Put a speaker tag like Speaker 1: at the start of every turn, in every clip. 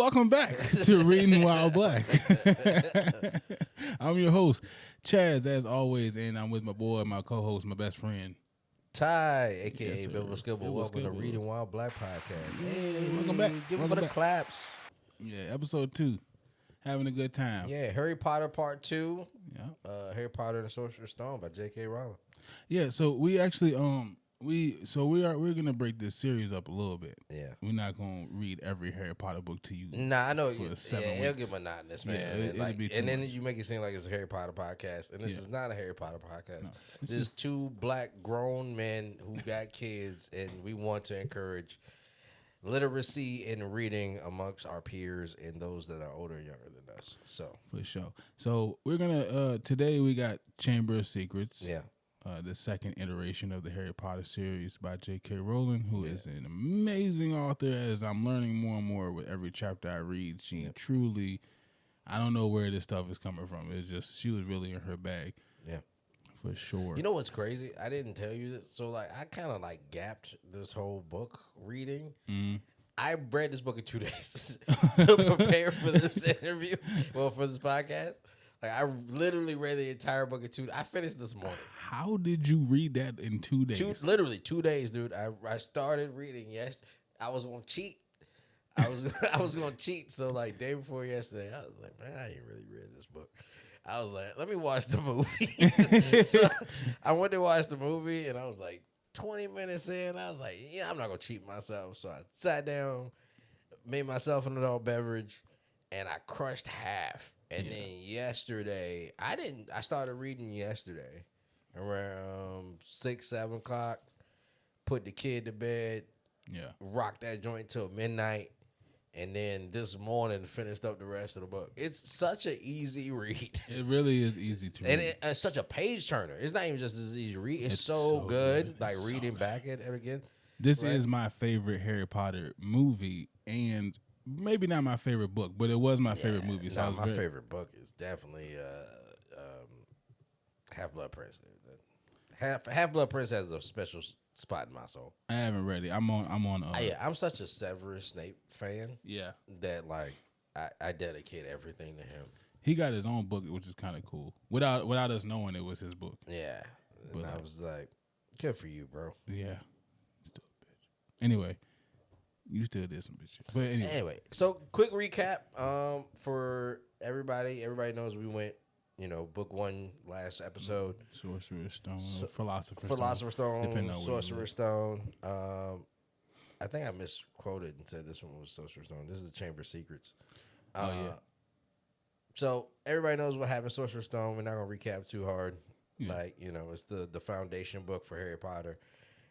Speaker 1: welcome back to Reading While Black. I'm your host, Chaz, as always, and I'm with my boy, my co-host, my best friend,
Speaker 2: Ty, a.k.a.
Speaker 1: Yes, sir.
Speaker 2: Bill Skibble.
Speaker 1: Bill
Speaker 2: Welcome to
Speaker 1: Skibble.
Speaker 2: Reading While Black podcast. Hey,
Speaker 1: welcome back.
Speaker 2: Give it
Speaker 1: Welcome
Speaker 2: for the
Speaker 1: back.
Speaker 2: claps.
Speaker 1: Yeah, episode 2. Having a good time.
Speaker 2: Yeah, Harry Potter Part 2.
Speaker 1: Yeah.
Speaker 2: Harry Potter and the Sorcerer's Stone by J.K. Rowling.
Speaker 1: Yeah, so we actually we're gonna break this series up a little bit.
Speaker 2: Yeah.
Speaker 1: We're not gonna read every Harry Potter book to you.
Speaker 2: Nah, I know.
Speaker 1: For 7
Speaker 2: it'll
Speaker 1: weeks.
Speaker 2: get monotonous, man.
Speaker 1: Yeah, it'll be too
Speaker 2: and then
Speaker 1: much.
Speaker 2: you make it seem like it's a Harry Potter podcast, and this is not a Harry Potter podcast.
Speaker 1: No,
Speaker 2: This is two black grown men who got kids, and we want to encourage literacy and reading amongst our peers and those that are older and younger than us. So
Speaker 1: For sure. So we're gonna today we got Chamber of Secrets.
Speaker 2: yeah.
Speaker 1: The second iteration of the Harry Potter series by J.K. Rowling, who is an amazing author. As I'm learning more and more with every chapter I read, she truly, I don't know where this stuff is coming from. It's just, she was really in her bag.
Speaker 2: Yeah.
Speaker 1: For sure.
Speaker 2: You know what's crazy? I didn't tell you this. So, like, I kind of, like, gapped this whole book reading. I read this book in 2 days to prepare for this interview, for this podcast. Like, I literally read the entire book in 2 days. I finished this morning.
Speaker 1: How did you read that in 2 days?
Speaker 2: Literally 2 days, dude. I started reading. Yes, I was gonna cheat. I was gonna cheat. So like day before yesterday, I was like, man, I ain't really read this book. I was like, let me watch the movie. So I went to watch the movie, and I was like 20 minutes in. I was like, yeah, I'm not gonna cheat myself. So I sat down, made myself an adult beverage, and I crushed half. And then yesterday, I started reading yesterday around 6, 7 o'clock, put the kid to bed, rocked that joint till midnight, and then this morning finished up the rest of the book. It's such an easy read.
Speaker 1: It really is easy to read.
Speaker 2: And it's such a page turner. It's not even just as easy to read. It's so good. Like
Speaker 1: It's
Speaker 2: reading
Speaker 1: so
Speaker 2: back at it again.
Speaker 1: This is my favorite Harry Potter movie, and maybe not my favorite book, but it was my favorite movie. So
Speaker 2: my favorite book is definitely Half-Blood Prince. Half-Blood Prince has a special spot in my soul.
Speaker 1: I haven't read it. I'm on.
Speaker 2: I'm such a Severus Snape fan.
Speaker 1: Yeah,
Speaker 2: that like I dedicate everything to him.
Speaker 1: he got his own book, which is kind of cool. Without us knowing it was his book.
Speaker 2: Yeah, and I was like, good for you, bro.
Speaker 1: Yeah, still a bitch. Anyway, you still did some bitch shit. But
Speaker 2: anyway, so quick recap for everybody. Everybody knows we went. Book 1 last episode.
Speaker 1: Sorcerer's Stone, Philosopher's
Speaker 2: Stone, Sorcerer's Stone. I think I misquoted and said this one was Sorcerer's Stone. This is the Chamber of Secrets. So everybody knows what happened in Sorcerer's Stone. We're not going to recap too hard. Yeah. It's the foundation book for Harry Potter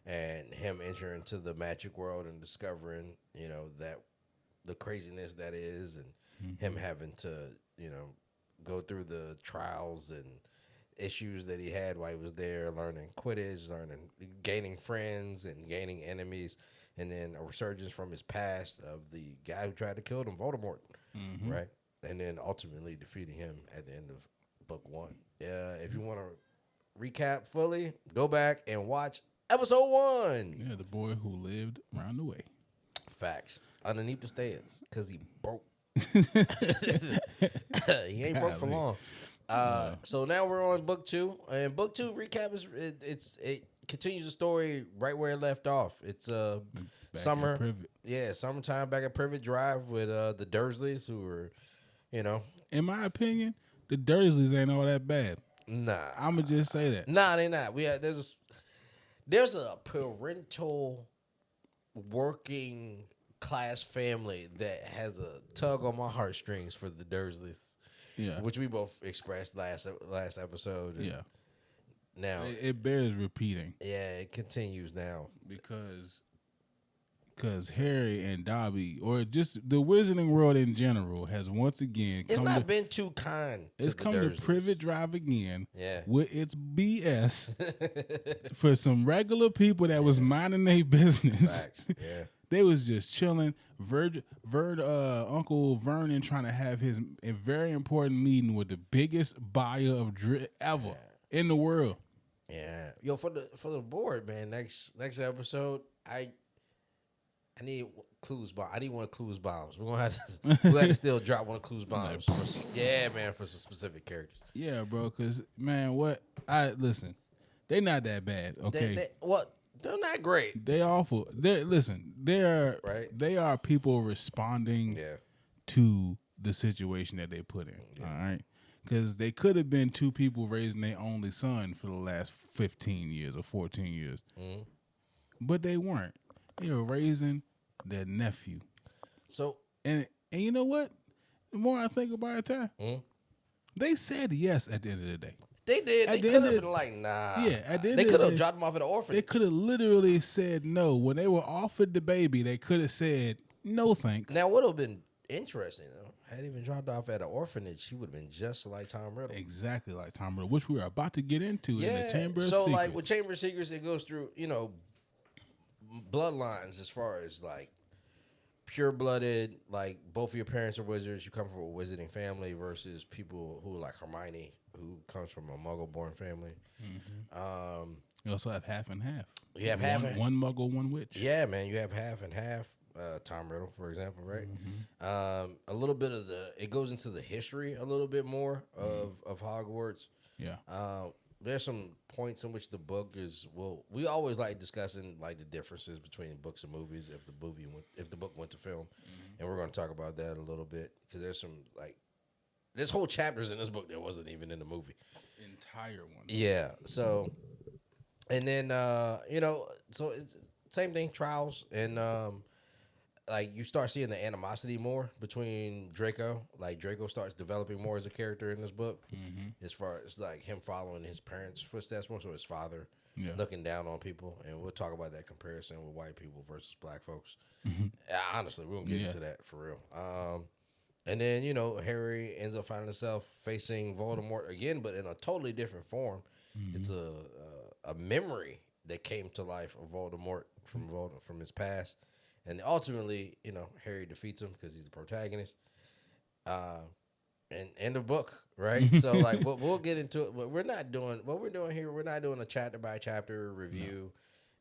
Speaker 2: and him entering into the magic world and discovering, that the craziness that is and him having to, go through the trials and issues that he had while he was there, learning Quidditch, gaining friends and gaining enemies, and then a resurgence from his past of the guy who tried to kill him, Voldemort, right? And then ultimately defeating him at the end of book 1. If you want to recap fully, go back and watch episode 1.
Speaker 1: Yeah, the boy who lived round the way.
Speaker 2: Facts. Underneath the stairs, because he broke. He ain't broke for long. So now we're on book 2, and book 2 recap is it continues the story right where it left off. It's summertime back at Privet Drive with the Dursleys, who were,
Speaker 1: in my opinion, the Dursleys ain't all that bad.
Speaker 2: Nah,
Speaker 1: I'ma just say that.
Speaker 2: Nah, they not. There's a parental working class family that has a tug on my heartstrings for the Dursleys. Yeah, which we both expressed last episode.
Speaker 1: Yeah,
Speaker 2: now
Speaker 1: it bears repeating.
Speaker 2: Yeah, it continues now
Speaker 1: because Harry and Dobby, or just the Wizarding world in general, has once again
Speaker 2: been too kind.
Speaker 1: It's come to Privet Drive again.
Speaker 2: Yeah,
Speaker 1: with its BS for some regular people that was minding their business.
Speaker 2: Facts. Yeah.
Speaker 1: They was just chilling. Uncle Vernon trying to have a very important meeting with the biggest buyer of drip ever in the world.
Speaker 2: Yeah, yo, for the board, man. Next episode, I need Clues bomb. I need one of Clues bombs. We're gonna have to. We have to still drop one of Clues bombs. Yeah, man, for some specific characters.
Speaker 1: Yeah, bro. Cause man, what I listen, they not that bad. Okay,
Speaker 2: They're not great.
Speaker 1: they awful. They listen. They are
Speaker 2: Right.
Speaker 1: They are people responding
Speaker 2: Yeah.
Speaker 1: to the situation that they put in.
Speaker 2: Yeah.
Speaker 1: All right. Because they could have been two people raising their only son for the last 15 years or 14 years.
Speaker 2: Mm-hmm.
Speaker 1: But they weren't. They were raising their nephew.
Speaker 2: So
Speaker 1: And you know what? The more I think about it, Ty,
Speaker 2: mm-hmm.
Speaker 1: they said yes at the end of the day.
Speaker 2: They did. They could have been like, nah.
Speaker 1: Yeah, at the end
Speaker 2: they
Speaker 1: of
Speaker 2: could
Speaker 1: the
Speaker 2: have
Speaker 1: day,
Speaker 2: dropped him off at an orphanage.
Speaker 1: They could have literally said no. When they were offered the baby, they could have said no thanks.
Speaker 2: Now, what would have been interesting, though, had he been dropped off at an orphanage, he would have been just like Tom Riddle.
Speaker 1: Exactly like Tom Riddle, which we are about to get into in the Chamber of
Speaker 2: so
Speaker 1: Secrets.
Speaker 2: like with Chamber of Secrets, it goes through, bloodlines as far as like pure-blooded, like both of your parents are wizards, you come from a wizarding family versus people who are like Hermione, who comes from a Muggle-born family.
Speaker 1: Mm-hmm. You also have half and half.
Speaker 2: You have
Speaker 1: one Muggle, one witch.
Speaker 2: Yeah, man, you have half and half. Tom Riddle, for example, right?
Speaker 1: Mm-hmm.
Speaker 2: A little bit of it goes into the history a little bit more of Hogwarts.
Speaker 1: Yeah.
Speaker 2: There's some points in which the book is. Well, we always like discussing like the differences between books and movies if the book went to film, and we're going to talk about that a little bit because there's whole chapters in this book that wasn't even in the movie.
Speaker 1: Entire one.
Speaker 2: Yeah. So, and then so it's same thing. Trials and like you start seeing the animosity more between Draco. Like Draco starts developing more as a character in this book, as far as like him following his parents' footsteps more, so his father looking down on people. And we'll talk about that comparison with white people versus black folks. Honestly, we won't get into that for real. And then Harry ends up finding himself facing Voldemort again, but in a totally different form. It's a memory that came to life of Voldemort from his past. And ultimately, Harry defeats him because he's the protagonist. And end of book, right? So, like, we'll get into it. But we're not doing what we're doing here. We're not doing a chapter by chapter review,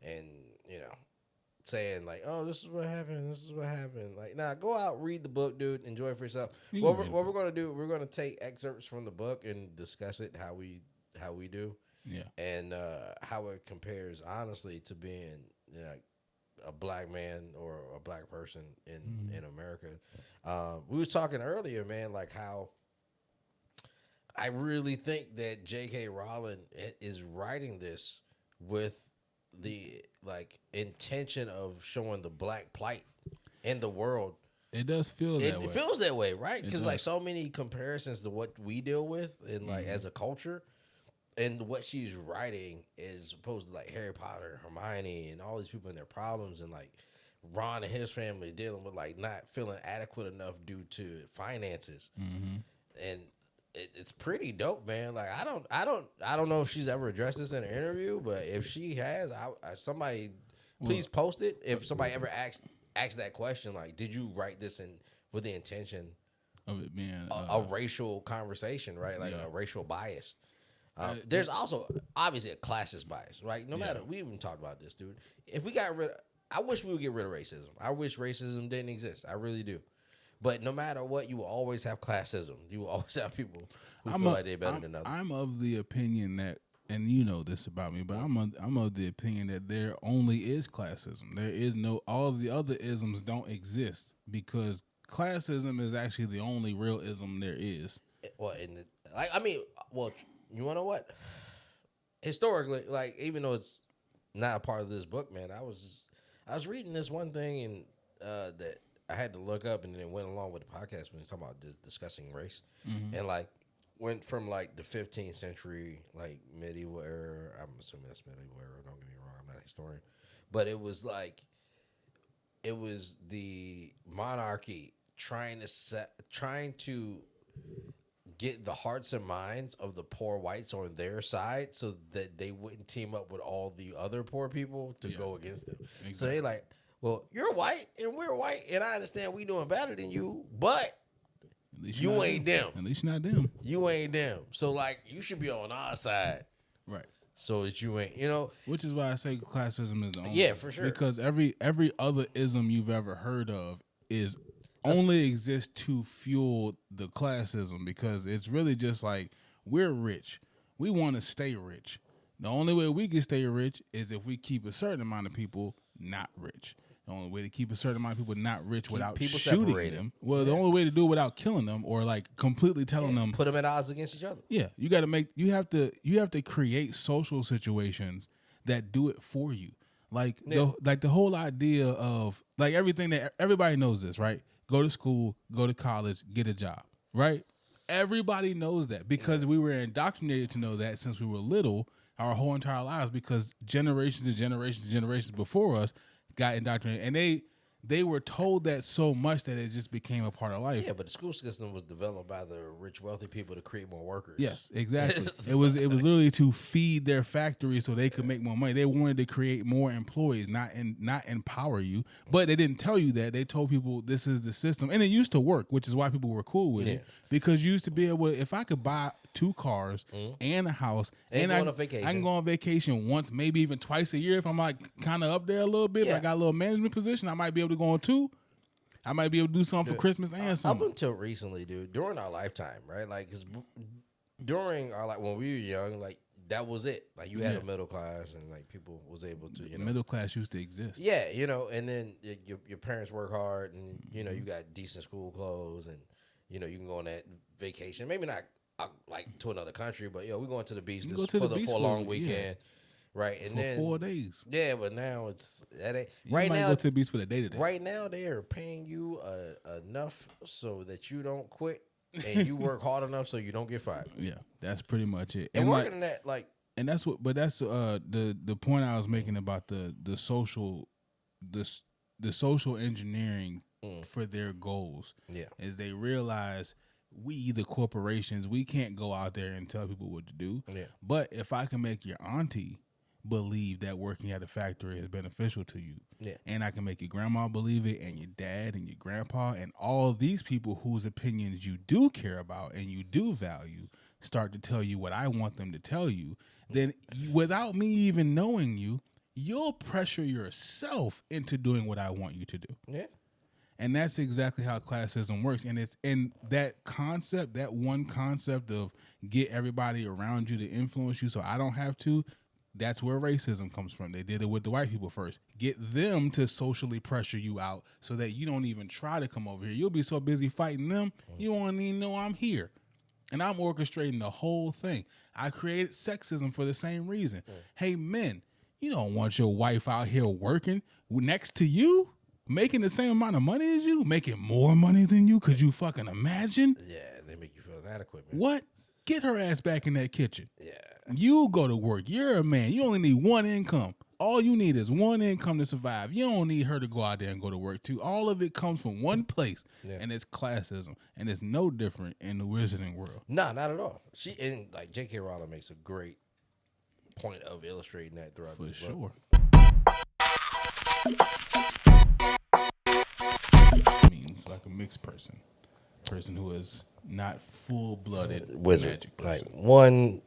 Speaker 2: and saying like, "Oh, this is what happened. This is what happened." Like, nah, go out, read the book, dude. Enjoy it for yourself. What we're gonna do? We're gonna take excerpts from the book and discuss it how we do.
Speaker 1: Yeah.
Speaker 2: And how it compares, honestly, to being a black man or a black person in America. We was talking earlier, man, like how I really think that J.K. Rowling is writing this with the intention of showing the black plight in the world.
Speaker 1: It does feel that way.
Speaker 2: It feels that way, right? Because like so many comparisons to what we deal with and like as a culture. And what she's writing is opposed to like Harry Potter, Hermione, and all these people and their problems, and like Ron and his family dealing with like not feeling adequate enough due to finances, and it's pretty dope, man. Like I don't know if she's ever addressed this in an interview, but if she has, somebody please post it. If somebody ever asks that question, like, did you write this with the intention
Speaker 1: of it being
Speaker 2: a racial conversation, right? Like a racial bias. There's also obviously a classist bias, right? No matter, we even talked about this, dude. If we got I wish we would get rid of racism. I wish racism didn't exist. I really do. But no matter what, you will always have classism. You will always have people who feel like they're better than others.
Speaker 1: I'm of the opinion that, and you know this about me, but I'm of the opinion that there only is classism. There is all of the other isms don't exist because classism is actually the only real ism there is.
Speaker 2: Well, you want to know what? Historically, like, even though it's not a part of this book, man, I was reading this one thing and that I had to look up, and then it went along with the podcast when we talking about discussing race, and like went from like the 15th century, like medieval era. I'm assuming that's medieval era. Don't get me wrong, I'm not a historian, but it was the monarchy trying to get the hearts and minds of the poor whites on their side so that they wouldn't team up with all the other poor people to go against them. Exactly. So they like, well, you're white and we're white, and I understand we doing better than you, but you ain't them.
Speaker 1: At least not them.
Speaker 2: You ain't them. So like, you should be on our side.
Speaker 1: Right.
Speaker 2: so that you ain't, you know.
Speaker 1: Which is why I say classism is the only.
Speaker 2: Yeah, for sure.
Speaker 1: Because every other ism you've ever heard of is only exists to fuel the classism, because it's really just like, we're rich. We want to stay rich. The only way we can stay rich is if we keep a certain amount of people not rich. The only way to keep a certain amount of people not rich without
Speaker 2: people
Speaker 1: shooting
Speaker 2: separated.
Speaker 1: them. Well, the only way to do it without killing them or like completely telling them,
Speaker 2: put them at odds against each other.
Speaker 1: yeah, you got to make, you have to create social situations that do it for you. Like the whole idea of like everything that everybody knows this, right? Go to school, go to college, get a job, right? Everybody knows that because we were indoctrinated to know that since we were little, our whole entire lives, because generations and generations and generations before us got indoctrinated, and they were told that so much that it just became a part of life.
Speaker 2: Yeah, but the school system was developed by the rich, wealthy people to create more workers.
Speaker 1: Yes, exactly. It was literally to feed their factory so they could make more money. They wanted to create more employees, not empower you. But they didn't tell you that. They told people this is the system, and it used to work, which is why people were cool with it, because you used to be able to, if I could buy 2 cars and a house, and I can go on vacation once, maybe even twice a year if I'm like kind of up there a little bit. If I got a little management position, I might be able to go on 2. I might be able to do something for Christmas and something.
Speaker 2: Up until recently, dude, during our lifetime, right? Like, 'cause during our, like, when we were young, like, that was it. Like, you had a middle class, and like people was able to, you know,
Speaker 1: middle class used to exist.
Speaker 2: Yeah, you know, and then your parents work hard, and you know you got decent school clothes, and you know you can go on that vacation. Maybe not like to another country, but we're going to the beach for a long weekend. Right, and
Speaker 1: for
Speaker 2: then
Speaker 1: 4 days.
Speaker 2: Yeah, but now that ain't
Speaker 1: you
Speaker 2: right
Speaker 1: might
Speaker 2: now.
Speaker 1: Go to the beach for the day to day.
Speaker 2: Right now, they are paying you enough so that you don't quit, and you work hard enough so you don't get fired.
Speaker 1: Yeah, that's pretty much it.
Speaker 2: And working that, like,
Speaker 1: and that's what. But that's the point I was making about the social engineering for their goals.
Speaker 2: Yeah,
Speaker 1: is they realize, we, the corporations, we can't go out there and tell people what to do.
Speaker 2: Yeah,
Speaker 1: but if I can make your auntie believe that working at a factory is beneficial to you, and I can make your grandma believe it, and your dad and your grandpa and all of these people whose opinions you do care about and you do value start to tell you what I want them to tell you, then without me even knowing you, you'll pressure yourself into doing what I want you to do.
Speaker 2: Yeah.
Speaker 1: And that's exactly how classism works. And it's in that concept, that one concept of get everybody around you to influence you so I don't have to. That's where racism comes from. They did it with the white people first. Get them to socially pressure you out so that you don't even try to come over here. You'll be so busy fighting them, you won't even know I'm here. And I'm orchestrating the whole thing. I created sexism for the same reason. Hey, men, you don't want your wife out here working next to you, making the same amount of money as you, making more money than you. Could you fucking imagine?
Speaker 2: Yeah, they make you feel inadequate, man.
Speaker 1: What? Get her ass back in that kitchen.
Speaker 2: Yeah.
Speaker 1: You go to work. You're a man. You only need one income. All you need is one income to survive. You don't need her to go out there and go to work too. All of it comes from one place, and it's classism. And it's no different in the wizarding world.
Speaker 2: No, not at all. And like J.K. Rowling makes a great point of illustrating that throughout this book.
Speaker 1: Means like a mixed person who is not full-blooded
Speaker 2: wizard,
Speaker 1: magic person.
Speaker 2: Like one,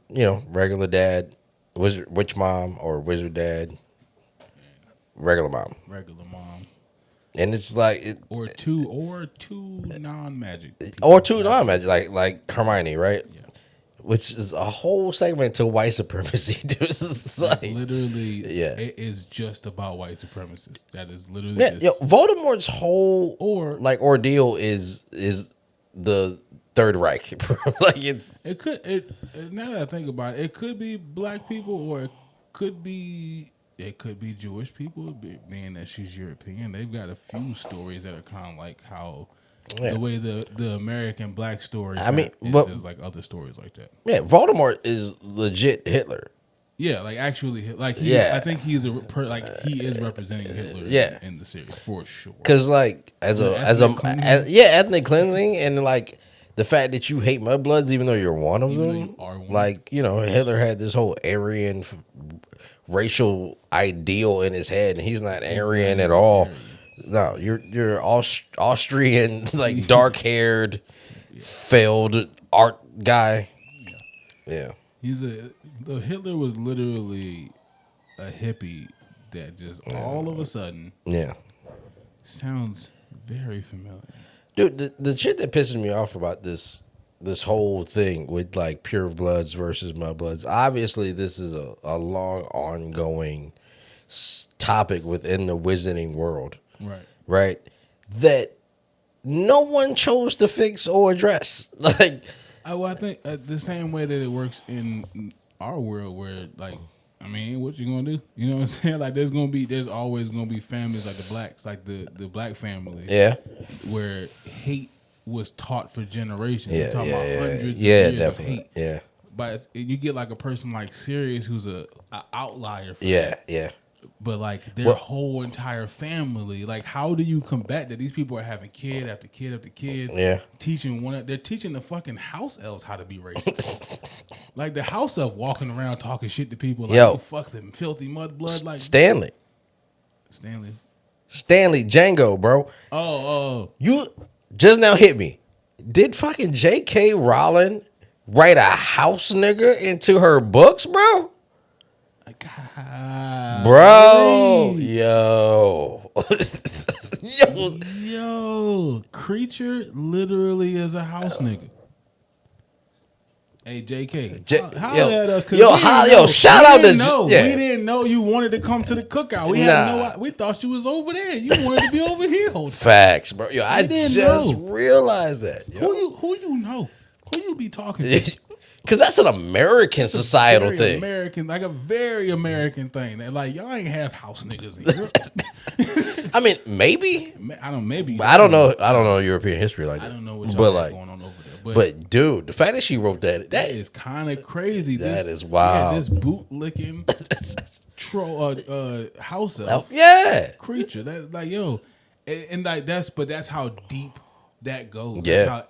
Speaker 2: regular dad, witch mom, or wizard dad, regular mom, and it's like
Speaker 1: or two non-magic
Speaker 2: or two non-magic, like Hermione, right? Yeah. Which is a whole segment to white supremacy, dude. It's like,
Speaker 1: literally, it is just about white supremacists. That is literally
Speaker 2: Voldemort's whole ordeal is the Third Reich. Like
Speaker 1: now that I think about it, it could be black people, or it could be Jewish people. Being that she's European, they've got a few stories that are kind of like how. Yeah. The way the American black story is like other stories like that.
Speaker 2: Yeah, Voldemort is legit Hitler.
Speaker 1: Yeah, like actually, I think he is representing Hitler in the series for sure.
Speaker 2: Because like ethnic cleansing, and like the fact that you hate mudbloods even though you're one of them. Like Hitler had this whole Aryan racial ideal in his head, and he's not Aryan at all. Aryan. No, you're Austrian, like dark haired, failed art guy. Yeah.
Speaker 1: Hitler was literally a hippie that just all of a sudden
Speaker 2: Yeah.
Speaker 1: sounds very familiar.
Speaker 2: Dude, the shit that pisses me off about this whole thing with like pure bloods versus mudbloods. Obviously, this is a long ongoing topic within the wizarding world,
Speaker 1: Right.
Speaker 2: right? That no one chose to fix or address. Like,
Speaker 1: I think the same way that it works in our world, where like, I mean, what you gonna do? You know what I'm saying? Like, there's always gonna be families like the blacks, like the black family,
Speaker 2: yeah,
Speaker 1: where hate was taught for generations.
Speaker 2: yeah,
Speaker 1: We're talking about hundreds of
Speaker 2: yeah,
Speaker 1: years of
Speaker 2: definitely,
Speaker 1: hate.
Speaker 2: yeah,
Speaker 1: But you get like a person like Sirius, who's a outlier for
Speaker 2: yeah,
Speaker 1: that.
Speaker 2: yeah.
Speaker 1: But like their whole entire family, like how do you combat that? These people are having kid after kid after kid.
Speaker 2: Yeah.
Speaker 1: They're teaching the fucking house elves how to be racist. Like the house elf walking around talking shit to people like,
Speaker 2: Yo.
Speaker 1: you fuck them filthy mud blood like
Speaker 2: Stanley Django, bro.
Speaker 1: Oh.
Speaker 2: You just now hit me. Did fucking J.K. Rowling write a house nigga into her books, bro?
Speaker 1: God.
Speaker 2: Bro, yo. Yo.
Speaker 1: Yo. Creature literally is a house nigga. Hey, JK. Holla at us, shout out to we didn't know you wanted to come to the cookout. We thought you was over there. You wanted to be over here.
Speaker 2: Facts, bro. Yo, I just realized that.
Speaker 1: Yo. Who you know? Who you be talking to?
Speaker 2: Because that's an American societal thing.
Speaker 1: Like a very American thing. That like y'all ain't have house niggas in Europe.
Speaker 2: I mean, maybe.
Speaker 1: I don't. Maybe.
Speaker 2: I don't know. I don't know European history like that.
Speaker 1: I don't know what y'all got going on over there.
Speaker 2: But dude, the fact that she wrote that
Speaker 1: is kind of crazy.
Speaker 2: That is wild.
Speaker 1: Yeah, this boot licking house elf, creature. That's like yo, and like that's how deep that goes.
Speaker 2: Yeah,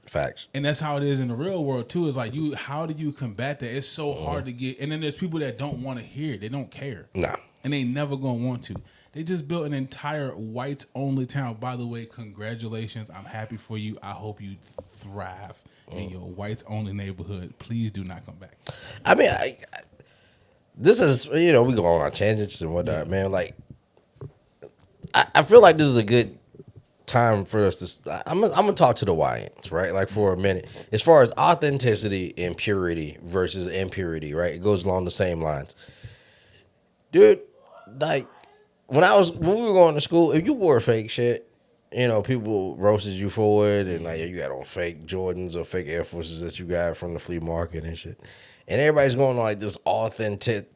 Speaker 1: facts. And that's how it is in the real world too. Is like how do you combat that? It's so hard to get. And then there's people that don't want to hear it. They don't care.
Speaker 2: Nah,
Speaker 1: and they never gonna want to. They just built an entire whites only town. By the way, congratulations. I'm happy for you. I hope you thrive in your whites only neighborhood. Please do not come back.
Speaker 2: I mean, this is, we go on our tangents and whatnot, man. Like, I feel like this is a good time for us to, I'm gonna talk to the YNs, right? Like for a minute, as far as authenticity and purity versus impurity, right? It goes along the same lines. Dude, like, when we were going to school, if you wore fake shit, people roasted you for it, and like you got on fake Jordans or fake Air Forces that you got from the flea market and shit, and everybody's going on like this authentic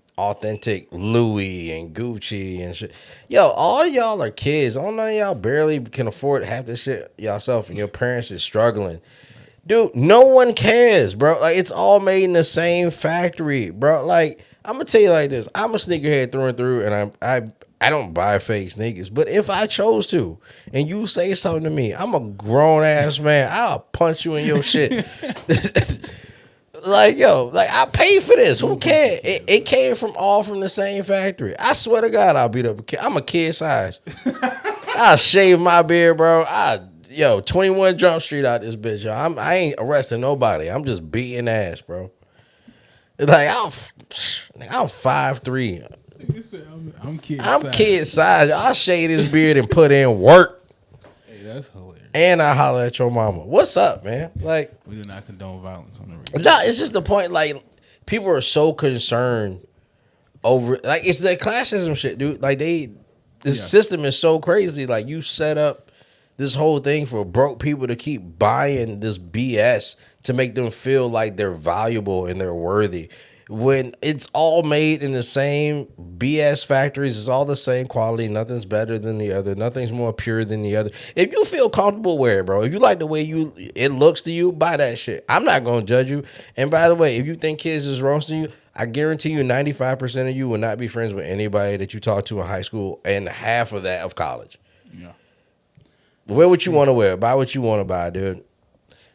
Speaker 2: Louis and Gucci and shit. Yo, all y'all are kids. All none of y'all barely can afford half this shit yourself, and your parents is struggling. Dude, no one cares, bro. Like, it's all made in the same factory, bro. Like, I'm gonna tell you like this. I'm a sneakerhead through and through, and I don't buy fake sneakers. But if I chose to, and you say something to me, I'm a grown ass man. I'll punch you in your shit. Like, yo, like I paid for this. Who cares? It came from the same factory. I swear to God, I'll beat up a kid. I'm a kid size. I'll shave my beard, bro. 21 Jump Street out this bitch, yo. I ain't arresting nobody. I'm just beating ass, bro. Like I'm 5'3".
Speaker 1: I'm kid size.
Speaker 2: I'm kid size. I'll shave his beard and put in work.
Speaker 1: Hey, that's hilarious.
Speaker 2: And I holler at your mama. What's up, man? Like,
Speaker 1: we do not condone violence on the radio.
Speaker 2: No, it's just the point. Like, people are so concerned over, like, it's the classism shit, dude. Like, this system is so crazy. Like, you set up this whole thing for broke people to keep buying this BS to make them feel like they're valuable and they're worthy. When it's all made in the same BS factories, it's all the same quality. Nothing's better than the other. Nothing's more pure than the other. If you feel comfortable, wear it, bro. If you like the way it looks to you, buy that shit. I'm not gonna judge you. And by the way, if you think kids is roasting you, I guarantee you 95% of you will not be friends with anybody that you talk to in high school, and half of that of college. Yeah. Wear what you want to wear. Buy what you want to buy, dude.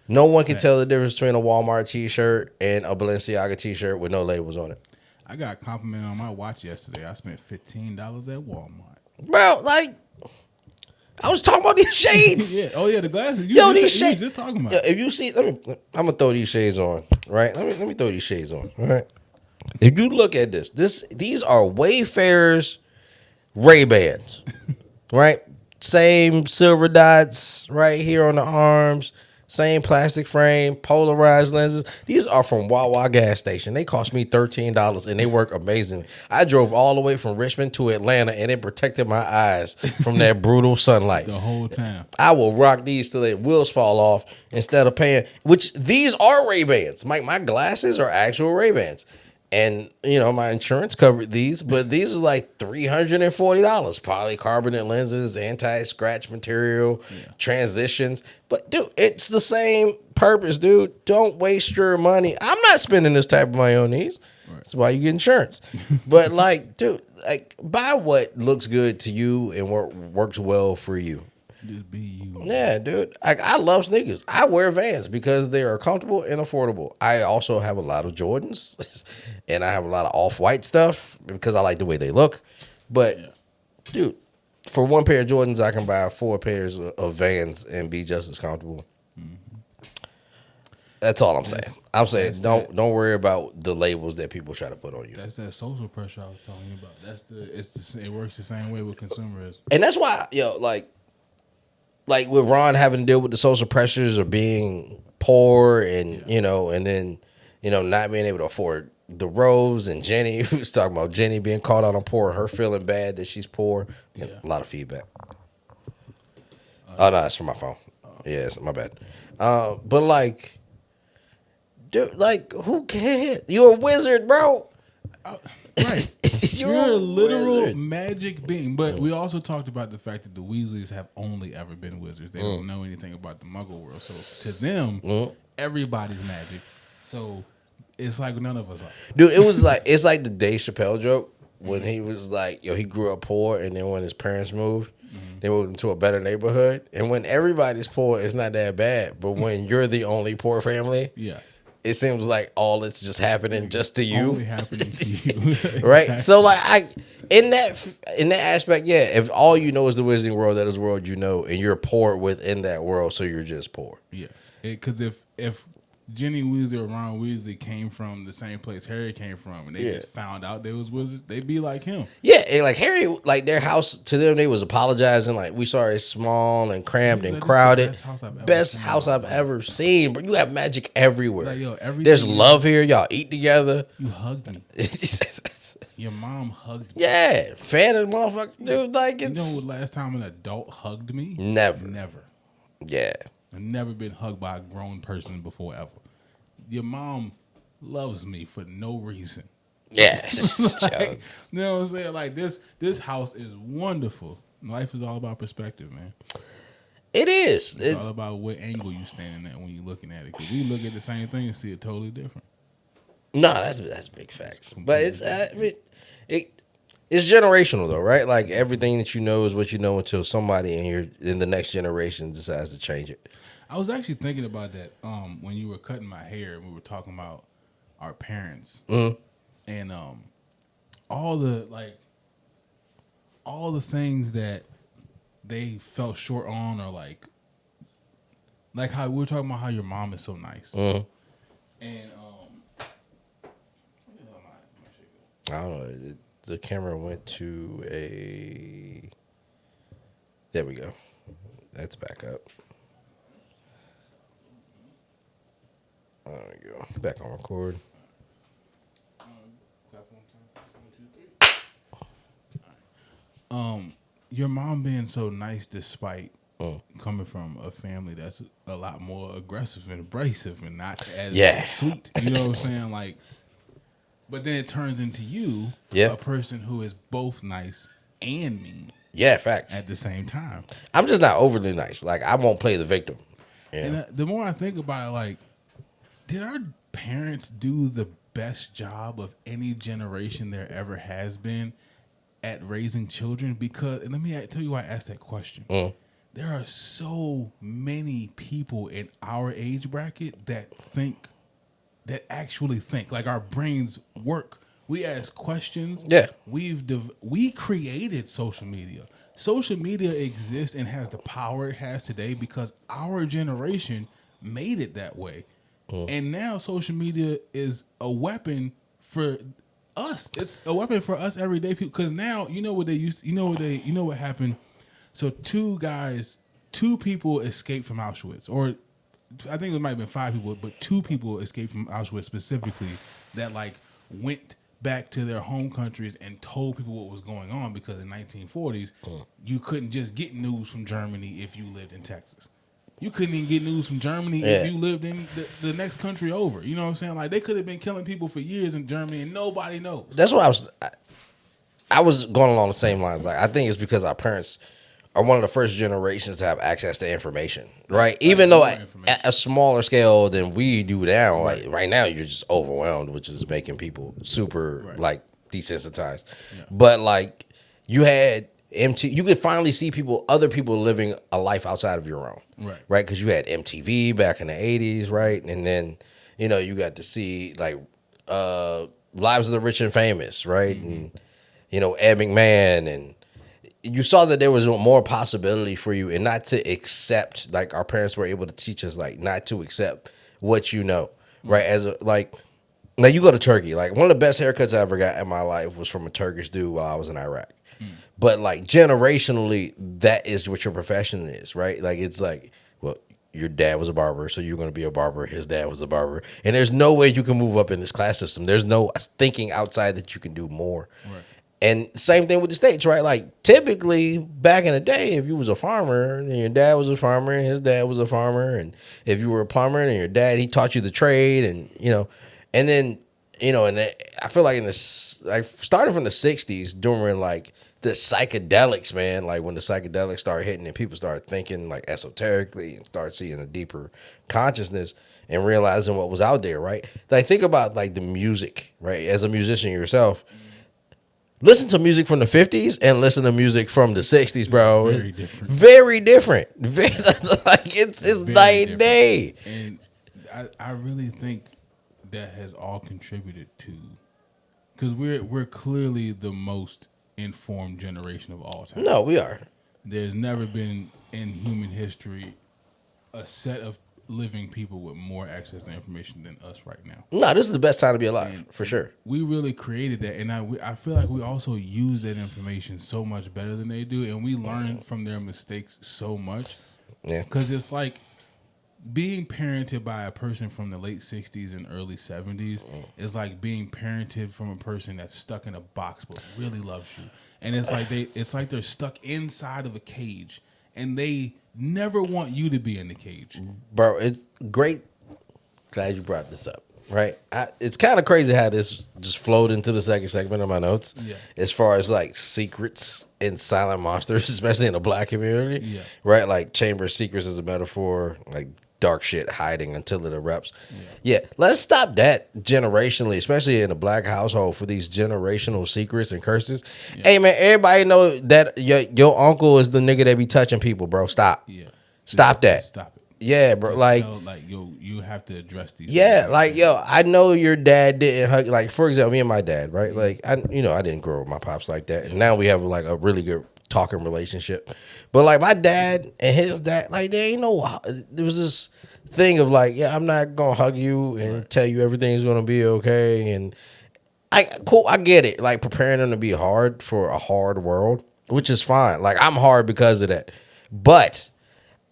Speaker 2: No one can tell the difference between a Walmart t-shirt and a Balenciaga t-shirt with no labels on it.
Speaker 1: I got a compliment on my watch yesterday. I spent $15 at Walmart.
Speaker 2: Bro, like, I was talking about these shades.
Speaker 1: Yeah. Oh yeah, the glasses.
Speaker 2: Yo, these
Speaker 1: You
Speaker 2: shades.
Speaker 1: was just talking about.
Speaker 2: Yo, if you see, I'm gonna throw these shades on. Right. Let me throw these shades on. All right. If you look at these are Wayfarers Ray-Bans. Right. Same silver dots right here on the arms. Same plastic frame, polarized lenses. These are from Wawa gas station. They cost me $13 and they work amazingly. I drove all the way from Richmond to Atlanta and it protected my eyes from that brutal sunlight.
Speaker 1: The whole time.
Speaker 2: I will rock these till their wheels fall off instead of paying, which these are Ray-Bans. My glasses are actual Ray-Bans. And, my insurance covered these, but these are like $340. Polycarbonate lenses, anti-scratch material, transitions. But, dude, it's the same purpose, dude. Don't waste your money. I'm not spending this type of money on these. Right. That's why you get insurance. But, dude, buy what looks good to you and what works well for you.
Speaker 1: Just be you.
Speaker 2: Yeah, dude. I love sneakers. I wear Vans because they are comfortable and affordable. I also have a lot of Jordans, and I have a lot of off-white stuff because I like the way they look. But, dude, for one pair of Jordans, I can buy 4 pairs of Vans and be just as comfortable. Mm-hmm. That's all I'm saying. I'm saying don't worry about the labels that people try to put on you.
Speaker 1: That's that social pressure I was talking about. It works the same way with consumerism.
Speaker 2: And that's why, like with Ron having to deal with the social pressures of being poor and, and then, not being able to afford the robes, and Jenny, who was talking about Jenny being called out on poor, her feeling bad that she's poor. Yeah. A lot of feedback. Oh, no, it's from my phone. Yeah, it's my bad. But dude, who cares? You're a wizard, bro.
Speaker 1: Right. You're a literal magic being. But we also talked about the fact that the Weasleys have only ever been wizards. They don't know anything about the Muggle world. So to them, everybody's magic. So it's like none of us are.
Speaker 2: Dude, it's like the Dave Chappelle joke when he was like, he grew up poor, and then when his parents moved, they moved into a better neighborhood. And when everybody's poor, it's not that bad. But when you're the only poor family, it seems like all it's just happening just to you.
Speaker 1: Only happening to you.
Speaker 2: Right? Exactly. So in that aspect, if all you know is the Wizarding world, that is the world you know, and you're poor within that world, so you're just poor.
Speaker 1: Yeah. Because if Ginny Weasley or Ron Weasley came from the same place Harry came from, and they just found out they was wizards, they'd be like him.
Speaker 2: Yeah, and Harry, their house, to them, they was apologizing, we saw it's small and cramped and crowded. Best house I've ever seen. But you have magic everywhere. There's love here. Y'all eat together.
Speaker 1: You hugged me. Your mom hugged me.
Speaker 2: Yeah, fan of the motherfucker, dude.
Speaker 1: You know the last time an adult hugged me?
Speaker 2: Never. Yeah.
Speaker 1: I've never been hugged by a grown person before ever. Your mom loves me for no reason.
Speaker 2: Yeah.
Speaker 1: You know what I'm saying? This house is wonderful. Life is all about perspective, man.
Speaker 2: It is.
Speaker 1: It's all about what angle you standing at when you're looking at it. Because we look at the same thing and see it totally different.
Speaker 2: No, that's big facts. But it's it's generational though, right? Everything that you know is what you know until somebody in the next generation decides to change it.
Speaker 1: I was actually thinking about that when you were cutting my hair and we were talking about our parents and all the things that they fell short on, or like how we were talking about how your mom is so nice. And
Speaker 2: I don't know. The camera went to a. There we go. That's back up. There we go. Back on record.
Speaker 1: Your mom being so nice despite coming from a family that's a lot more aggressive and abrasive and not as sweet. You know what I'm saying? But then it turns into you, a person who is both nice and mean.
Speaker 2: Yeah, facts.
Speaker 1: At the same time.
Speaker 2: I'm just not overly nice. I won't play the victim. Yeah.
Speaker 1: And the more I think about it, did our parents do the best job of any generation there ever has been at raising children? Because, and let me tell you why I asked that question. There are so many people in our age bracket that actually think. Our brains work. We ask questions.
Speaker 2: Yeah.
Speaker 1: We created social media. social media exists and has the power it has today because our generation made it that way. And now social media is a weapon for us. It's a weapon for us everyday people. Because now you know what they used. You know what happened. So two people escaped from Auschwitz, or I think it might have been 5 people, but 2 people escaped from Auschwitz specifically that like went back to their home countries and told people what was going on because in 1940s you couldn't just get news from Germany if you lived in Texas. You couldn't even get news from Germany if you lived in the next country over. You know what I'm saying? Like they could have been killing people for years in Germany and nobody knows.
Speaker 2: That's what I was going along the same lines. Like I think it's because our parents are one of the first generations to have access to information, right? Even though at a smaller scale than we do now, like right now you're just overwhelmed, which is making people super like desensitized. Yeah. But like you had you could finally see other people living a life outside of your own, right? Because you had MTV back in the 80s, right? And then you got to see like Lives of the Rich and Famous, right? And Ed McMahon, and you saw that there was more possibility for you, and not to accept, like our parents were able to teach us, like not to accept what right? As like you go to Turkey, like one of the best haircuts I ever got in my life was from a Turkish dude while I was in Iraq. But like generationally, that is what your profession is, right? Like it's like, well, your dad was a barber, so you're going to be a barber. His dad was a barber, and there's no way you can move up in this class system. There's no thinking outside that you can do more. Right. And same thing with the States, right? Like typically back in the day, if you was a farmer and your dad was a farmer and his dad was a farmer, and if you were a plumber and your dad, he taught you the trade, and and then and I feel like like starting from the 60s during like the psychedelics, man, like when the psychedelics started hitting and people started thinking like esoterically and start seeing a deeper consciousness and realizing what was out there, right? Like think about like the music, right? As a musician yourself, listen to music from the 50s and listen to music from the 60s, bro.
Speaker 1: Very different.
Speaker 2: Very different. Like it's night and day.
Speaker 1: And I really think that has all contributed to, because we're clearly the most informed generation of all time.
Speaker 2: No, we are.
Speaker 1: There's never been in human history a set of living people with more access to information than us right now.
Speaker 2: No, this is the best time to be alive, for sure.
Speaker 1: We really created that, and I feel like we also use that information so much better than they do, and we learn from their mistakes so much. Yeah, because it's like being parented by a person from the late 60s and early 70s is like being parented from a person that's stuck in a box but really loves you. And it's like they're stuck inside of a cage and they never want you to be in the cage.
Speaker 2: Bro, it's great. Glad you brought this up, right? It's kind of crazy how this just flowed into the second segment of my notes. Yeah. As far as like secrets and silent monsters, especially in the black community. Yeah. Right? Like Chamber of Secrets is a metaphor, like dark shit hiding until it erupts. Yeah, let's stop that generationally, especially in a black household, for these generational secrets and curses. Yeah. Hey man, everybody know that your uncle is the nigga that be touching people, bro. Stop. Yeah. Stop that. Stop it. Yeah, bro.
Speaker 1: Just like you have to address these.
Speaker 2: Yeah, things. Like I know your dad didn't hug. Like for example, me and my dad, right? Like I didn't grow up with my pops like that, and now we have like a really good talking relationship. But like my dad and his dad, like there was this thing of like, yeah, I'm not gonna hug you and tell you everything's gonna be okay. And I get it. Like preparing them to be hard for a hard world, which is fine. Like I'm hard because of that. But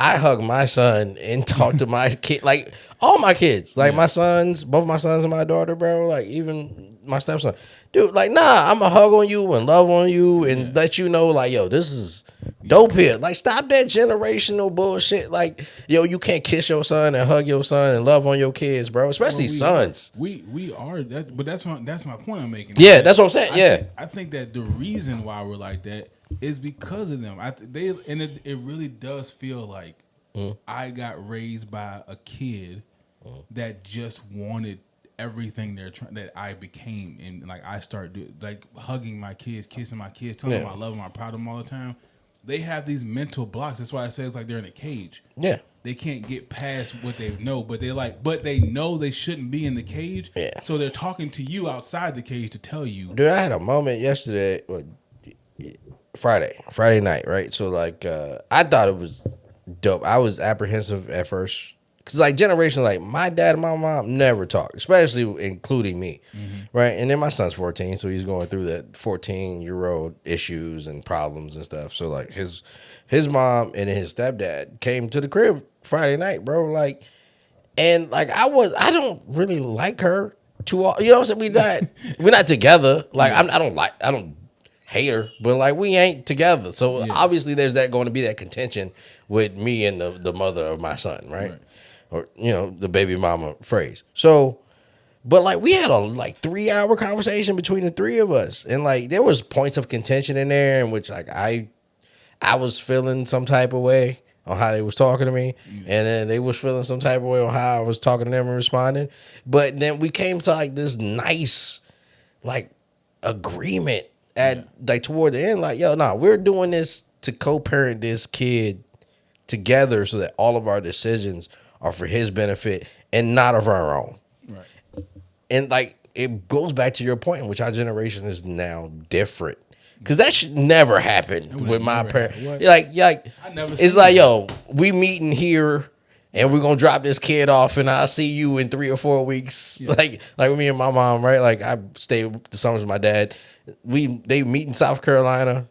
Speaker 2: I hug my son and talk to my kid, like all my kids, like my sons, both my sons and my daughter, bro. Like even my stepson, dude. Like nah, I'm gonna hug on you and love on you and let you know, like yo, this is dope here. Like stop that generational bullshit. Like yo, you can't kiss your son and hug your son and love on your kids, bro. Especially sons.
Speaker 1: We are that, but that's my point I'm making.
Speaker 2: Yeah, that's what I'm saying.
Speaker 1: I think that the reason why we're like that is because of them. It really does feel like I got raised by a kid that just wanted everything that I became, and like I started like hugging my kids, kissing my kids, telling them I love them, I'm proud of them all the time. They have these mental blocks. That's why I say it's like they're in a cage. Yeah, they can't get past what they know, but they know they shouldn't be in the cage. Yeah, so they're talking to you outside the cage to tell you.
Speaker 2: Dude, I had a moment yesterday. Friday night, right? So like, I thought it was dope. I was apprehensive at first because like generation, like my dad and my mom never talk, especially including me, right? And then my son's 14, so he's going through that 14-year-old issues and problems and stuff. So like his mom and his stepdad came to the crib Friday night, bro. Like, and like I don't really like her too. You know what I'm saying? We're not together. Like I don't hate her, but like we ain't together. So obviously there's that going to be that contention with me and the mother of my son, right? Or the baby mama phrase. So, but like we had a like 3-hour conversation between the three of us, and like there was points of contention in there in which like I was feeling some type of way on how they was talking to me, and then they was feeling some type of way on how I was talking to them and responding. But then we came to like this nice like agreement at like toward the end, like, yo, nah, we're doing this to co-parent this kid together so that all of our decisions are for his benefit and not of our own. Right. And like it goes back to your point in which our generation is now different. Cause that should never happen with my parents. Like it's like, yo, we meeting here and we're gonna drop this kid off and I'll see you in 3 or 4 weeks. Yeah. Like with me and my mom, right? Like I stayed the summers with my dad. They meet in South Carolina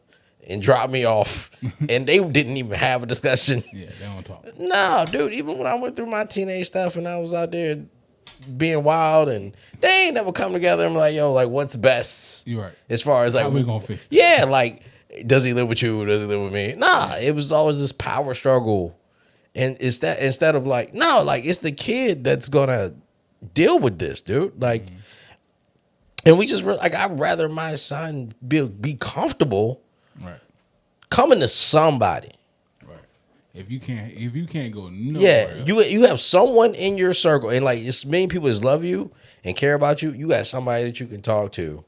Speaker 2: and drop me off. And they didn't even have a discussion. Yeah, they don't talk. No, dude, even when I went through my teenage stuff and I was out there being wild and they ain't never come together and like, yo, like what's best? You're right. As far as like how we gonna fix this? Yeah, like does he live with you? Does he live with me? Nah, it was always this power struggle. And it's that instead of like, no, like it's the kid that's gonna deal with this, dude. Like, and we just like I'd rather my son be comfortable, right, coming to somebody.
Speaker 1: If you can't go nowhere.
Speaker 2: Yeah, you have someone in your circle, and like as many people as love you and care about you. You got somebody that you can talk to,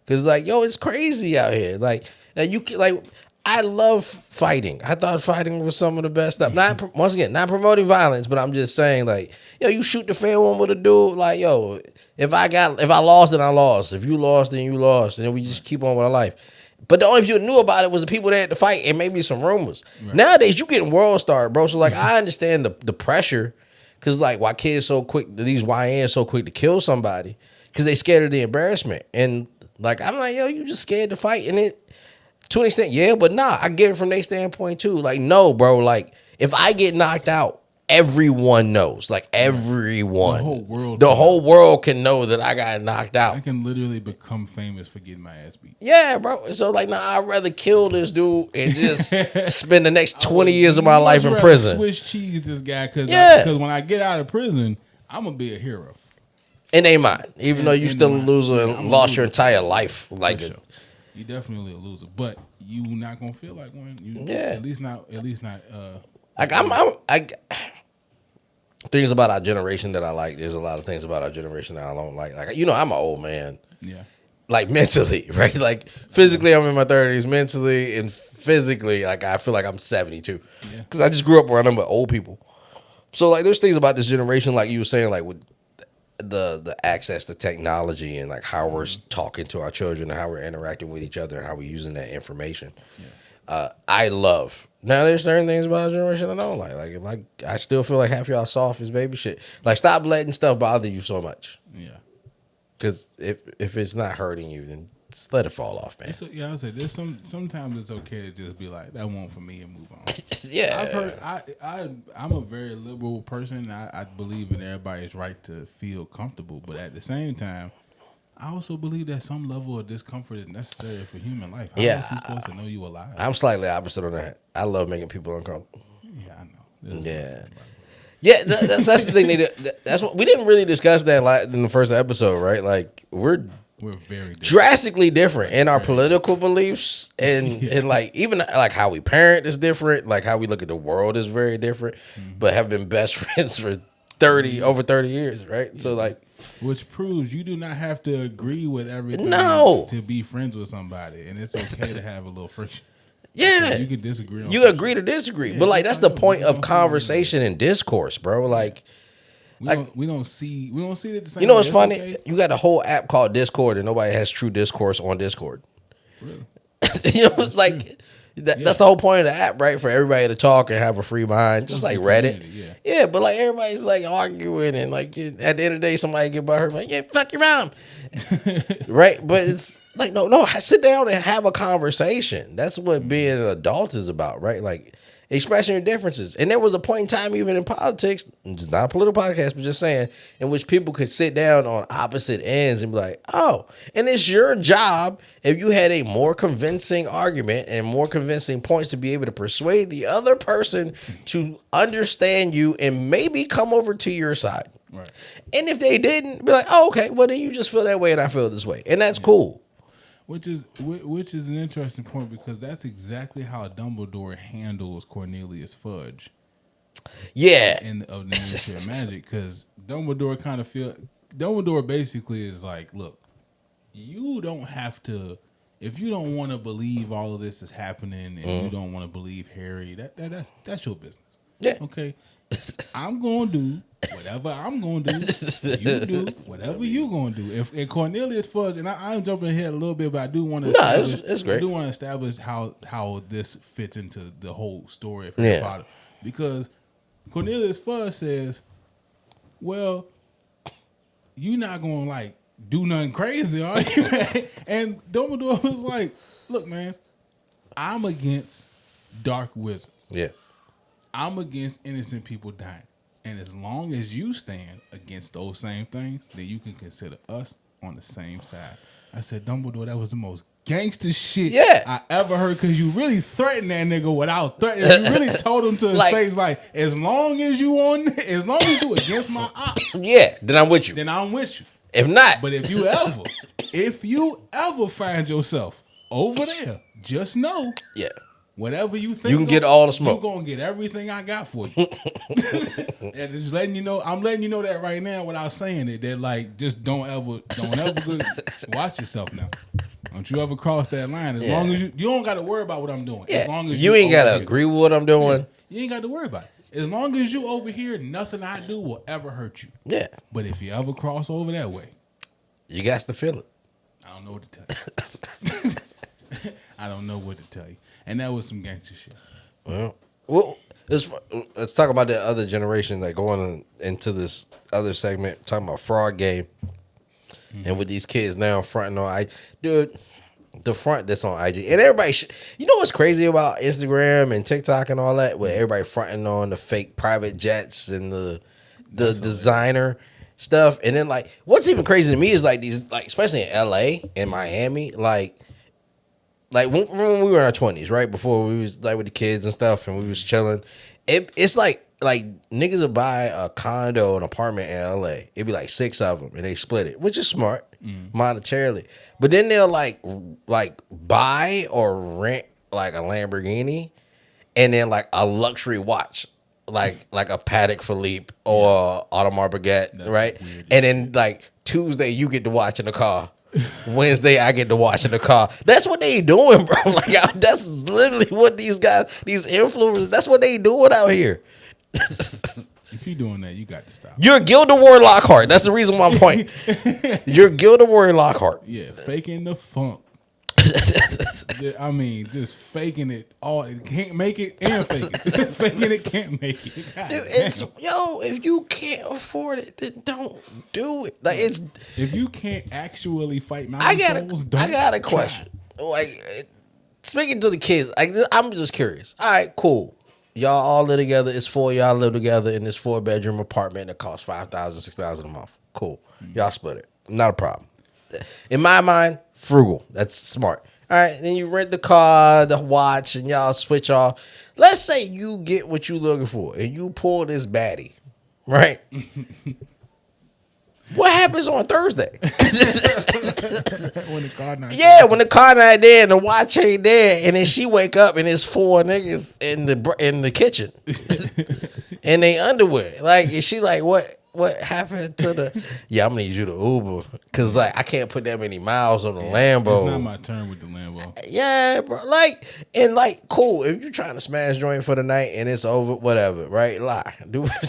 Speaker 2: because like yo, it's crazy out here. Like you can like. I love fighting. I thought fighting was some of the best stuff. Not once again, not promoting violence, but I'm just saying, like, yo, you shoot the fair one with a dude. Like, yo, if I lost, then I lost. If you lost, then you lost, and then we just keep on with our life. But the only people who knew about it was the people that had to fight, and maybe some rumors. Right. Nowadays, you getting world star, bro. So like, I understand the pressure, because like, why kids so quick, these YNs so quick to kill somebody, because they scared of the embarrassment, and like, I'm like, yo, you just scared to fight, and it. To an extent, yeah, but nah, I get it from their standpoint too. Like, no, bro, like, if I get knocked out, everyone knows. Like, everyone. The whole world can know that I got knocked out.
Speaker 1: I can literally become famous for getting my ass beat.
Speaker 2: Yeah, bro. So, like, nah, I'd rather kill this dude and just spend the next 20 years of my life in prison.
Speaker 1: Swiss cheese this guy, because when I get out of prison, I'm going to be a hero.
Speaker 2: In their mind, even though you still a loser and lost your entire life. Like,
Speaker 1: you definitely a loser, but you not gonna feel like one. At least not.
Speaker 2: Like things about our generation that I like. There's a lot of things about our generation that I don't like. Like I'm an old man. Yeah. Like mentally, right? Like physically, I'm in my 30s. Mentally and physically, like I feel like I'm 72. Yeah. Because I just grew up around them with old people. So like, there's things about this generation, like you were saying, like with the access to technology and like how we're talking to our children and how we're interacting with each other and how we're using that information. Yeah. I love. Now there's certain things about our generation I don't like. Like I still feel like half y'all soft as baby shit. Like stop letting stuff bother you so much. Yeah. Because if it's not hurting you, then just let it fall off, man.
Speaker 1: I would say there's sometimes it's okay to just be like, that won't for me and move on.
Speaker 2: Yeah.
Speaker 1: I've heard I'm a very liberal person. I believe in everybody's right to feel comfortable, but at the same time, I also believe that some level of discomfort is necessary for human life. How else are you supposed to know you alive?
Speaker 2: I'm slightly opposite on that. I love making people uncomfortable.
Speaker 1: Yeah, I know.
Speaker 2: Yeah, that's the thing. That's what we didn't really discuss that in the first episode, right? Like we're very different. Drastically different in our political beliefs and like even like how we parent is different. Like how we look at the world is very different, but have been best friends for over 30 years, right? Yeah. So like,
Speaker 1: which proves you do not have to agree with everything to be friends with somebody, and it's okay to have a little friction.
Speaker 2: Yeah,
Speaker 1: you can disagree.
Speaker 2: You agree to disagree, but like that's the point of conversation and discourse, bro. Like.
Speaker 1: We don't see it the same.
Speaker 2: What's funny? Okay. You got a whole app called Discord, and nobody has true discourse on Discord.
Speaker 1: Really?
Speaker 2: You know, it's like that's the whole point of the app, right? For everybody to talk and have a free mind, just like Reddit. Yeah, but like everybody's like arguing and like at the end of the day, somebody get by her like, yeah, fuck your mom, right? But it's like no, sit down and have a conversation. That's what being an adult is about, right? Like expressing your differences. And there was a point in time, even in politics, it's not a political podcast, but just saying, in which people could sit down on opposite ends and be like, oh, and it's your job, if you had a more convincing argument and more convincing points, to be able to persuade the other person to understand you and maybe come over to your side.
Speaker 1: Right.
Speaker 2: And if they didn't, be like, oh, okay, well, then you just feel that way and I feel this way. And that's cool.
Speaker 1: Which is an interesting point, because that's exactly how Dumbledore handles Cornelius Fudge.
Speaker 2: Yeah.
Speaker 1: Of the Ministry of Magic, because Dumbledore basically is like, look, you don't have to, if you don't want to believe all of this is happening and you don't want to believe Harry, that's your business.
Speaker 2: Yeah.
Speaker 1: Okay. I'm gonna do whatever I'm gonna do. You do whatever you gonna do. If Cornelius Fudge, and I'm jumping ahead a little bit, but I do want to.
Speaker 2: It's great.
Speaker 1: I do want to establish how this fits into the whole story of Harry Potter, because Cornelius Fudge says, "Well, you not gonna like do nothing crazy, are you?" And Dumbledore was like, "Look, man, I'm against dark wizards.
Speaker 2: Yeah.
Speaker 1: I'm against innocent people dying. And as long as you stand against those same things, then you can consider us on the same side." I said, Dumbledore, that was the most gangster shit I ever heard, because you really threatened that nigga without threatening. You really told him to his face, like, as long as you against my ops,
Speaker 2: then I'm with you.
Speaker 1: Then I'm with you.
Speaker 2: If not.
Speaker 1: But if you ever find yourself over there, just know.
Speaker 2: Yeah.
Speaker 1: Whatever you think,
Speaker 2: you can get all the smoke.
Speaker 1: You're gonna get everything I got for you. And just letting you know, I'm letting you know that right now without saying it. That like, just don't ever watch yourself now. Don't you ever cross that line. As long as you don't got to worry about what I'm doing.
Speaker 2: Yeah.
Speaker 1: As long as
Speaker 2: you ain't got to agree with what I'm doing.
Speaker 1: Yeah. You ain't got to worry about it. As long as you over here, nothing I do will ever hurt you.
Speaker 2: Yeah.
Speaker 1: But if you ever cross over that way,
Speaker 2: you got to feel it.
Speaker 1: I don't know what to tell you. I don't know what to tell you. And that was some gangster shit.
Speaker 2: Well, let's talk about the other generation, like going into this other segment, talking about fraud game. And with these kids now fronting on the front that's on IG. And everybody, you know what's crazy about Instagram and TikTok and all that? Where everybody fronting on the fake private jets and the designer stuff. And then like, what's even crazy to me is like these, like especially in LA and Miami, like when we were in our 20s, right? Before we was like with the kids and stuff and we was chilling. It's like niggas would buy a condo, an apartment in LA. It'd be like 6 of them and they split it, which is smart monetarily. But then they'll like buy or rent like a Lamborghini and then like a luxury watch, like a Patek Philippe or Audemars Piguet, right? And then like Tuesday you get to watch in the car. Wednesday I get to watch in the car. That's what they doing, bro. Like that's literally what these guys, these influencers, that's what they doing out here.
Speaker 1: If you're doing that, you got to stop.
Speaker 2: You're Gilda Ward Lockhart. That's the reason why I'm pointing. You're Gilda Ward Lockhart.
Speaker 1: Yeah, faking the funk. I mean, just faking it all. It can't make it and fake it. Just faking it can't make it.
Speaker 2: Dude, if you can't afford it, then don't do it. Like
Speaker 1: if you can't actually fight mountain trolls, don't.
Speaker 2: I got a question. Like speaking to the kids, I'm just curious. All right, cool. Y'all all live together. It's 4 y'all live together in this 4-bedroom apartment that costs $5,000, $6,000 a month. Cool. Y'all split it. Not a problem. In my mind, frugal. That's smart. All right. Then you rent the car, the watch, and y'all switch off. Let's say you get what you looking for and you pull this baddie, right? What happens on Thursday?
Speaker 1: When the car not
Speaker 2: when the car not there and the watch ain't there, and then she wake up and there's 4 niggas in the kitchen, and they underwear. Like, is she like, what happened to the? Yeah, I'm gonna need you to Uber because like I can't put that many miles on the Lambo.
Speaker 1: It's not my turn with the Lambo.
Speaker 2: Yeah, bro. Cool. If you're trying to smash joint for the night and it's over, whatever, right? Lie.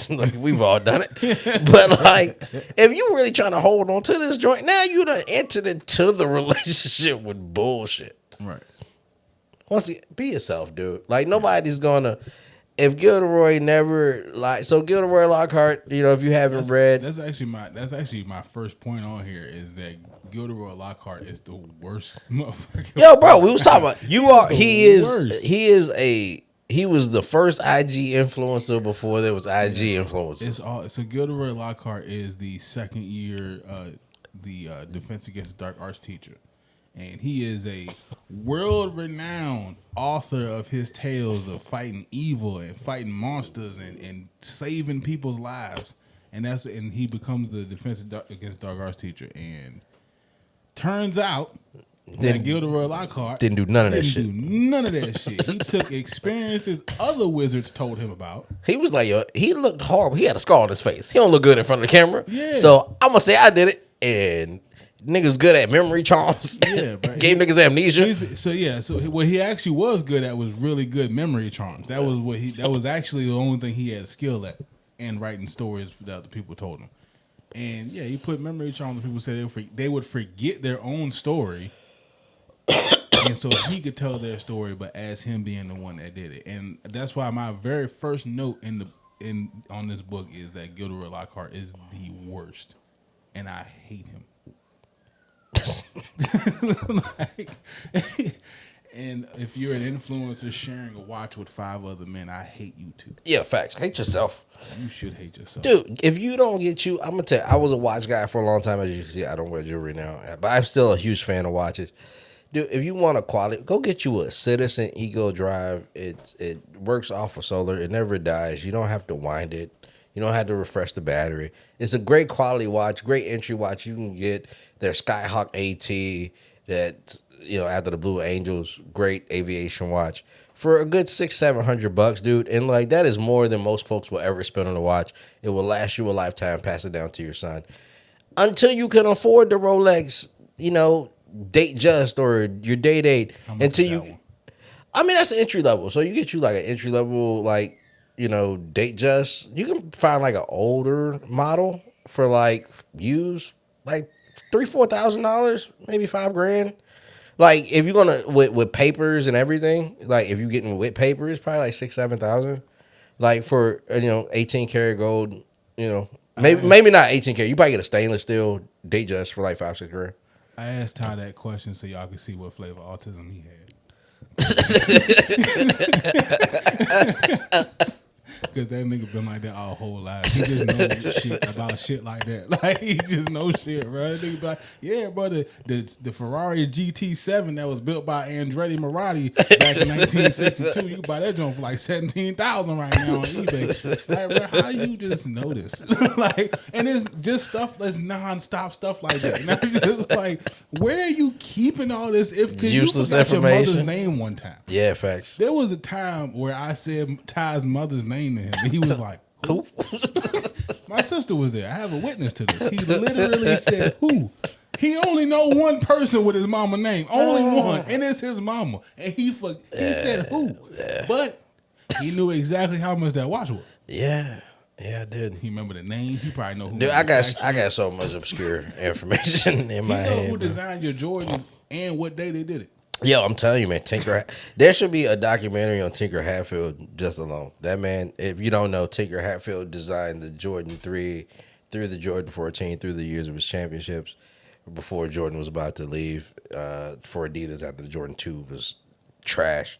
Speaker 2: Like, we've all done it. But like, if you really trying to hold on to this joint, now you done entered into the relationship with bullshit.
Speaker 1: Right.
Speaker 2: once again, be yourself, dude. Like nobody's gonna. If Gilderoy never like, so Gilderoy Lockhart, if you haven't read,
Speaker 1: that's actually my first point on here is that Gilderoy Lockhart is the worst motherfucker.
Speaker 2: yo, bro, we was talking about he was the first IG influencer before there was IG influencers.
Speaker 1: So Gilderoy Lockhart is the second year Defense Against Dark Arts teacher. And he is a world-renowned author of his tales of fighting evil and fighting monsters and saving people's lives. And he becomes the Defense Against Dark Arts teacher. And turns out that Gilderoy Lockhart
Speaker 2: didn't do none of that shit.
Speaker 1: He took experiences other wizards told him about.
Speaker 2: He was like, yo, he looked horrible. He had a scar on his face. He don't look good in front of the camera.
Speaker 1: Yeah.
Speaker 2: So I'm gonna say I did it, and niggas good at memory charms.
Speaker 1: Yeah, but
Speaker 2: gave niggas amnesia.
Speaker 1: So what he actually was good at was really good memory charms. That was actually the only thing he had skill at, and writing stories that other people told him. And yeah, he put memory charms. People said they would forget their own story, and so he could tell their story, but as him being the one that did it. And that's why my very first note on this book is that Gilderoy Lockhart is the worst, and I hate him. And if you're an influencer sharing a watch with 5 other men, I hate you too.
Speaker 2: Yeah, facts. Hate yourself.
Speaker 1: You should hate yourself,
Speaker 2: dude. If you don't get you, I'm gonna tell you, I was a watch guy for a long time. As you can see, I don't wear jewelry now, but I'm still a huge fan of watches. Dude, if you want a quality, go get you a Citizen Ego Drive. It works off of solar. It never dies. You don't have to wind it. You don't have to refresh the battery. It's a great quality watch, great entry watch. You can get their Skyhawk AT that, after the Blue Angels, great aviation watch for a good $600-700, dude. And like that is more than most folks will ever spend on a watch. It will last you a lifetime. Pass it down to your son until you can afford the Rolex, date just or your day date. Until you, I mean, that's an entry level. So you get you like an entry level, like, date just. You can find like an older model for like used, like $3,000-4,000, maybe $5,000. Like if you're gonna with papers and everything, like if you're getting with papers, probably like $6,000-7,000. Like for 18 karat gold, maybe not 18 karat. You probably get a stainless steel date just for like $5-6 grand.
Speaker 1: I asked Ty that question so y'all could see what flavor autism he had. Because that nigga been like that our whole life. He just knows shit about shit like that. Like, he just knows shit, bro. That nigga be like, yeah, bro, the Ferrari GT7 that was built by Andretti Maratti back in 1962, you can buy that joint for like $17,000 right now on eBay. Like, bro, how you just know this? Like, and it's just stuff that's nonstop stuff like that. And I'm just like, where are you keeping all this? Because you forgot your mother's name one time.
Speaker 2: Yeah, facts.
Speaker 1: There was a time where I said Ty's mother's name to him, and he was like, who? My sister was there. I have a witness to this. He literally said, who? He only know one person with his mama name. Only one. And it's his mama. And he said who? Yeah. But he knew exactly how much that watch was.
Speaker 2: Yeah. Yeah, I did.
Speaker 1: He remember the name. He probably know who.
Speaker 2: Dude, I got so much obscure information in my head.
Speaker 1: You know who designed your Jordans and what day they did it.
Speaker 2: Yo, I'm telling you, man, there should be a documentary on Tinker Hatfield just alone. That man, if you don't know, Tinker Hatfield designed the Jordan 3 through the Jordan 14 through the years of his championships before Jordan was about to leave for Adidas after the Jordan 2 was trash.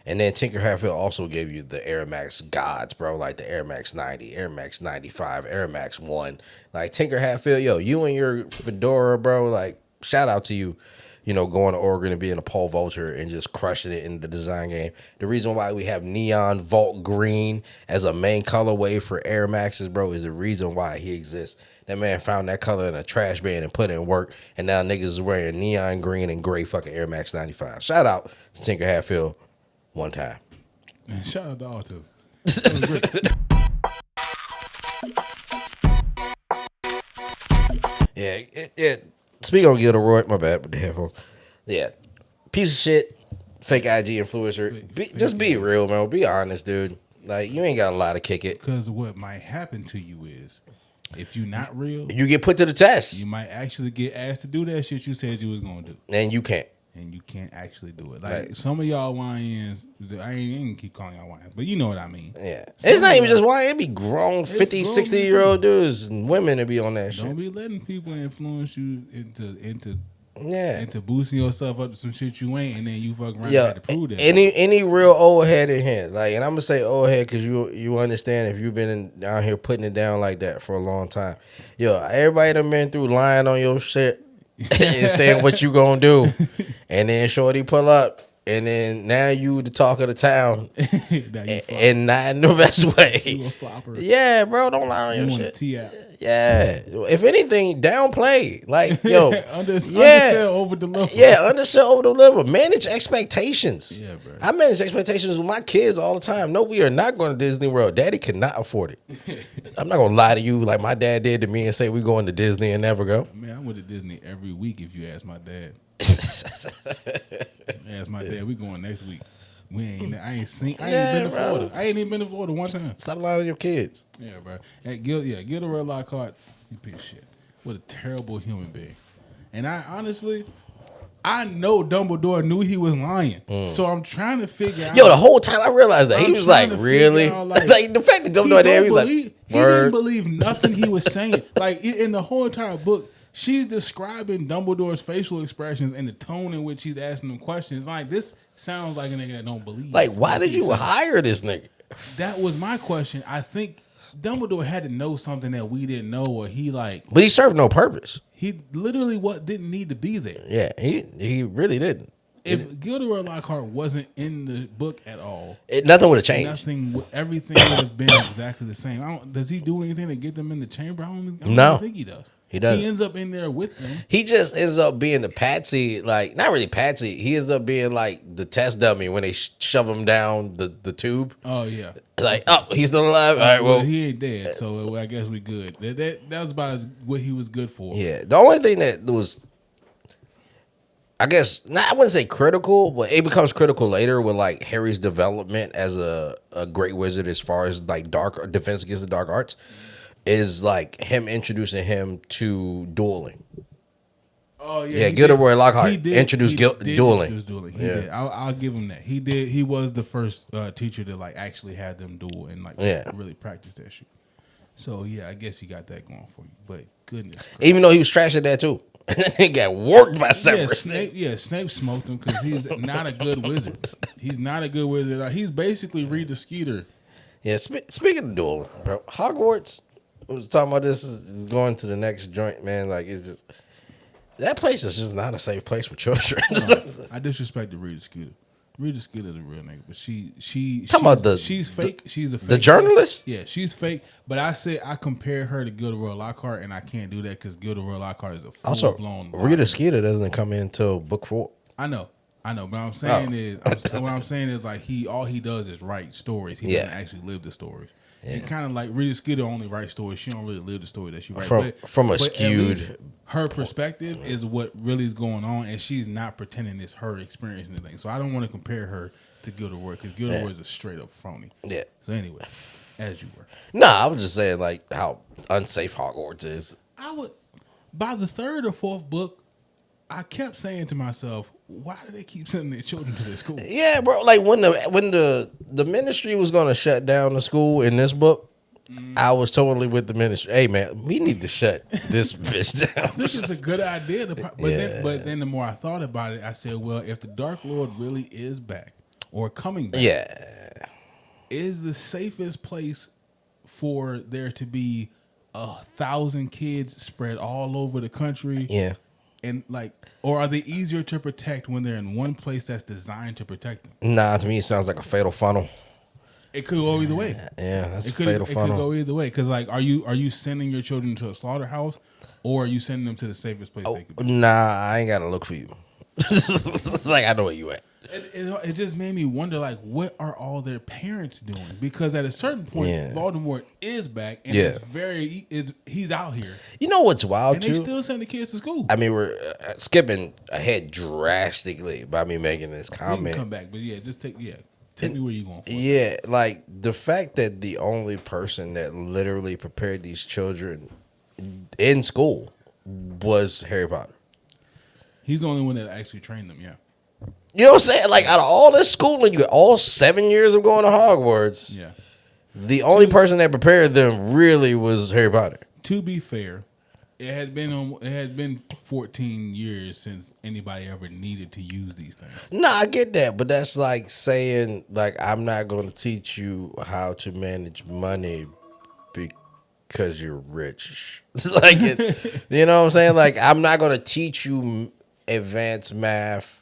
Speaker 2: And then Tinker Hatfield also gave you the Air Max gods, bro, like the Air Max 90, Air Max 95, Air Max 1. Like Tinker Hatfield, yo, you and your fedora, bro, like shout out to you. Going to Oregon and being a pole vaulter and just crushing it in the design game. The reason why we have neon vault green as a main colorway for Air Maxes, bro, is the reason why he exists. That man found that color in a trash bin and put it in work, and now niggas is wearing neon green and gray fucking Air Max 95. Shout out to Tinker Hatfield one time.
Speaker 1: Man, shout out to all two.
Speaker 2: Yeah. Speaking of Gilderoy, my bad with the headphones. Yeah, piece of shit, fake IG influencer. Just be real, man. Be honest, dude. Like you ain't got a lot to kick it.
Speaker 1: Because what might happen to you is, if you're not real,
Speaker 2: you get put to the test.
Speaker 1: You might actually get asked to do that shit you said you was gonna do,
Speaker 2: and you can't.
Speaker 1: and you can't actually do it. Like some of y'all YNs, I ain't gonna keep calling y'all YNs, but you know what I mean.
Speaker 2: Yeah.
Speaker 1: Some
Speaker 2: It's not
Speaker 1: of
Speaker 2: even
Speaker 1: y'all-
Speaker 2: just why it be grown 50,
Speaker 1: grown
Speaker 2: 60-year-old dudes and women to be on that
Speaker 1: Don't
Speaker 2: shit.
Speaker 1: be letting people influence you into
Speaker 2: Yeah.
Speaker 1: boosting yourself up to some shit you ain't, and then you fuck around and
Speaker 2: Yeah,
Speaker 1: have to prove that.
Speaker 2: any real old head in here, like, and I'm gonna say old head because you understand if you've been down here putting it down like that for a long time. Yo, everybody done been through lying on your shit and saying what you gonna do, and then shorty pull up, and then now you the talk of the town,
Speaker 1: Now you flop.
Speaker 2: and not in the best way.
Speaker 1: You a flopper.
Speaker 2: Yeah, bro, don't lie on
Speaker 1: You
Speaker 2: your
Speaker 1: want a
Speaker 2: shit.
Speaker 1: tee out.
Speaker 2: Yeah, if anything, downplay. Like, yo,
Speaker 1: Undersell, over deliver.
Speaker 2: Yeah, undersell, over deliver. Manage expectations.
Speaker 1: Yeah, bro.
Speaker 2: I manage expectations with my kids all the time. No, we are not going to Disney World. Daddy cannot afford it. I'm not gonna lie to you like my dad did to me and say we going to Disney and never go.
Speaker 1: Man, I went to Disney every week. If you ask my dad, ask my dad, we going next week. I ain't been to Florida. I ain't even been to Florida one time.
Speaker 2: Stop lying to your kids.
Speaker 1: Yeah, bro. Hey, get a red light card. You piece of shit. What a terrible human being. And I know Dumbledore knew he was lying. So I'm trying to figure out.
Speaker 2: Yo, the whole time I realized that. He was like, really?
Speaker 1: Out,
Speaker 2: like the fact that Dumbledore there, he was like,
Speaker 1: he didn't believe nothing he was saying. Like in the whole entire book, she's describing Dumbledore's facial expressions and the tone in which he's asking them questions. Like, this sounds like a nigga that don't believe.
Speaker 2: Like, why did you hire this nigga?
Speaker 1: That was my question. I think Dumbledore had to know something that we didn't know, or he like.
Speaker 2: But he served no purpose.
Speaker 1: He literally didn't need to be there.
Speaker 2: Yeah, he really didn't.
Speaker 1: If Gilderoy Lockhart wasn't in the book at all,
Speaker 2: nothing would have changed.
Speaker 1: Everything would have been exactly the same. Does he do anything to get them in the chamber? I don't
Speaker 2: No.
Speaker 1: think he does.
Speaker 2: He doesn't.
Speaker 1: He ends up in there with them.
Speaker 2: He just ends up being the patsy, like, not really patsy. He ends up being like the test dummy when they shove him down the tube.
Speaker 1: Oh yeah.
Speaker 2: Like, oh, he's still alive. All right, well,
Speaker 1: he ain't dead, so I guess we good. That was about what he was good for.
Speaker 2: Yeah. The only thing that was, I guess, I wouldn't say critical, but it becomes critical later with like Harry's development as a great wizard as far as like dark defense against the dark arts, is like him introducing him to dueling.
Speaker 1: Oh yeah,
Speaker 2: Gilderoy Lockhart introduced dueling.
Speaker 1: He did. I'll give him that. He did. He was the first teacher to like actually have them duel and like really practice that shit. So yeah, I guess you got that going for you. But goodness,
Speaker 2: even though he was trash at that too, he got worked by Severus.
Speaker 1: Snape smoked him because he's not a good wizard. He's not a good wizard. He's basically Reed the Skeeter.
Speaker 2: Yeah. Speaking of dueling, bro, Hogwarts. I was talking about this is going to the next joint, man. Like, it's just, that place is just not a safe place for children.
Speaker 1: I disrespected Reed the Skeeter. Reed the Skeeter is a real nigga, but she's fake. She's a fake.
Speaker 2: The journalist?
Speaker 1: Yeah, she's fake. But I compare her to Gilderoy Lockhart, and I can't do that because Gilderoy Lockhart is a full blown.
Speaker 2: Rita Skeeter doesn't come in until book 4.
Speaker 1: I know. But what I'm saying is like all he does is write stories. He doesn't actually live the stories. Yeah. And kind of like Rita Skeeter only writes stories. She don't really live the story that she writes.
Speaker 2: From a skewed.
Speaker 1: Her perspective is what really is going on, and she's not pretending it's her experience and anything. So I don't want to compare her to Gilderoy because Gilderoy is a straight up phony. Yeah. So anyway, as you were.
Speaker 2: Nah, I was just saying like how unsafe Hogwarts is.
Speaker 1: By the 3rd or 4th book, I kept saying to myself, why do they keep sending their children to this school?
Speaker 2: Yeah, bro. Like when the ministry was going to shut down the school in this book, I was totally with the ministry. Hey, man, we need to shut this bitch down.
Speaker 1: I think it's a good idea. But then the more I thought about it, I said, well, if the Dark Lord really is back or coming back, is the safest place for there to be 1,000 kids spread all over the country?
Speaker 2: Yeah.
Speaker 1: And like, or are they easier to protect when they're in one place that's designed to protect them?
Speaker 2: Nah, to me it sounds like a fatal funnel.
Speaker 1: It could go either way.
Speaker 2: Yeah, that's a fatal funnel.
Speaker 1: It could go either way because like, are you sending your children to a slaughterhouse, or are you sending them to the safest place they could be?
Speaker 2: Nah, I ain't gotta look for you. Like, I know where you at.
Speaker 1: It just made me wonder, like, what are all their parents doing? Because at a certain point, Voldemort is back, and he's out here.
Speaker 2: You know what's wild too?
Speaker 1: And they still send the kids to school.
Speaker 2: I mean, we're skipping ahead drastically by me making this comment.
Speaker 1: We can come back, but just take me where you going.
Speaker 2: Yeah, like the fact that the only person that literally prepared these children in school was Harry Potter.
Speaker 1: He's the only one that actually trained them. Yeah.
Speaker 2: You know what I'm saying? Like out of all this schooling, you got all 7 years of going to Hogwarts.
Speaker 1: Yeah.
Speaker 2: The only person that prepared them really was Harry Potter.
Speaker 1: To be fair, it had been 14 years since anybody ever needed to use these things.
Speaker 2: No, I get that, but that's like saying like I'm not going to teach you how to manage money because you're rich. Like you know what I'm saying? Like I'm not going to teach you advanced math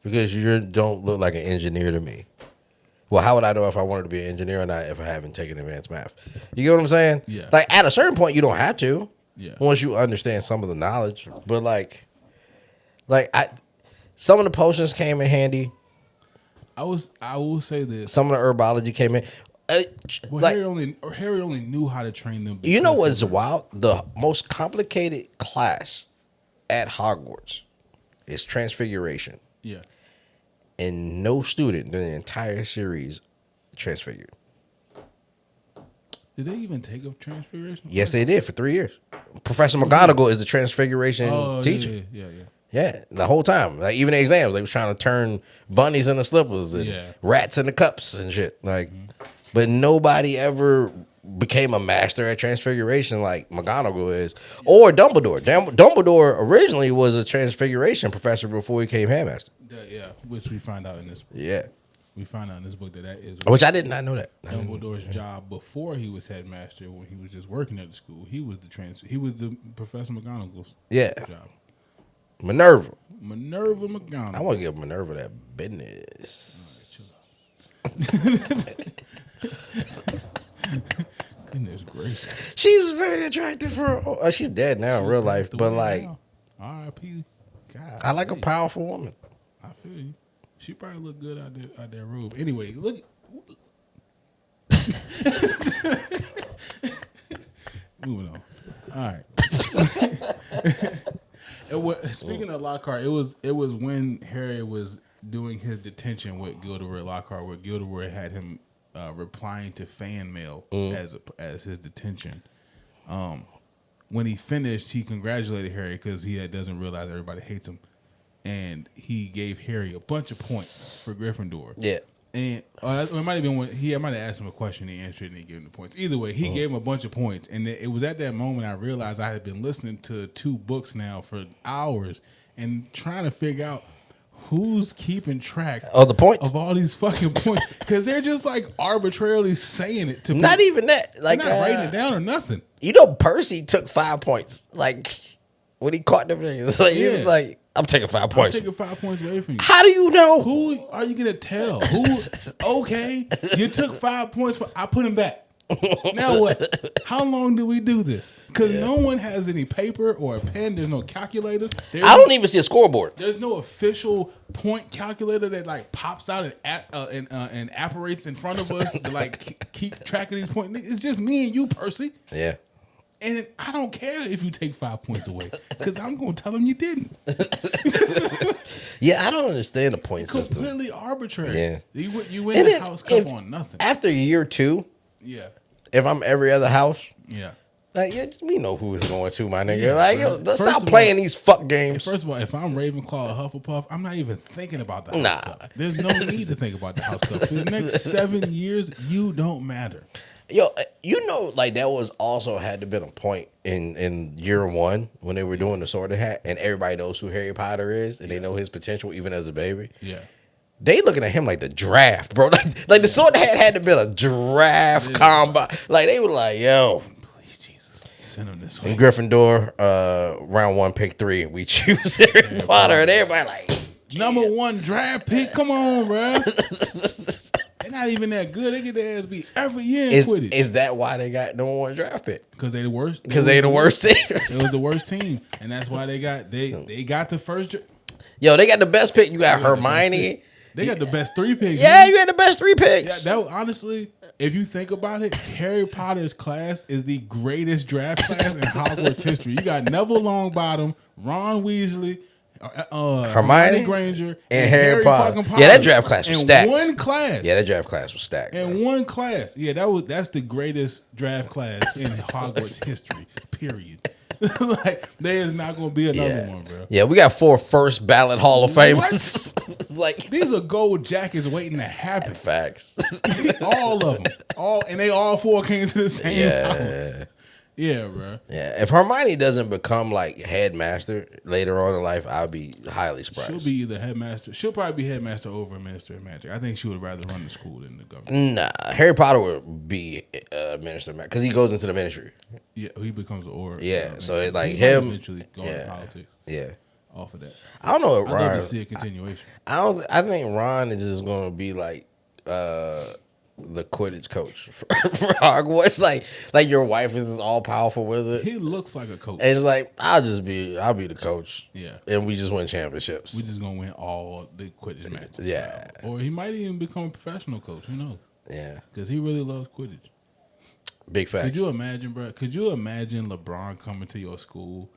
Speaker 2: because you don't look like an engineer to me. Well, how would I know if I wanted to be an engineer or not if I haven't taken advanced math? You get what I'm saying?
Speaker 1: Yeah.
Speaker 2: Like at a certain point, you don't have to.
Speaker 1: Yeah.
Speaker 2: Once you understand some of the knowledge, but some of the potions came in handy.
Speaker 1: I will say this.
Speaker 2: Some of the herbology came in.
Speaker 1: Well, Harry only knew how to train them.
Speaker 2: You know what's wild? The most complicated class at Hogwarts is Transfiguration.
Speaker 1: Yeah.
Speaker 2: And no student in the entire series transfigured.
Speaker 1: Did they even take up Transfiguration?
Speaker 2: Yes, they did for 3 years. Professor McGonagall is the Transfiguration teacher. Yeah, the whole time. Like even the exams, they was trying to turn bunnies into slippers and rats into cups and shit. Like, but nobody ever became a master at Transfiguration like McGonagall is, or Dumbledore. Dumbledore originally was a Transfiguration professor before he became Headmaster.
Speaker 1: Yeah, which we find out in this book.
Speaker 2: Yeah.
Speaker 1: We find out in this book that is...
Speaker 2: Which I did not know that.
Speaker 1: Dumbledore's job before he was headmaster, when he was just working at the school. He was the Professor McGonagall's job.
Speaker 2: Minerva
Speaker 1: McGonagall.
Speaker 2: I want to give Minerva that business.
Speaker 1: Goodness gracious.
Speaker 2: She's very attractive for... she's dead now in real life, but like...
Speaker 1: R.I.P. God.
Speaker 2: I like a powerful woman.
Speaker 1: I feel you. She probably look good out that robe. Anyway, look. Moving on. All right. Speaking of Lockhart, it was when Harry was doing his detention with Gilderoy Lockhart, where Gilderoy had him replying to fan mail as his detention. When he finished, he congratulated Harry because he doesn't realize everybody hates him. And he gave Harry a bunch of points for Gryffindor. Yeah. And it might have been when I might have asked him a question, he answered, and he gave him the points. Either way, he gave him a bunch of points. And it was at that moment I realized I had been listening to 2 books now for hours and trying to figure out who's keeping track
Speaker 2: of the points
Speaker 1: of all these fucking points. Because they're just like arbitrarily saying it to
Speaker 2: not even that. Like
Speaker 1: not writing it down or nothing.
Speaker 2: You know, Percy took 5 points. Like when he caught them things. Like he was like, I'm taking 5 points.
Speaker 1: I'm taking 5 points away from you.
Speaker 2: How do you know?
Speaker 1: Who are you gonna tell? Okay, you took 5 points. I put him back. Now what? How long do we do this? Because no one has any paper or a pen. There's no calculators.
Speaker 2: I don't even see a scoreboard.
Speaker 1: There's no official point calculator that like pops out and apparates in front of us to like keep track of these points. It's just me and you, Percy. Yeah. And I don't care if you take 5 points away because I'm going to tell them you didn't.
Speaker 2: Yeah, I don't understand the point system.
Speaker 1: Completely arbitrary.
Speaker 2: Yeah.
Speaker 1: You win the house cup on nothing.
Speaker 2: After year 2, if I'm every other house, like, we know who it's going to, my nigga. Yeah, like, let's stop playing these fuck games.
Speaker 1: First of all, if I'm Ravenclaw or Hufflepuff, I'm not even thinking about the house cup. There's no need to think about the house cup. For the next 7 years, you don't matter.
Speaker 2: Yo, you know, like that was also had to been a point in year 1 when they were doing the Sorting Hat, and everybody knows who Harry Potter is, and they know his potential even as a baby. Yeah, they looking at him like the draft, bro. Like the Sorting Hat had to been a draft combine. Like they were like, yo, please Jesus, send him this way. In Gryffindor, round 1, pick 3, we choose Harry Potter, and everybody like
Speaker 1: number 1 draft pick. Come on, bro. They're not even that good. They get their ass beat every year in Quidditch.
Speaker 2: Is that why they got number 1 draft pick?
Speaker 1: Because they the worst.
Speaker 2: Because they the worst team.
Speaker 1: It was the worst team, and that's why they got the first.
Speaker 2: Yo, they got the best pick. You got Hermione.
Speaker 1: They got the best 3 picks.
Speaker 2: Yeah, you had the best 3 picks.
Speaker 1: Yeah, that honestly, if you think about it, Harry Potter's class is the greatest draft class in Hogwarts history. You got Neville Longbottom, Ron Weasley, Hermione Granger,
Speaker 2: and Harry Potter. Yeah, that draft class was stacked.
Speaker 1: One class.
Speaker 2: Yeah, that draft class was stacked.
Speaker 1: In one class. Yeah, that's the greatest draft class in Hogwarts history. Period. Like there is not gonna be another one, bro.
Speaker 2: Yeah, we got 4 first ballot Hall of Famers. Like
Speaker 1: These are gold jackets waiting to happen.
Speaker 2: facts.
Speaker 1: All of them, and they all 4 came to the same house. Yeah, bro.
Speaker 2: Yeah, if Hermione doesn't become like headmaster later on in life, I'll be highly surprised.
Speaker 1: She'll be either headmaster. She'll probably be headmaster over Minister of Magic. I think she would rather run the school than the government.
Speaker 2: Nah, Harry Potter would be minister of magic because he goes into the ministry.
Speaker 1: Yeah, he becomes an orator.
Speaker 2: Yeah, so it, like
Speaker 1: he
Speaker 2: him
Speaker 1: eventually go into politics.
Speaker 2: Yeah,
Speaker 1: off of that.
Speaker 2: I don't know. If
Speaker 1: I'd
Speaker 2: Ron,
Speaker 1: love to see a continuation.
Speaker 2: I think Ron is just gonna be like the Quidditch coach for Hogwarts. Like your wife is this all powerful wizard.
Speaker 1: He looks like a coach.
Speaker 2: And it's like I'll be the coach.
Speaker 1: Yeah,
Speaker 2: and we just win championships.
Speaker 1: We just gonna win all the Quidditch matches.
Speaker 2: Yeah,
Speaker 1: or he might even become a professional coach. Who knows?
Speaker 2: Yeah,
Speaker 1: because he really loves Quidditch.
Speaker 2: Big facts.
Speaker 1: Could you imagine, bro? Could you imagine LeBron coming to your school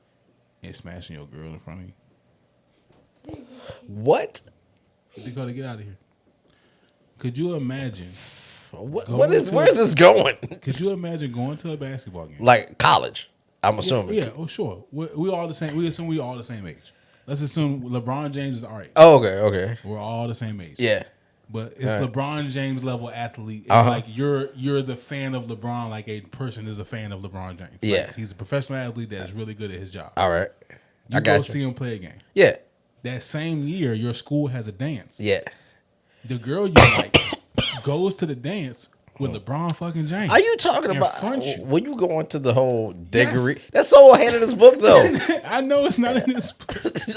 Speaker 1: and smashing your girl in front of you?
Speaker 2: What?
Speaker 1: Dakota, get out of here. Could you imagine?
Speaker 2: Where's this going?
Speaker 1: Could you imagine going to a basketball game?
Speaker 2: Like college, I'm assuming.
Speaker 1: Yeah, oh sure. We all the same. We assume we all the same age. Let's assume LeBron James is all right.
Speaker 2: Oh, okay.
Speaker 1: We're all the same age.
Speaker 2: Yeah.
Speaker 1: But it's LeBron James level athlete. It's like you're the fan of LeBron like a person is a fan of LeBron James.
Speaker 2: Yeah.
Speaker 1: Like he's a professional athlete that's really good at his job.
Speaker 2: All right.
Speaker 1: You go see him play a game.
Speaker 2: Yeah.
Speaker 1: That same year, your school has a dance.
Speaker 2: Yeah.
Speaker 1: The girl you like goes to the dance with LeBron fucking James.
Speaker 2: Are you talking about when you go into the whole diggery?
Speaker 1: Yes.
Speaker 2: That's so ahead of this book, though.
Speaker 1: I know it's not in this book.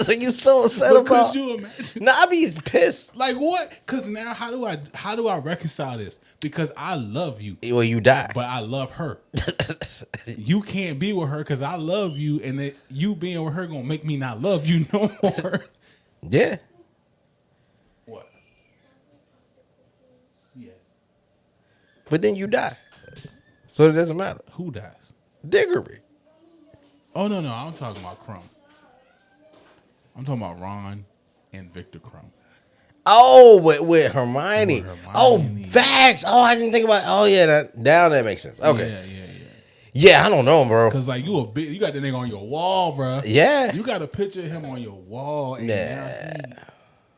Speaker 2: Like you so upset about.
Speaker 1: Could you imagine?
Speaker 2: Nah, I be pissed.
Speaker 1: Like what? Because now how do I reconcile this? Because I love you.
Speaker 2: Well, you die,
Speaker 1: but I love her. You can't be with her because I love you, and that you being with her gonna make me not love you no more.
Speaker 2: Yeah.
Speaker 1: What? Yeah.
Speaker 2: But then you die. So it doesn't matter.
Speaker 1: Who dies?
Speaker 2: Diggory.
Speaker 1: Oh, no. I'm talking about Crumb. I'm talking about Ron and Victor Crumb.
Speaker 2: Oh, with Hermione. Oh, facts. Oh, I didn't think about. Oh, yeah. That makes sense. Okay.
Speaker 1: Yeah.
Speaker 2: Yeah, I don't know, bro.
Speaker 1: Cause like you got the nigga on your wall, bro.
Speaker 2: Yeah.
Speaker 1: You got a picture of him on your wall, and now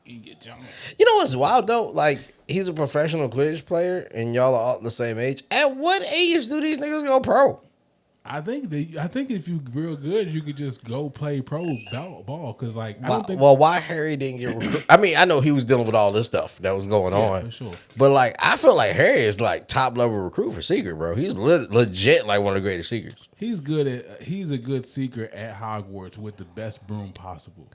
Speaker 1: he in your junk.
Speaker 2: You know what's wild though? Like he's a professional Quidditch player, and y'all are all the same age. At what age do these niggas go pro?
Speaker 1: I think if you real good, you could just go play pro ball. Cause like I don't think.
Speaker 2: Well, why Harry didn't get recruited? I mean, I know he was dealing with all this stuff that was going on.
Speaker 1: For sure.
Speaker 2: But like, I feel like Harry is like top level recruit for Secret, bro. He's legit like one of the greatest secrets.
Speaker 1: He's a good seeker at Hogwarts with the best broom possible.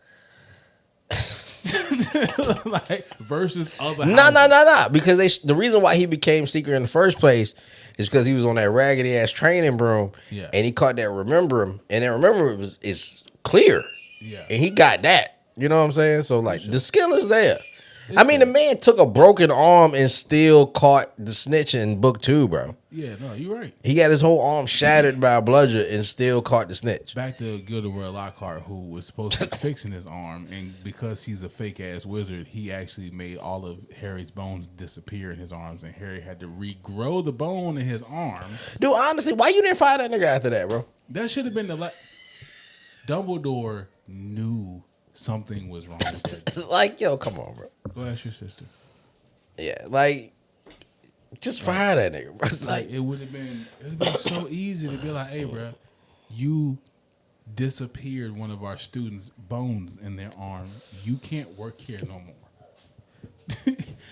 Speaker 1: Like versus other.
Speaker 2: No. Because the reason why he became Secret in the first place is because he was on that raggedy ass training broom, and he caught that Remember Him, and that Remember Him is clear, and he got that. You know what I'm saying? So like the skill is there. I mean, the man took a broken arm and still caught the snitch in book 2, bro.
Speaker 1: Yeah, no, you're right.
Speaker 2: He got his whole arm shattered by a bludger and still caught the snitch.
Speaker 1: Back to Gilderoy Lockhart, who was supposed to be fixing his arm, and because he's a fake ass wizard, he actually made all of Harry's bones disappear in his arms, and Harry had to regrow the bone in his arm.
Speaker 2: Dude, honestly, why you didn't fire that nigga after that, bro?
Speaker 1: That should have been Dumbledore knew something was wrong with it.
Speaker 2: Like, yo, come on, bro.
Speaker 1: Go ask your sister.
Speaker 2: Yeah, like, just fire that nigga, bro.
Speaker 1: Like, it would have been so easy to be like, hey, bro, you disappeared one of our students' bones in their arm. You can't work here no more.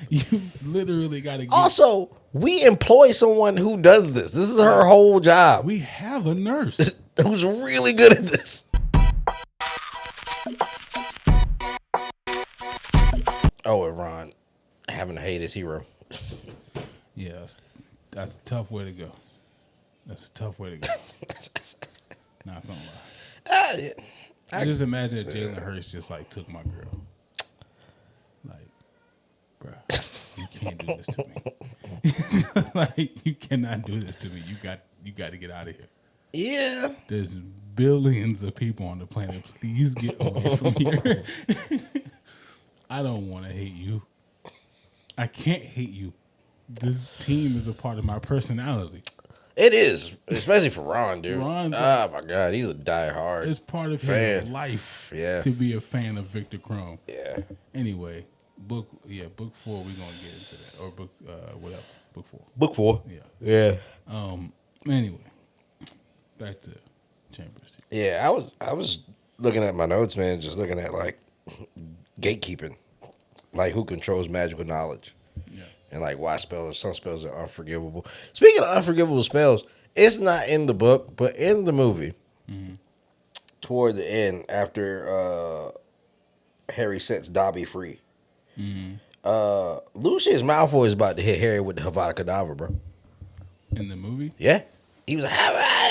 Speaker 1: You literally got to get...
Speaker 2: Also, we employ someone who does this. This is her whole job.
Speaker 1: We have a nurse
Speaker 2: who's really good at this. Oh, and Ron having to hate his hero.
Speaker 1: Yeah, that's a tough way to go. That's a tough way to go. Not gonna lie. I just imagine that Jalen Hurts just like took my girl. Like, bruh, you can't do this to me. Like, you cannot do this to me. You got to get out of here.
Speaker 2: Yeah.
Speaker 1: There's billions of people on the planet. Please get away from here. I don't want to hate you. I can't hate you. This team is a part of my personality.
Speaker 2: It is, especially for Ron, dude.
Speaker 1: Ron's
Speaker 2: oh my God, he's a diehard.
Speaker 1: It's part of
Speaker 2: fan.
Speaker 1: his life
Speaker 2: Yeah.
Speaker 1: to be a fan of Victor Crumb.
Speaker 2: Yeah.
Speaker 1: Anyway, book 4, we're gonna get into that. Or book whatever. Book 4.
Speaker 2: Book 4.
Speaker 1: Yeah.
Speaker 2: Yeah.
Speaker 1: Anyway. Back to Chambers.
Speaker 2: Yeah, I was looking at my notes, man, just looking at like gatekeeping. Like who controls magical knowledge.
Speaker 1: Yeah.
Speaker 2: And like why some spells are unforgivable. Speaking of unforgivable spells, it's not in the book, but in the movie, toward the end, after Harry sets Dobby free, Lucius Malfoy is about to hit Harry with the Avada Kedavra, bro.
Speaker 1: In the movie?
Speaker 2: Yeah. He was like,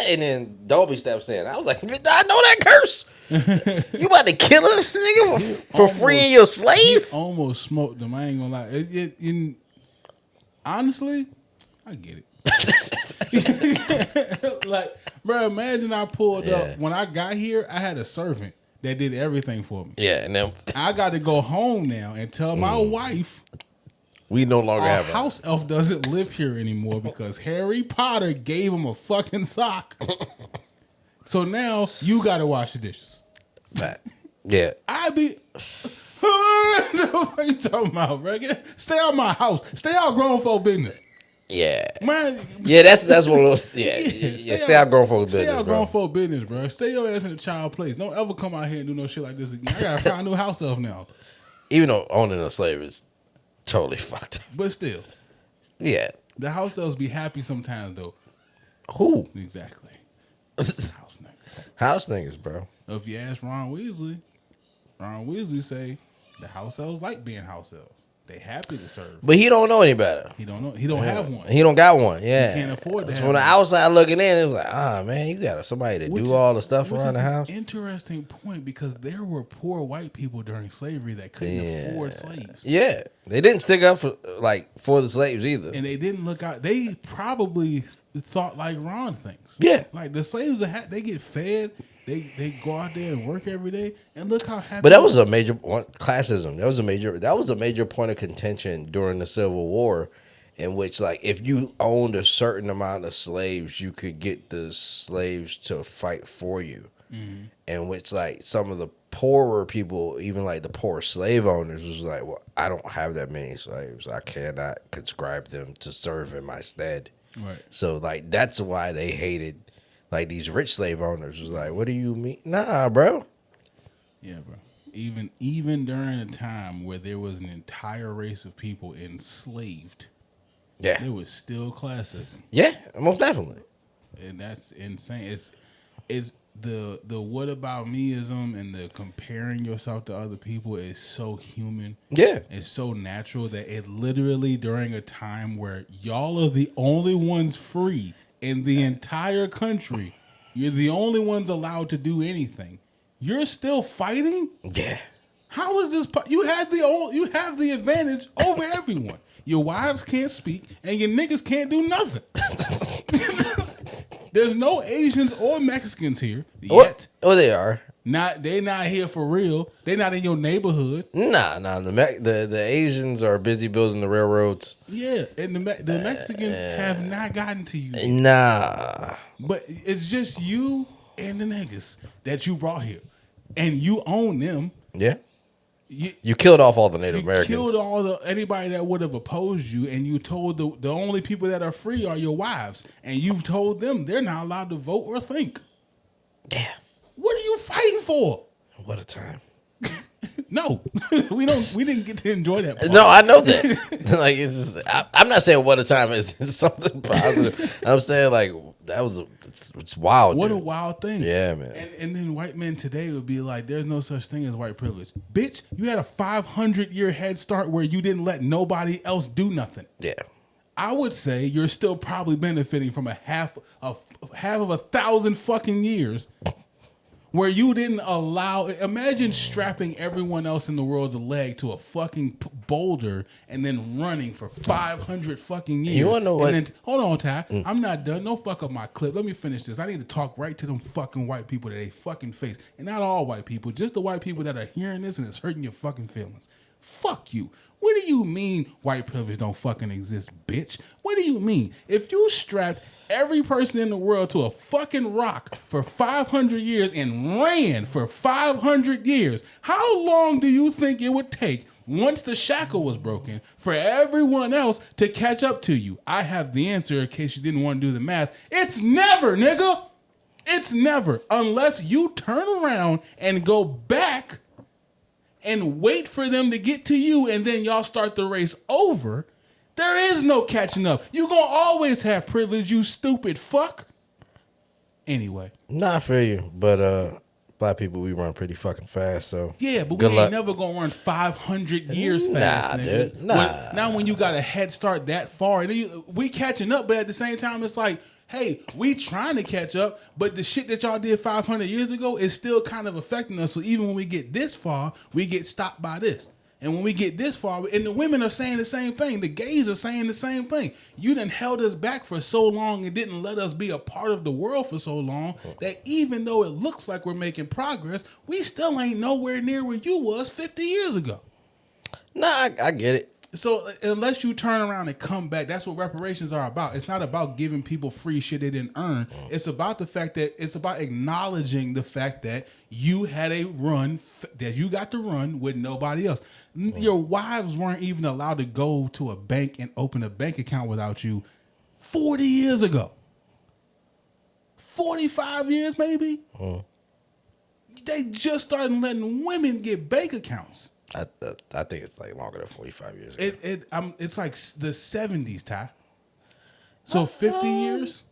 Speaker 2: and then Dobby steps in. I was like, I know that curse. You about to kill us, nigga, for freeing your slave?
Speaker 1: He almost smoked them. I ain't gonna lie. Honestly, I get it. Like, bro, imagine I pulled up. When I got here, I had a servant that did everything for me.
Speaker 2: Yeah, and then
Speaker 1: I got to go home now and tell my wife
Speaker 2: we no longer
Speaker 1: our
Speaker 2: have
Speaker 1: house elf doesn't live here anymore because Harry Potter gave him a fucking sock. So now you got to wash the dishes.
Speaker 2: Yeah.
Speaker 1: I be. What are you talking about, bro? Stay out my house. Stay out grown folk business.
Speaker 2: Yeah.
Speaker 1: Man.
Speaker 2: Yeah, that's one of those. Yeah. Stay out grown folk business.
Speaker 1: Stay out
Speaker 2: bro.
Speaker 1: grown folk business, bro. Stay your ass in the child place. Don't ever come out here and do no shit like this again. I gotta find a new house elf now.
Speaker 2: Even though owning a slave is totally fucked.
Speaker 1: But still.
Speaker 2: Yeah.
Speaker 1: The house elves be happy sometimes though.
Speaker 2: Who?
Speaker 1: Exactly. House niggas.
Speaker 2: House niggas, bro.
Speaker 1: If you ask Ron Weasley say the house elves like being house elves. They happy to serve.
Speaker 2: But he don't know any better.
Speaker 1: He don't know. He don't have one.
Speaker 2: He don't got one. Yeah.
Speaker 1: He can't afford that.
Speaker 2: So from the outside looking in, it's like, man, you got somebody to do all the stuff around the house.
Speaker 1: Interesting point because there were poor white people during slavery that couldn't afford slaves.
Speaker 2: Yeah. They didn't stick up for the slaves either.
Speaker 1: And they didn't look out. They probably thought like Ron thinks.
Speaker 2: Yeah.
Speaker 1: Like the slaves they get fed. They go out there and work every day, and look how happy.
Speaker 2: But that was a major classism. That was a major point of contention during the Civil War, in which if you owned a certain amount of slaves, you could get the slaves to fight for you. Mm-hmm. In which some of the poorer people, even the poor slave owners, was like, well, I don't have that many slaves. I cannot conscribe them to serve in my stead.
Speaker 1: Right.
Speaker 2: So that's why they hated. These rich slave owners was like, what do you mean? Nah, bro.
Speaker 1: Yeah, bro. Even during a time where there was an entire race of people enslaved, there was still classism.
Speaker 2: Yeah, most definitely.
Speaker 1: And that's insane. It's the what about meism and the comparing yourself to other people is so human.
Speaker 2: Yeah.
Speaker 1: It's so natural that it literally during a time where y'all are the only ones free in the entire country, you're the only ones allowed to do anything. You're still fighting?
Speaker 2: Yeah.
Speaker 1: How is this? You have the advantage over everyone. Your wives can't speak, and your niggas can't do nothing. There's no Asians or Mexicans here yet.
Speaker 2: Oh, they are.
Speaker 1: They're not here for real. They're not in your neighborhood.
Speaker 2: Nah. The Asians are busy building the railroads.
Speaker 1: Yeah, and the Mexicans have not gotten to you yet.
Speaker 2: Nah.
Speaker 1: But it's just you and the niggas that you brought here, and you own them.
Speaker 2: Yeah. You killed off all the Native Americans.
Speaker 1: You killed anybody that would have opposed you, and you told the only people that are free are your wives, and you've told them they're not allowed to vote or think.
Speaker 2: Yeah.
Speaker 1: What are you fighting for?
Speaker 2: What a time.
Speaker 1: No, we didn't get to enjoy that part.
Speaker 2: No, I know that. It's just, I'm not saying what a time is something positive. I'm saying it's wild.
Speaker 1: What
Speaker 2: dude.
Speaker 1: a wild thing.
Speaker 2: Yeah, man.
Speaker 1: And then white men today would be like, there's no such thing as white privilege. Bitch, you had a 500-year head start where you didn't let nobody else do nothing.
Speaker 2: Yeah.
Speaker 1: I would say you're still probably benefiting from a half of 1,000 fucking years where you didn't allow. Imagine strapping everyone else in the world's leg to a fucking boulder and then running for 500 fucking years.
Speaker 2: You wanna know what?
Speaker 1: And then, hold on, Ty. I'm not done. Don't fuck up my clip. Let me finish this. I need to talk right to them fucking white people that they fucking face. And not all white people, just the white people that are hearing this and it's hurting your fucking feelings. Fuck you. What do you mean white privilege don't fucking exist, bitch? What do you mean? If you strapped every person in the world to a fucking rock for 500 years and ran for 500 years, how long do you think it would take once the shackle was broken for everyone else to catch up to you? I have the answer in case you didn't want to do the math. It's never, nigga. It's never. Unless you turn around and go back and wait for them to get to you and then y'all start the race over, there is no catching up. You gonna always have privilege, you stupid fuck. Anyway.
Speaker 2: Nah, I feel you. But black people, we run pretty fucking fast, so.
Speaker 1: Yeah, but we ain't never gonna run 500 years fast, nigga.
Speaker 2: Dude. Nah.
Speaker 1: Now when you got a head start that far, we catching up, but at the same time, it's like, hey, we trying to catch up, but the shit that y'all did 500 years ago is still kind of affecting us. So even when we get this far, we get stopped by this. And when we get this far, and the women are saying the same thing, the gays are saying the same thing. You done held us back for so long and didn't let us be a part of the world for so long that even though it looks like we're making progress, we still ain't nowhere near where you was 50 years ago.
Speaker 2: Nah, I get it.
Speaker 1: So unless you turn around and come back, that's what reparations are about. It's not about giving people free shit they didn't earn. It's about the fact that it's about acknowledging the fact that you had a run, that you got to run with nobody else. Your wives weren't even allowed to go to a bank and open a bank account without you 40 years ago. 45 years maybe? They just started letting women get bank accounts.
Speaker 2: I think it's like longer than 45 years ago.
Speaker 1: It's like the 70s, Ty. So 50 years?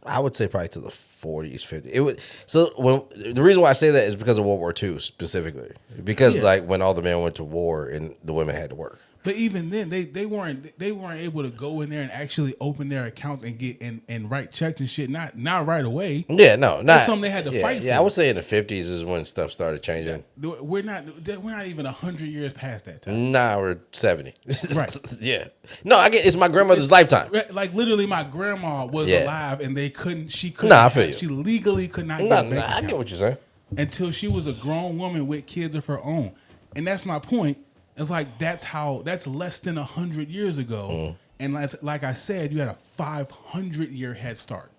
Speaker 2: I would say probably to the 40s, 50s. It would. So when the reason why I say that is because of World War II specifically, because like when all the men went to war and the women had to work.
Speaker 1: But even then, they weren't able to go in there and actually open their accounts and get and write checks and shit. Not right away.
Speaker 2: Yeah, no, not
Speaker 1: That's something they had to fight for.
Speaker 2: Yeah, I would say in the 50s is when stuff started changing.
Speaker 1: We're not even 100 years past that time.
Speaker 2: Nah, we're 70.
Speaker 1: Right.
Speaker 2: Yeah. No, I get it's my grandmother's lifetime.
Speaker 1: Like literally, my grandma was alive and they couldn't. She couldn't.
Speaker 2: Nah, I feel you.
Speaker 1: She legally could not.
Speaker 2: Nah,
Speaker 1: get
Speaker 2: I get what you're saying.
Speaker 1: Until she was a grown woman with kids of her own, and that's my point. It's like that's less than 100 years ago, and like I said, you had a 500-year head start.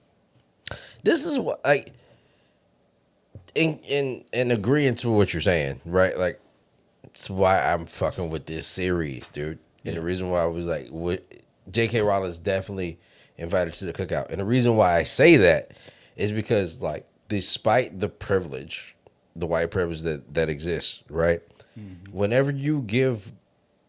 Speaker 2: This is what like in agreeing to what you're saying, right? Like it's why I'm fucking with this series, dude. And the reason why I was like, J.K. Rowling's definitely invited to the cookout, and the reason why I say that is because like despite the privilege, the white privilege that exists, right? Whenever you give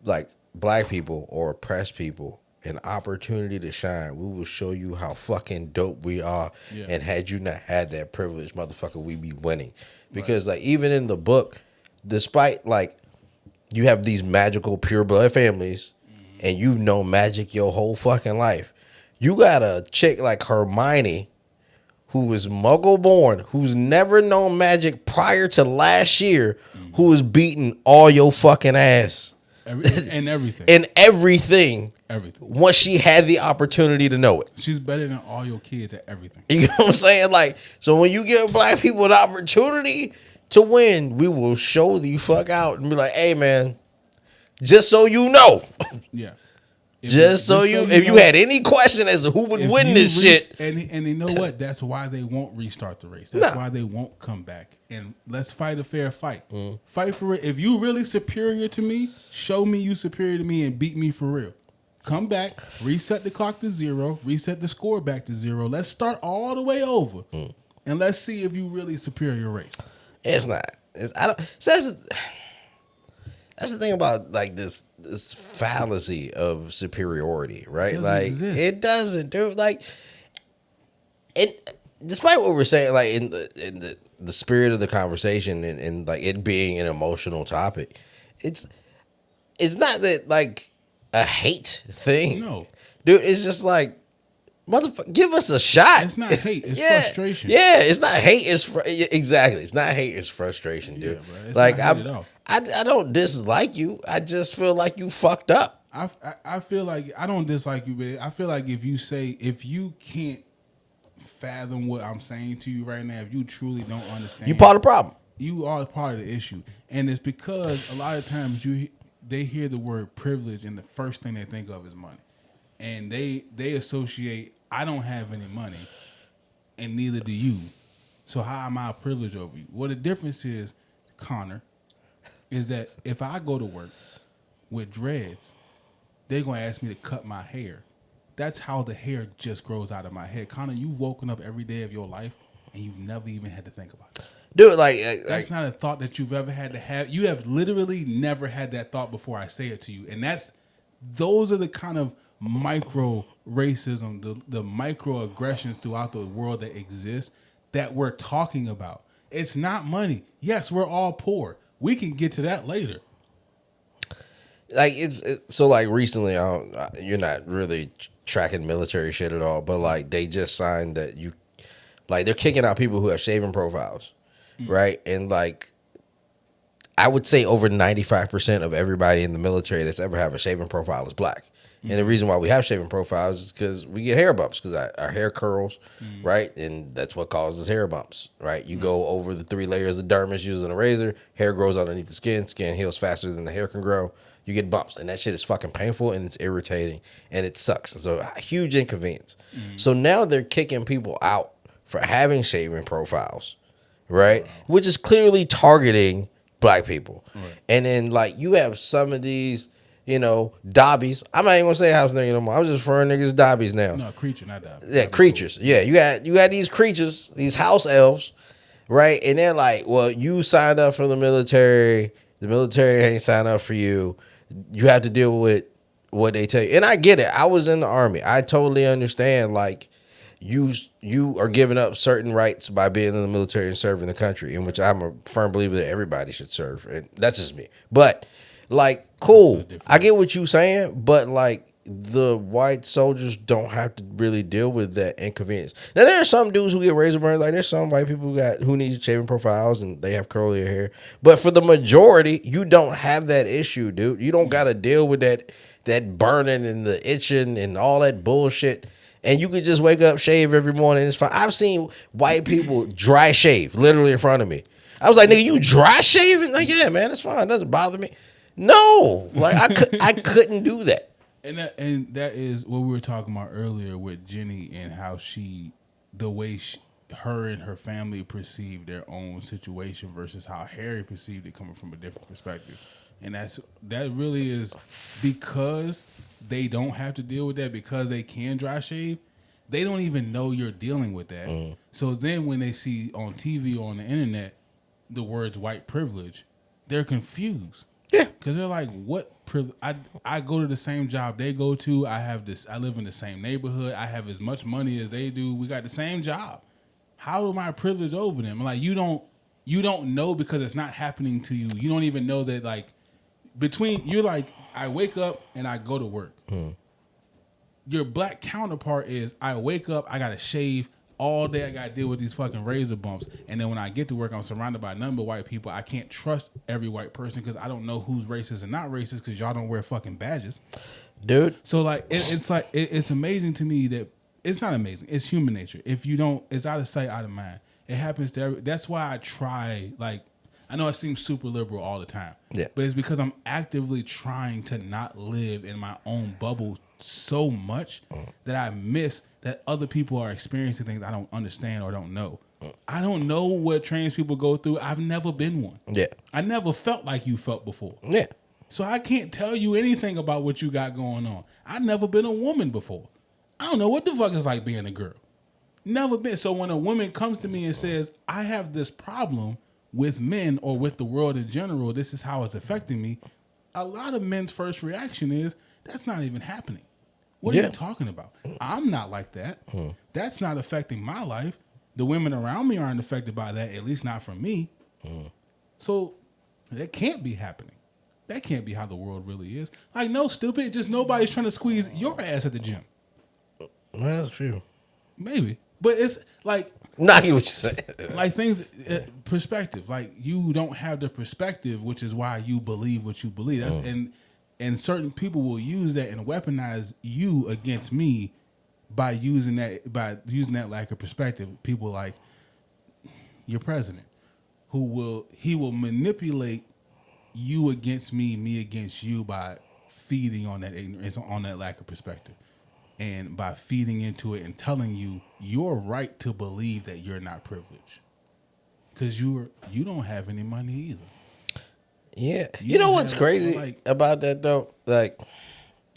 Speaker 2: like black people or oppressed people an opportunity to shine, we will show you how fucking dope we are. Yeah. And had you not had that privilege, motherfucker, we be winning. Because like even in the book, despite like you have these magical pure blood families and you've known magic your whole fucking life, you got a chick like Hermione who was muggle born, who's never known magic prior to last year, who was beating all your fucking ass.
Speaker 1: And everything.
Speaker 2: And everything.
Speaker 1: Everything.
Speaker 2: Once she had the opportunity to know it.
Speaker 1: She's better than all your kids at everything.
Speaker 2: You know what I'm saying? Like, so when you give black people an opportunity to win, we will show the fuck out and be like, hey, man, just so you know.
Speaker 1: Yeah.
Speaker 2: If you had any question as to who would win this shit.
Speaker 1: And you know what? That's why they won't restart the race. That's why they won't come back. And let's fight a fair fight. Fight for it. If you really superior to me, show me you superior to me and beat me for real. Come back, reset the clock to 0, reset the score back to 0. Let's start all the way over. And let's see if you really superior race.
Speaker 2: It's not. That's the thing about like this fallacy of superiority, right? Like exist. It doesn't, dude. Like, despite what we're saying, like in the spirit of the conversation and like it being an emotional topic, it's not that like a hate thing.
Speaker 1: No,
Speaker 2: dude. It's just like motherfucker, give us a shot.
Speaker 1: It's not hate. It's frustration.
Speaker 2: Yeah, it's not hate. Exactly. It's not hate. It's frustration, dude.
Speaker 1: Yeah, bro,
Speaker 2: like I don't dislike you. I just feel like you fucked up.
Speaker 1: I feel like I don't dislike you, but I feel like if you can't fathom what I'm saying to you right now, if you truly don't understand,
Speaker 2: you part of the problem.
Speaker 1: You are part of the issue, and it's because a lot of times they hear the word privilege, and the first thing they think of is money, and they associate I don't have any money, and neither do you. So how am I privileged over you? Well, the difference is, Connor, is that if I go to work with dreads, they're gonna ask me to cut my hair. That's how the hair just grows out of my head. Connor, you've woken up every day of your life and you've never even had to think about it.
Speaker 2: Dude,
Speaker 1: That's not a thought that you've ever had to have. You have literally never had that thought before I say it to you. And those are the kind of micro racism, the microaggressions throughout the world that exist that we're talking about. It's not money. Yes, we're all poor. We can get to that later.
Speaker 2: like it's so like recently, you're not really tracking military shit at all, but like they just signed that like they're kicking out people who have shaven profiles, right? And like I would say over 95% of everybody in the military that's ever have a shaven profile is black. And the reason why we have shaven profiles is because we get hair bumps because our hair curls, right? And that's what causes hair bumps, right? You go over the 3 layers of dermis using a razor, hair grows underneath the skin, skin heals faster than the hair can grow. You get bumps, and that shit is fucking painful, and it's irritating, and it sucks. So a huge inconvenience. So now they're kicking people out for having shaven profiles, right? Which is clearly targeting black people. Right. And then like you have some of these, dobbies. I'm not even gonna say house nigga no more. I'm just referring niggas dobbies now.
Speaker 1: No, creature, not dobby.
Speaker 2: Yeah, creatures. Cool. Yeah, you had these creatures, these house elves, right? And they're like, well, you signed up for the military. The military ain't signed up for you. You have to deal with what they tell you. And I get it. I was in the Army. I totally understand. Like, you are giving up certain rights by being in the military and serving the country, in which I'm a firm believer that everybody should serve. And that's just me. But, like, cool. I get what you're saying, but, like, the white soldiers don't have to really deal with that inconvenience. Now, there are some dudes who get razor burns. Like, there's some white people who need shaving profiles and they have curlier hair. But for the majority, you don't have that issue, dude. You don't got to deal with that burning and the itching and all that bullshit. And you could just wake up, shave every morning. It's fine. I've seen white people dry shave literally in front of me. I was like, nigga, you dry shaving? Like, yeah, man, it's fine. It doesn't bother me. No, like I couldn't do that.
Speaker 1: And that is what we were talking about earlier with Jenny and how the way her and her family perceived their own situation versus how Harry perceived it coming from a different perspective. And that really is because they don't have to deal with that because they can dry shave. They don't even know you're dealing with that. So then when they see on TV or on the internet the words white privilege, they're confused.
Speaker 2: Yeah,
Speaker 1: because they're like, "What? I go to the same job they go to. I live in the same neighborhood. I have as much money as they do. We got the same job. How am I privileged over them? Like you don't know because it's not happening to you. You don't even know that like you're like I wake up and I go to work. Your black counterpart is I wake up, I gotta shave." All day I got to deal with these fucking razor bumps. And then when I get to work, I'm surrounded by a number of white people. I can't trust every white person because I don't know who's racist and not racist because y'all don't wear fucking badges.
Speaker 2: Dude.
Speaker 1: So like, it's amazing to me that it's not amazing. It's human nature. If you don't, it's out of sight, out of mind. It happens to that's why I try, like, I know I seem super liberal all the time.
Speaker 2: Yeah.
Speaker 1: But it's because I'm actively trying to not live in my own bubble so much that I miss that other people are experiencing things I don't understand or don't know. I don't know what trans people go through. I've never been one.
Speaker 2: Yeah.
Speaker 1: I never felt like you felt before.
Speaker 2: Yeah.
Speaker 1: So I can't tell you anything about what you got going on. I've never been a woman before. I don't know what the fuck it's like being a girl. Never been. So when a woman comes to me and says, I have this problem with men or with the world in general, this is how it's affecting me, a lot of men's first reaction is, that's not even happening. What are you talking about? I'm not like that. That's not affecting my life. The women around me aren't affected by that, at least not from me. So that can't be happening. That can't be how the world really is. Like, no, stupid. Just nobody's trying to squeeze your ass at the gym.
Speaker 2: Well, that's true.
Speaker 1: Maybe. But it's like...
Speaker 2: Not what you say.
Speaker 1: Like things, perspective. Like you don't have the perspective, which is why you believe what you believe. That's and certain people will use that and weaponize you against me by using that lack of perspective. People like your president, he will manipulate you against me against you by feeding on that ignorance, on that lack of perspective. And by feeding into it and telling you you're right to believe that you're not privileged. Because you don't have any money either.
Speaker 2: Yeah. You know what's crazy about that though? Like,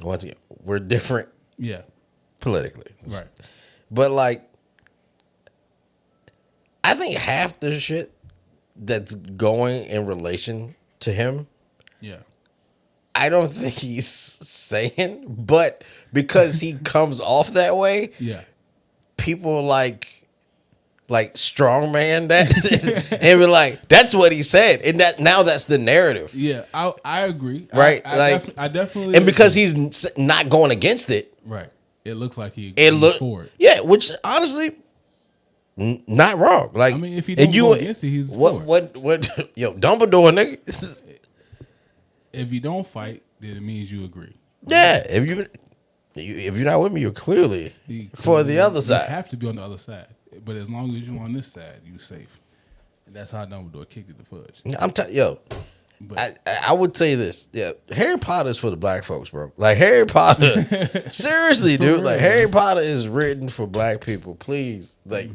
Speaker 2: once again, we're different.
Speaker 1: Yeah.
Speaker 2: Politically.
Speaker 1: Right.
Speaker 2: But like, I think half the shit that's going in relation to him,
Speaker 1: yeah,
Speaker 2: I don't think he's saying, but because he comes off that way,
Speaker 1: yeah,
Speaker 2: people like strongman that and we're like, that's what he said, and that now that's the narrative.
Speaker 1: Yeah, I agree.
Speaker 2: Right,
Speaker 1: I definitely,
Speaker 2: and because he's not going against it,
Speaker 1: right. It looks like he's for it.
Speaker 2: Yeah, which honestly, not wrong. Like,
Speaker 1: I mean, if he don't go against it, he's for
Speaker 2: it. What? Yo, Dumbledore, nigga.
Speaker 1: If you don't fight, then it means you agree. Right?
Speaker 2: Yeah, if you're not with me, you're clearly for the other side.
Speaker 1: You have to be on the other side. But as long as you're on this side, you're safe. And that's how Dumbledore kicked it to fudge.
Speaker 2: I would say this. Yeah, Harry Potter is for the black folks, bro. Like, Harry Potter, seriously, dude. Like, Harry Potter is written for black people. Please, like,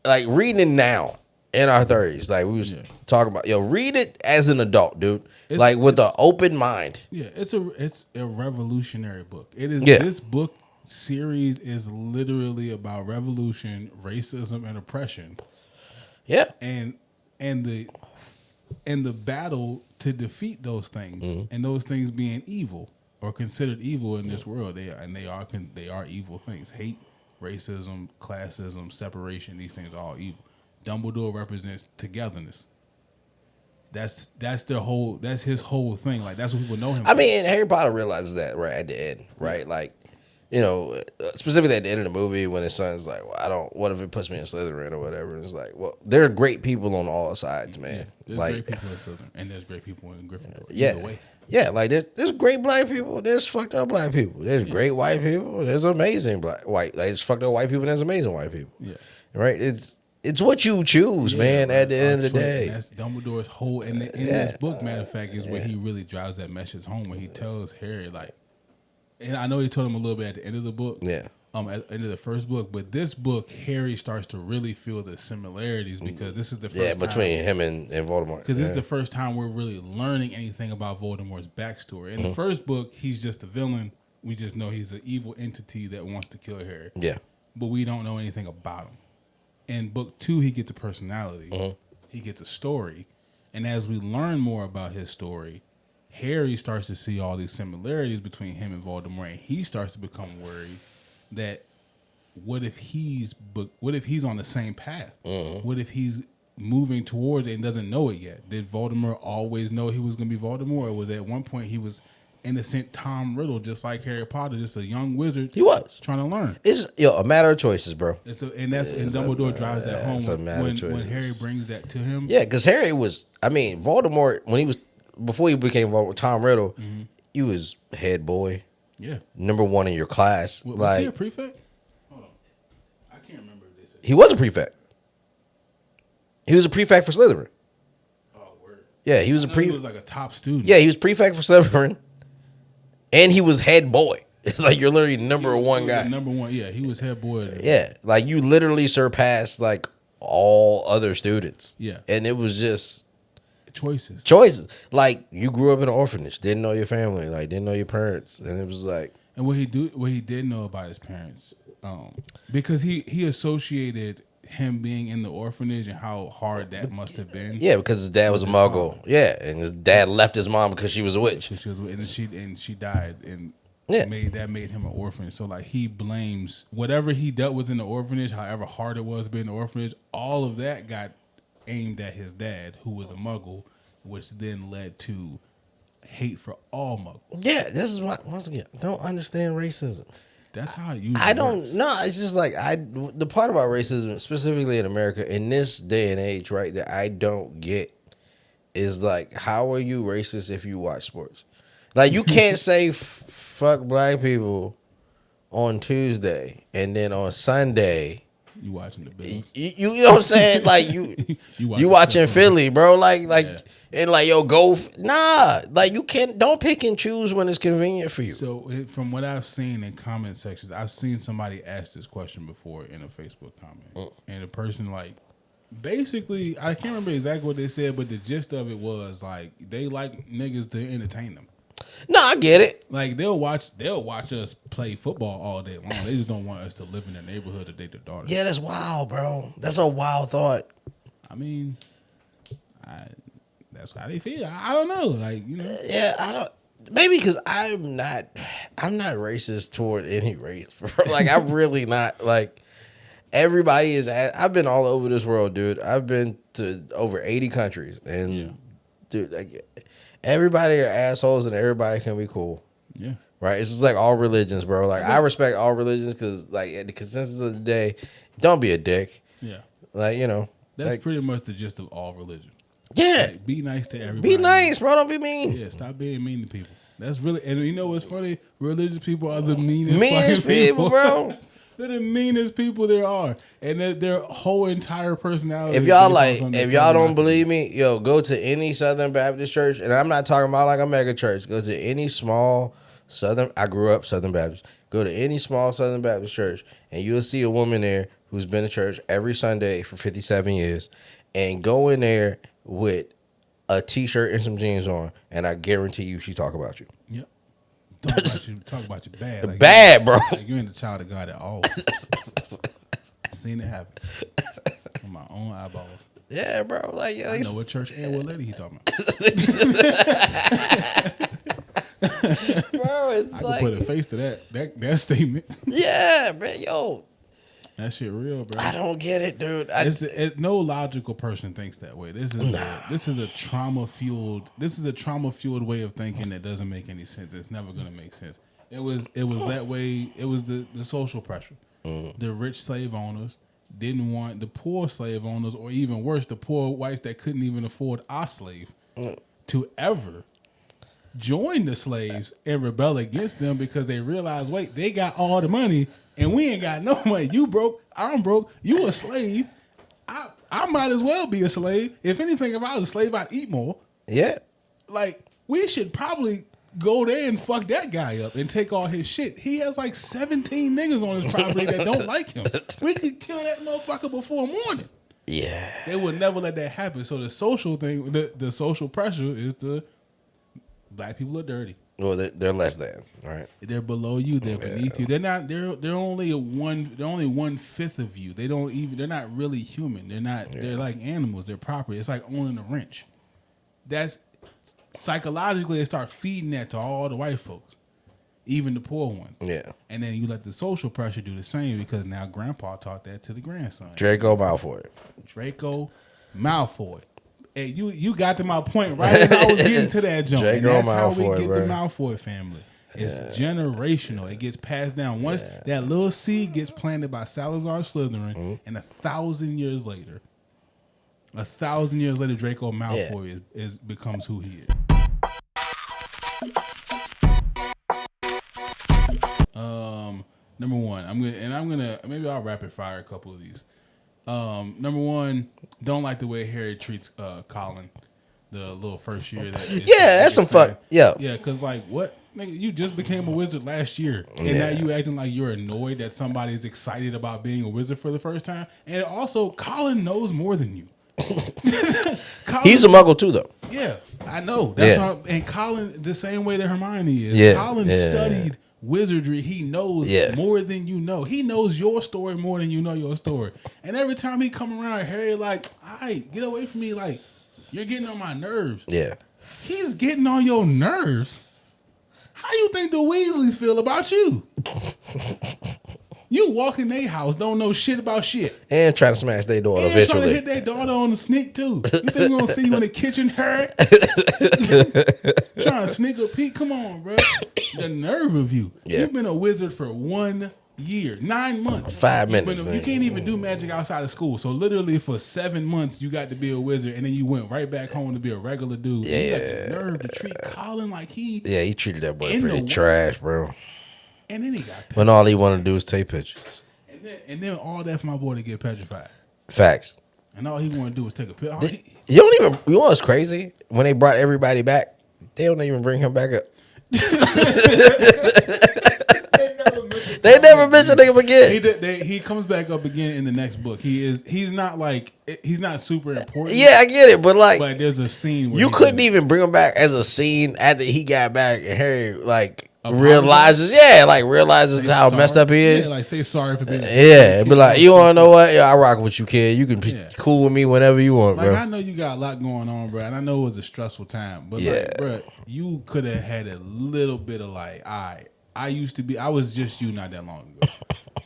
Speaker 2: like reading it now in our 30s. Like, we was talking about, read it as an adult, dude. Like, with an open mind.
Speaker 1: Yeah, it's a revolutionary book. It is. Yeah. This book series is literally about revolution, racism, and oppression.
Speaker 2: Yeah,
Speaker 1: and the battle to defeat those things, and those things being evil or considered evil in this world. They are evil things. Hate, racism, classism, separation. These things are all evil. Dumbledore represents togetherness. That's his whole thing. Like, that's what people know him for.
Speaker 2: I mean, Harry Potter realizes that right at the end, right? Like, specifically at the end of the movie when his son's like, well, what if it puts me in Slytherin or whatever? And it's like, well, there are great people on all sides, man.
Speaker 1: Yeah, there's great people in Slytherin, and there's great people in Gryffindor.
Speaker 2: Either way. Yeah, like there's great black people, there's fucked up black people, there's great white people, there's amazing white, like, there's fucked up white people, and there's amazing white people. Yeah, right. It's what you choose, man. At the end of the day,
Speaker 1: that's Dumbledore's whole. And in this book, matter of fact, is where he really drives that message home. When he tells Harry, like, and I know he told him a little bit at the end of the book. Yeah. At the end of the first book, but this book, Harry starts to really feel the similarities because this is the first
Speaker 2: between him and Voldemort.
Speaker 1: Because this is the first time we're really learning anything about Voldemort's backstory. In the first book, he's just a villain. We just know he's an evil entity that wants to kill Harry. Yeah. But we don't know anything about him. In book 2, he gets a personality. He gets a story. And as we learn more about his story, Harry starts to see all these similarities between him and Voldemort, and he starts to become worried that what if he's on the same path? What if he's moving towards it and doesn't know it yet? Did Voldemort always know he was going to be Voldemort, or was at one point he was innocent Tom Riddle, just like Harry Potter, just a young wizard?
Speaker 2: He was
Speaker 1: trying to learn.
Speaker 2: It's a matter of choices, bro.
Speaker 1: And Dumbledore drives that home when Harry brings that to him.
Speaker 2: Yeah, because Harry was, Voldemort, before he became Voldemort, Tom Riddle, he was head boy. Yeah, number 1 in your class.
Speaker 1: Was he a prefect? Hold on, I can't remember if they said
Speaker 2: he was a prefect. He was a prefect for Slytherin.
Speaker 1: Oh, word.
Speaker 2: Yeah, he was
Speaker 1: he was like a top student.
Speaker 2: Yeah, he was prefect for Slytherin, and he was head boy. It's like you're literally number 1 guy.
Speaker 1: Number 1, yeah, he was head boy.
Speaker 2: Yeah, like you literally surpassed like all other students. Yeah, and it was just choices. Like, you grew up in an orphanage, didn't know your family, like didn't know your parents, and it was like,
Speaker 1: and what he did know about his parents, because he associated him being in the orphanage and how hard that must have been.
Speaker 2: Yeah, because his dad was a muggle. Father. Yeah, and his dad left his mom because she was a witch.
Speaker 1: And she died, and made him an orphan. So like, he blames whatever he dealt with in the orphanage, however hard it was being in the orphanage. All of that got aimed at his dad, who was a muggle, which then led to hate for all muggles.
Speaker 2: Yeah, this is what, once again, I don't understand racism.
Speaker 1: That's how it usually works.
Speaker 2: No, it's just like, the part about racism, specifically in America, in this day and age, right, that I don't get is like, how are you racist if you watch sports? Like, you can't say fuck black people on Tuesday and then on Sunday
Speaker 1: You watching the Bills?
Speaker 2: You know what I'm saying? Like you watching Philly, bro. Like
Speaker 1: Yeah.
Speaker 2: and like yo go nah. Like you can't don't pick and choose when it's convenient for you.
Speaker 1: So from what I've seen in comment sections, I've seen somebody ask this question before in a Facebook comment, and the person like basically I can't remember exactly what they said, but the gist of it was like they like niggas to entertain them.
Speaker 2: No, I get it.
Speaker 1: Like they'll watch us play football all day long. They just don't want us to live in their neighborhood to date their daughter.
Speaker 2: Yeah, that's wild, bro. That's a wild thought.
Speaker 1: I mean, that's how they feel. I don't know. Like, you know.
Speaker 2: Yeah, I don't. Maybe because I'm not racist toward any race, bro. Like I'm really not. Like everybody is. I've been all over this world, dude. I've been to over 80 countries, and dude, like everybody are assholes, and everybody can be cool.
Speaker 1: Yeah.
Speaker 2: Right. It's just like all religions, bro. Like I respect all religions because, like, at the consensus of the day, don't be a dick.
Speaker 1: Yeah.
Speaker 2: Like you know.
Speaker 1: That's
Speaker 2: like,
Speaker 1: pretty much the gist of all religion.
Speaker 2: Yeah.
Speaker 1: Like, be nice to everybody.
Speaker 2: Be nice, bro. Don't be mean.
Speaker 1: Yeah, stop being mean to people. That's really, and you know what's funny? Religious people are the meanest
Speaker 2: people, bro.
Speaker 1: They're the meanest people there are, and their whole entire personality.
Speaker 2: If y'all don't believe me, yo, go to any Southern Baptist church, and I'm not talking about like a mega church. Go to any small Southern. I grew up Southern Baptist. Go to any small Southern Baptist church, and you'll see a woman there who's been to church every Sunday for 57 years, and go in there with a T-shirt and some jeans on, and I guarantee you she talk about you.
Speaker 1: Yep. Talk about you bad. Like
Speaker 2: bad, bro.
Speaker 1: Like you ain't the child of God at all. Seen it happen with my own eyeballs.
Speaker 2: Yeah, bro. Like, yeah,
Speaker 1: I know what church and what lady he talking about.
Speaker 2: Bro, it's
Speaker 1: I
Speaker 2: like,
Speaker 1: can put a face to that statement.
Speaker 2: Yeah, man. Yo,
Speaker 1: that shit real, bro.
Speaker 2: I don't get it, dude.
Speaker 1: No logical person thinks that way. This is a trauma fueled way of thinking that doesn't make any sense. It's never gonna make sense. It was that way. It was the social pressure. The rich slave owners didn't want the poor slave owners, or even worse, the poor whites that couldn't even afford our slave, to ever join the slaves and rebel against them because they realized, wait, they got all the money and we ain't got no money. You broke, I'm broke, you a slave. I might as well be a slave. If anything, if I was a slave, I'd eat more. Yeah. Like, we should probably go there and fuck that guy up and take all his shit. He has like 17 niggas on his property that don't like him. We could kill that motherfucker before morning. Yeah. They would never let that happen. So the social thing, the social pressure is black people are dirty.
Speaker 2: Well, they're less than, right?
Speaker 1: They're below you. They're beneath you. They're not. They're only one fifth of you. They're not really human. They're not. Yeah. They're like animals. They're property. It's like owning a wrench. That's psychologically they start feeding that to all the white folks, even the poor ones. Yeah. And then you let the social pressure do the same because now grandpa taught that to the grandson.
Speaker 2: Draco Malfoy.
Speaker 1: Draco Malfoy. Hey, you got to my point right as I was getting to that joint. And that's how we get the Malfoy family. It's generational. It gets passed down. Once that little seed gets planted by Salazar Slytherin, and 1,000 years later, Draco Malfoy becomes who he is. Number one, maybe I'll rapid fire a couple of these. Number one, don't like the way Harry treats Colin, the little first year.
Speaker 2: That's some fuck. Yeah,
Speaker 1: because like what, nigga, you just became a wizard last year, and now you acting like you're annoyed that somebody is excited about being a wizard for the first time. And also, Colin knows more than you.
Speaker 2: He's a muggle too, though.
Speaker 1: Yeah, I know. That's and Colin, the same way that Hermione is. Colin studied wizardry. He knows more than you know. He knows your story more than you know your story. And every time he come around, Harry like, all right, get away from me. Like, you're getting on my nerves. Yeah. He's getting on your nerves. How you think the Weasleys feel about you? You walk in their house, don't know shit about shit.
Speaker 2: And trying to smash their door eventually.
Speaker 1: Trying to hit their daughter on the sneak, too. You think we're going to see you in the kitchen, Harry? Trying to sneak a peek? Come on, bro. The nerve of you. Yeah. You've been a wizard for 1 year, 9 months.
Speaker 2: 5 minutes.
Speaker 1: You can't even do magic outside of school. So literally for 7 months, you got to be a wizard, and then you went right back home to be a regular dude. Yeah. You got the nerve to treat Colin like he...
Speaker 2: Yeah, he treated that boy pretty trash, bro.
Speaker 1: And then he got pissed.
Speaker 2: When all he wanted to do was take pictures.
Speaker 1: And And then all that for my boy to get petrified.
Speaker 2: Facts.
Speaker 1: And all he want to do is take a pill.
Speaker 2: You don't even. You know what's crazy? When they brought everybody back, they don't even bring him back up. They never mention him again.
Speaker 1: He comes back up again in the next book. He's not super important.
Speaker 2: Yeah, I get it, but
Speaker 1: there's a scene where
Speaker 2: you couldn't even bring him back as a scene after he got back and Harry realizes how messed up he is.
Speaker 1: Yeah, like say sorry for being.
Speaker 2: Yeah, be like, you want to know what? Yeah, I rock with you, kid. You can be cool with me whenever you want, bro.
Speaker 1: I know you got a lot going on, bro, and I know it was a stressful time, but bro, you could have had a little bit of I was just you not that long ago.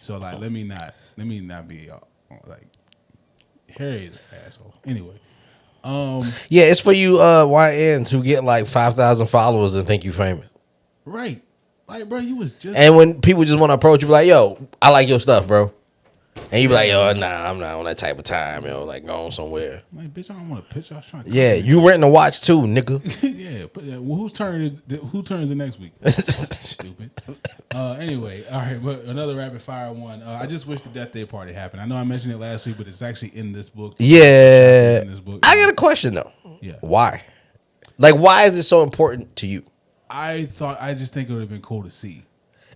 Speaker 1: So let me not be Harry's an asshole. Anyway.
Speaker 2: Yeah, it's for you YNs who get 5,000 followers and think you famous.
Speaker 1: Right. Bro, you was just.
Speaker 2: And when people just want to approach you, be like, yo, I like your stuff, bro. And you be like, yo, nah, I'm not on that type of time, going somewhere.
Speaker 1: Bitch, I don't want a picture. I was trying to.
Speaker 2: Yeah, you renting a watch too, nigga.
Speaker 1: Yeah, but who turns the next week? Stupid. Anyway, all right, but another rapid fire one. I just wish the Death Day party happened. I know I mentioned it last week, but it's actually in this book.
Speaker 2: Yeah.
Speaker 1: In this book.
Speaker 2: I got a question though.
Speaker 1: Yeah.
Speaker 2: Why? Why is it so important to you?
Speaker 1: I just think it would have been cool to see.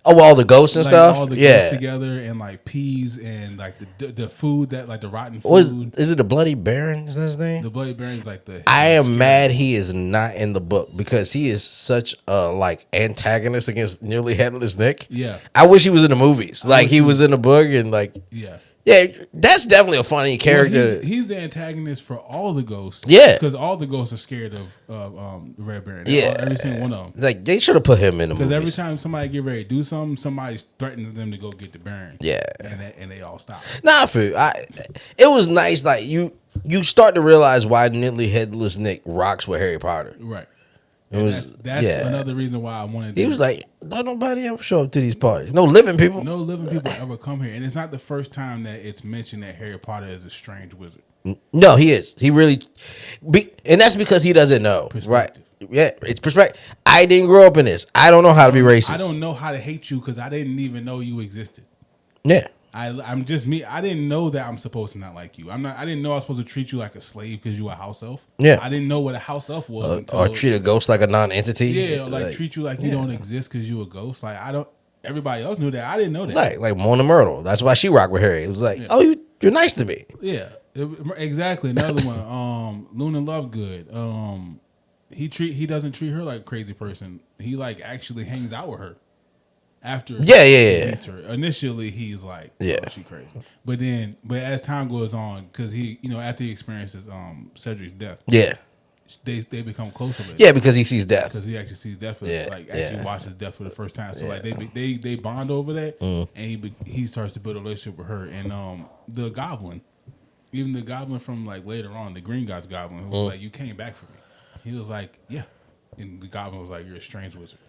Speaker 2: Oh, all the ghosts and stuff.
Speaker 1: All the ghosts together and peas and the food that the rotten food.
Speaker 2: Is it the Bloody Baron? Is that his name?
Speaker 1: The Bloody Baron's the.
Speaker 2: I am mad he is not in the book because he is such a antagonist against Nearly Headless Nick.
Speaker 1: Yeah,
Speaker 2: I wish he was in the movies. He was in the book and
Speaker 1: yeah.
Speaker 2: Yeah, that's definitely a funny character.
Speaker 1: Well, he's the antagonist for all the ghosts.
Speaker 2: Yeah,
Speaker 1: because all the ghosts are scared of the Red Baron. Every single one of them.
Speaker 2: They should have put him in the movies.
Speaker 1: Because every time somebody get ready to do something, somebody threatens them to go get the Baron.
Speaker 2: Yeah,
Speaker 1: and they all stop.
Speaker 2: Nah, it was nice. You start to realize why Nearly Headless Nick rocks with Harry Potter.
Speaker 1: Right.
Speaker 2: That's
Speaker 1: another reason why I wanted.
Speaker 2: He was like, don't nobody ever show up to these parties. No living people
Speaker 1: ever come here, and it's not the first time that it's mentioned that Harry Potter is a strange wizard.
Speaker 2: No, he is. He really, and that's because he doesn't know, right? Yeah, it's perspective. I didn't grow up in this. I don't know how to be racist.
Speaker 1: I don't know how to hate you because I didn't even know you existed.
Speaker 2: Yeah.
Speaker 1: I'm just me. I didn't know that I'm supposed to not like you. I didn't know I was supposed to treat you like a slave because you a house elf.
Speaker 2: Yeah.
Speaker 1: I didn't know what a house elf was.
Speaker 2: Or treat a ghost like a non-entity.
Speaker 1: Yeah, or treat you like you don't exist because you a ghost. I don't. Everybody else knew that. I didn't know that.
Speaker 2: Like Mona Myrtle. That's why she rocked with Harry. It was oh, you're nice to me.
Speaker 1: Yeah, exactly. Another one. Luna Lovegood. He doesn't treat her like a crazy person. He actually hangs out with her. After he meets her. Initially he's like, she crazy. But as time goes on, because he, after he experiences Cedric's death, they become closer.
Speaker 2: Yeah, because he sees death.
Speaker 1: Because he actually sees death, actually watches death for the first time. So they bond over that, and he starts to build a relationship with her. And the goblin, even the goblin from later on, the Green Gods goblin, who was like, "You came back for me." He was like, "Yeah," and the goblin was like, "You're a strange wizard."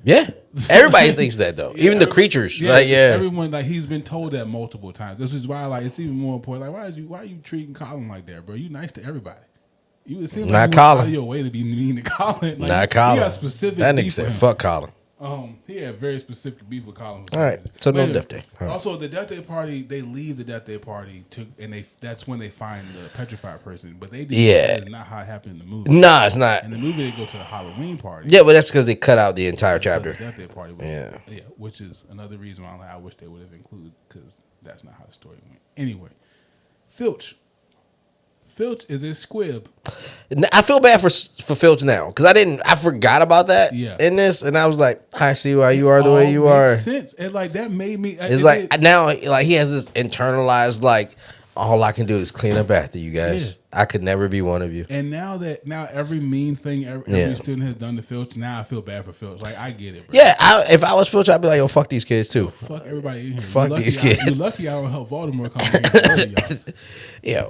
Speaker 2: Yeah, everybody thinks that though. Even the creatures,
Speaker 1: everyone he's been told that multiple times. This is why it's even more important. Why are you treating Colin like that, bro? You nice to everybody. You seem like you went out of your way to be mean to Colin.
Speaker 2: Not Colin.
Speaker 1: He got specific.
Speaker 2: That nigga said, "Fuck Colin."
Speaker 1: He had very specific beef with Colin.
Speaker 2: All right, so no Death Day.
Speaker 1: Also, the Death Day party, they leave the Death Day party that's when they find the petrified person. But they that is not how it happened in the movie.
Speaker 2: Nah, it's not.
Speaker 1: In the movie, they go to the Halloween party.
Speaker 2: Yeah, but that's because they cut out the entire chapter.
Speaker 1: The Death Day party. Which is another reason why I wish they would have included, because that's not how the story went. Anyway, Filch. Filch is a squib.
Speaker 2: I feel bad for Filch now because I forgot about that in this, and I was like, I see why you are the way you are.
Speaker 1: Sense and that made me.
Speaker 2: It's now he has this internalized all I can do is clean up after you guys. I could never be one of you.
Speaker 1: And now every mean thing every student has done to Filch, now I feel bad for Filch. I get it, bro.
Speaker 2: Yeah, if I was Filch, I'd be like, yo, fuck these kids too.
Speaker 1: Fuck everybody in here.
Speaker 2: Fuck these kids.
Speaker 1: You're lucky I don't help Voldemort come here.
Speaker 2: Yeah,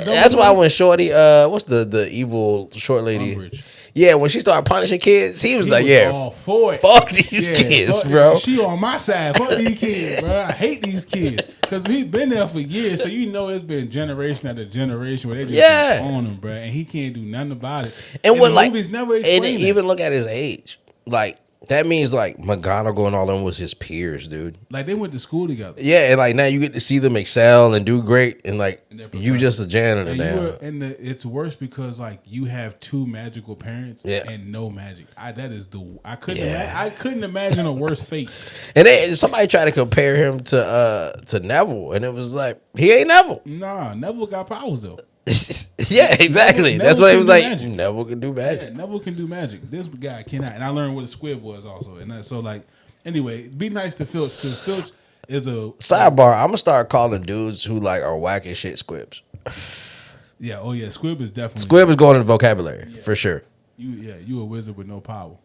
Speaker 2: that's why when Shorty, what's the evil short lady? Umbridge. Yeah, when she started punishing kids, he was like, all for it. Fuck these kids, bro.
Speaker 1: She on my side. Fuck these kids, bro. I hate these kids. Because he's been there for years, so it's been generation after generation where they just on him, bro. And he can't do nothing about it. And what,
Speaker 2: movies never explain it. Even look at his age. That means like McGonagall and all them was his peers, dude.
Speaker 1: Like they went to school together.
Speaker 2: Yeah, and like now you get to see them excel and do great, and like
Speaker 1: And they're
Speaker 2: you just a janitor
Speaker 1: And
Speaker 2: now.
Speaker 1: it's worse because like you have two magical parents and no magic. I couldn't imagine a worse fate.
Speaker 2: And somebody tried to compare him to Neville, and it was like he ain't Neville.
Speaker 1: Nah, Neville got powers though.
Speaker 2: Yeah, exactly.
Speaker 1: Neville
Speaker 2: That's what he was like.
Speaker 1: magic.
Speaker 2: Neville can do magic.
Speaker 1: Yeah, Neville can do magic. This guy cannot. And I learned what a squib was also. And so like, anyway, be nice to Filch because Filch is a
Speaker 2: Sidebar: I'm gonna start calling dudes who like are whack as shit squibs.
Speaker 1: yeah. Oh yeah, squib is definitely
Speaker 2: Squib is going in the vocabulary for sure.
Speaker 1: You a wizard with no power.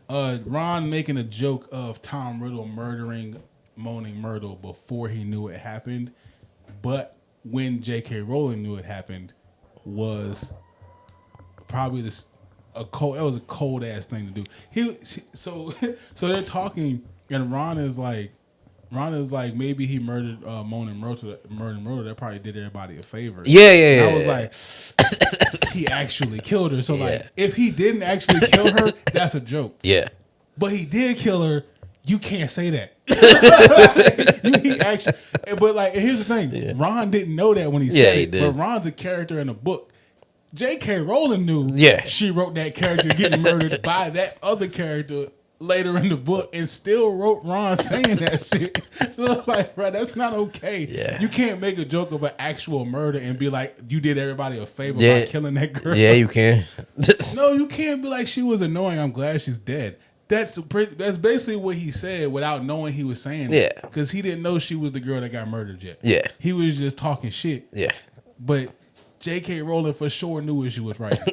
Speaker 1: Ron making a joke of Tom Riddle murdering Moaning Myrtle before he knew it happened, but when J.K. Rowling knew it happened was probably a cold ass thing to do. So they're talking and Ron is like maybe he murdered Moaning Myrtle. That probably did everybody a favor.
Speaker 2: Yeah.
Speaker 1: And I was like, he actually killed her. So like, if he didn't actually kill her, that's a joke.
Speaker 2: Yeah.
Speaker 1: But he did kill her. You can't say that. He actually, but like, here's the thing: Ron didn't know that when he said it. But Ron's a character in a book. J.K. Rowling knew. She wrote that character getting murdered by that other character later in the book, and still wrote Ron saying that shit. So it's like, bro, that's not okay.
Speaker 2: Yeah.
Speaker 1: You can't make a joke of an actual murder and be like, you did everybody a favor by killing that girl.
Speaker 2: Yeah, you can.
Speaker 1: No, you can't be like, she was annoying. I'm glad she's dead. That's basically what he said without knowing he was saying it.
Speaker 2: Yeah.
Speaker 1: Because he didn't know she was the girl that got murdered yet.
Speaker 2: Yeah.
Speaker 1: He was just talking shit.
Speaker 2: Yeah.
Speaker 1: But J.K. Rowling for sure knew what she was writing.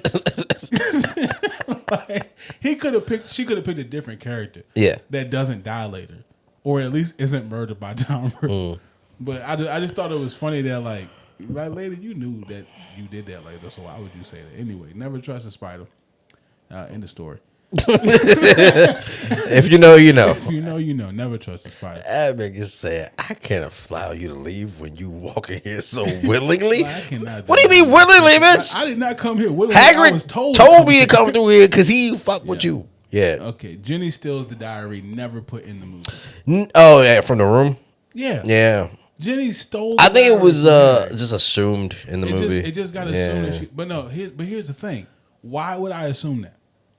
Speaker 1: Like, she could have picked a different character.
Speaker 2: Yeah.
Speaker 1: That doesn't die later. Or at least isn't murdered by Tom Riddle. But I just thought it was funny that like lady, you knew that you did that later, so why would you say that? Anyway, never trust a spider. End the story.
Speaker 2: If you know, you know.
Speaker 1: If you know, you know. Never trust a spider.
Speaker 2: That nigga said, I can't allow you to leave when you walk in here so willingly.
Speaker 1: I cannot.
Speaker 2: What do you mean willingly, bitch?
Speaker 1: I did not come here willingly.
Speaker 2: Hagrid
Speaker 1: I was told
Speaker 2: me to come through here because he fuck with you. Yeah.
Speaker 1: Okay. Jenny steals the diary, never put in the movie.
Speaker 2: Oh, yeah, from the room?
Speaker 1: Yeah.
Speaker 2: Yeah.
Speaker 1: Jenny stole
Speaker 2: I think it was
Speaker 1: diary.
Speaker 2: just assumed in the movie.
Speaker 1: It just got assumed. But here's the thing. Why would I assume that?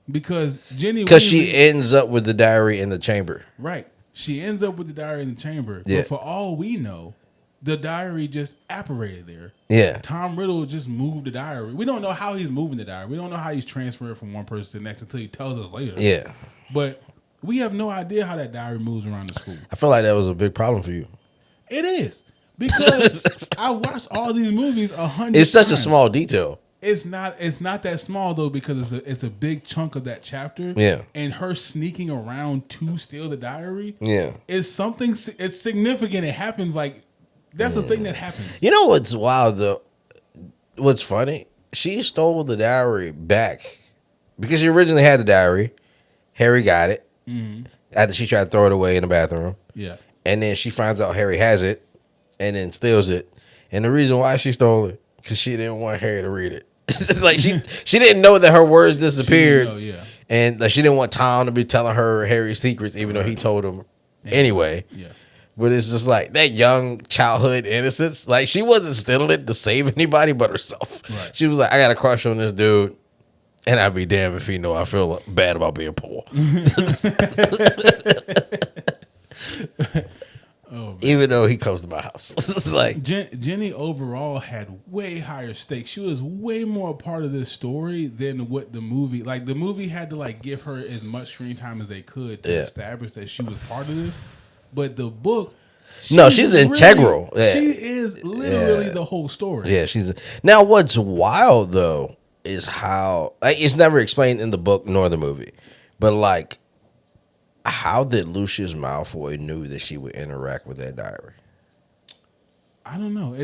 Speaker 1: Because she
Speaker 2: ends up with the diary in the chamber.
Speaker 1: Right. She ends up with the diary in the chamber.
Speaker 2: Yeah.
Speaker 1: But for all we know, the diary just apparated there.
Speaker 2: Yeah.
Speaker 1: Tom Riddle just moved the diary. We don't know how he's moving the diary. We don't know how he's transferring from one person to the next until he tells us later.
Speaker 2: Yeah.
Speaker 1: But we have no idea how that diary moves around the school.
Speaker 2: I feel like that was a big problem for you.
Speaker 1: It is. Because I watched all these movies 100
Speaker 2: It's such
Speaker 1: times.
Speaker 2: a small detail.
Speaker 1: It's not that small though, because it's a big chunk of that chapter.
Speaker 2: Yeah.
Speaker 1: And her sneaking around to steal the diary.
Speaker 2: Yeah.
Speaker 1: Is something. It's significant. It happens like that's a thing that happens.
Speaker 2: You know what's wild though? What's funny? She stole the diary back because she originally had the diary. Harry got it after she tried to throw it away in the bathroom.
Speaker 1: Yeah.
Speaker 2: And then she finds out Harry has it, and then steals it. And the reason why she stole it because she didn't want Harry to read it. It's like she didn't know that her words disappeared. And like she didn't want Tom to be telling her Harry's secrets, even though he told him anyway.
Speaker 1: Yeah.
Speaker 2: But it's just like that young childhood innocence. Like she wasn't stealing it to save anybody but herself.
Speaker 1: Right.
Speaker 2: She was like, I got a crush on this dude, and I'd be damned if he know I feel bad about being poor. Even though he comes to my house. It's like
Speaker 1: Jenny overall had way higher stakes. She was way more a part of this story than what the movie. Like the movie had to like give her as much screen time as they could to establish that she was part of this. But the book,
Speaker 2: she's integral. Yeah.
Speaker 1: She is literally the whole story.
Speaker 2: Yeah, now what's wild though is how it's never explained in the book nor the movie, but like. How did Lucius Malfoy knew that she would interact with that diary?
Speaker 1: I don't know.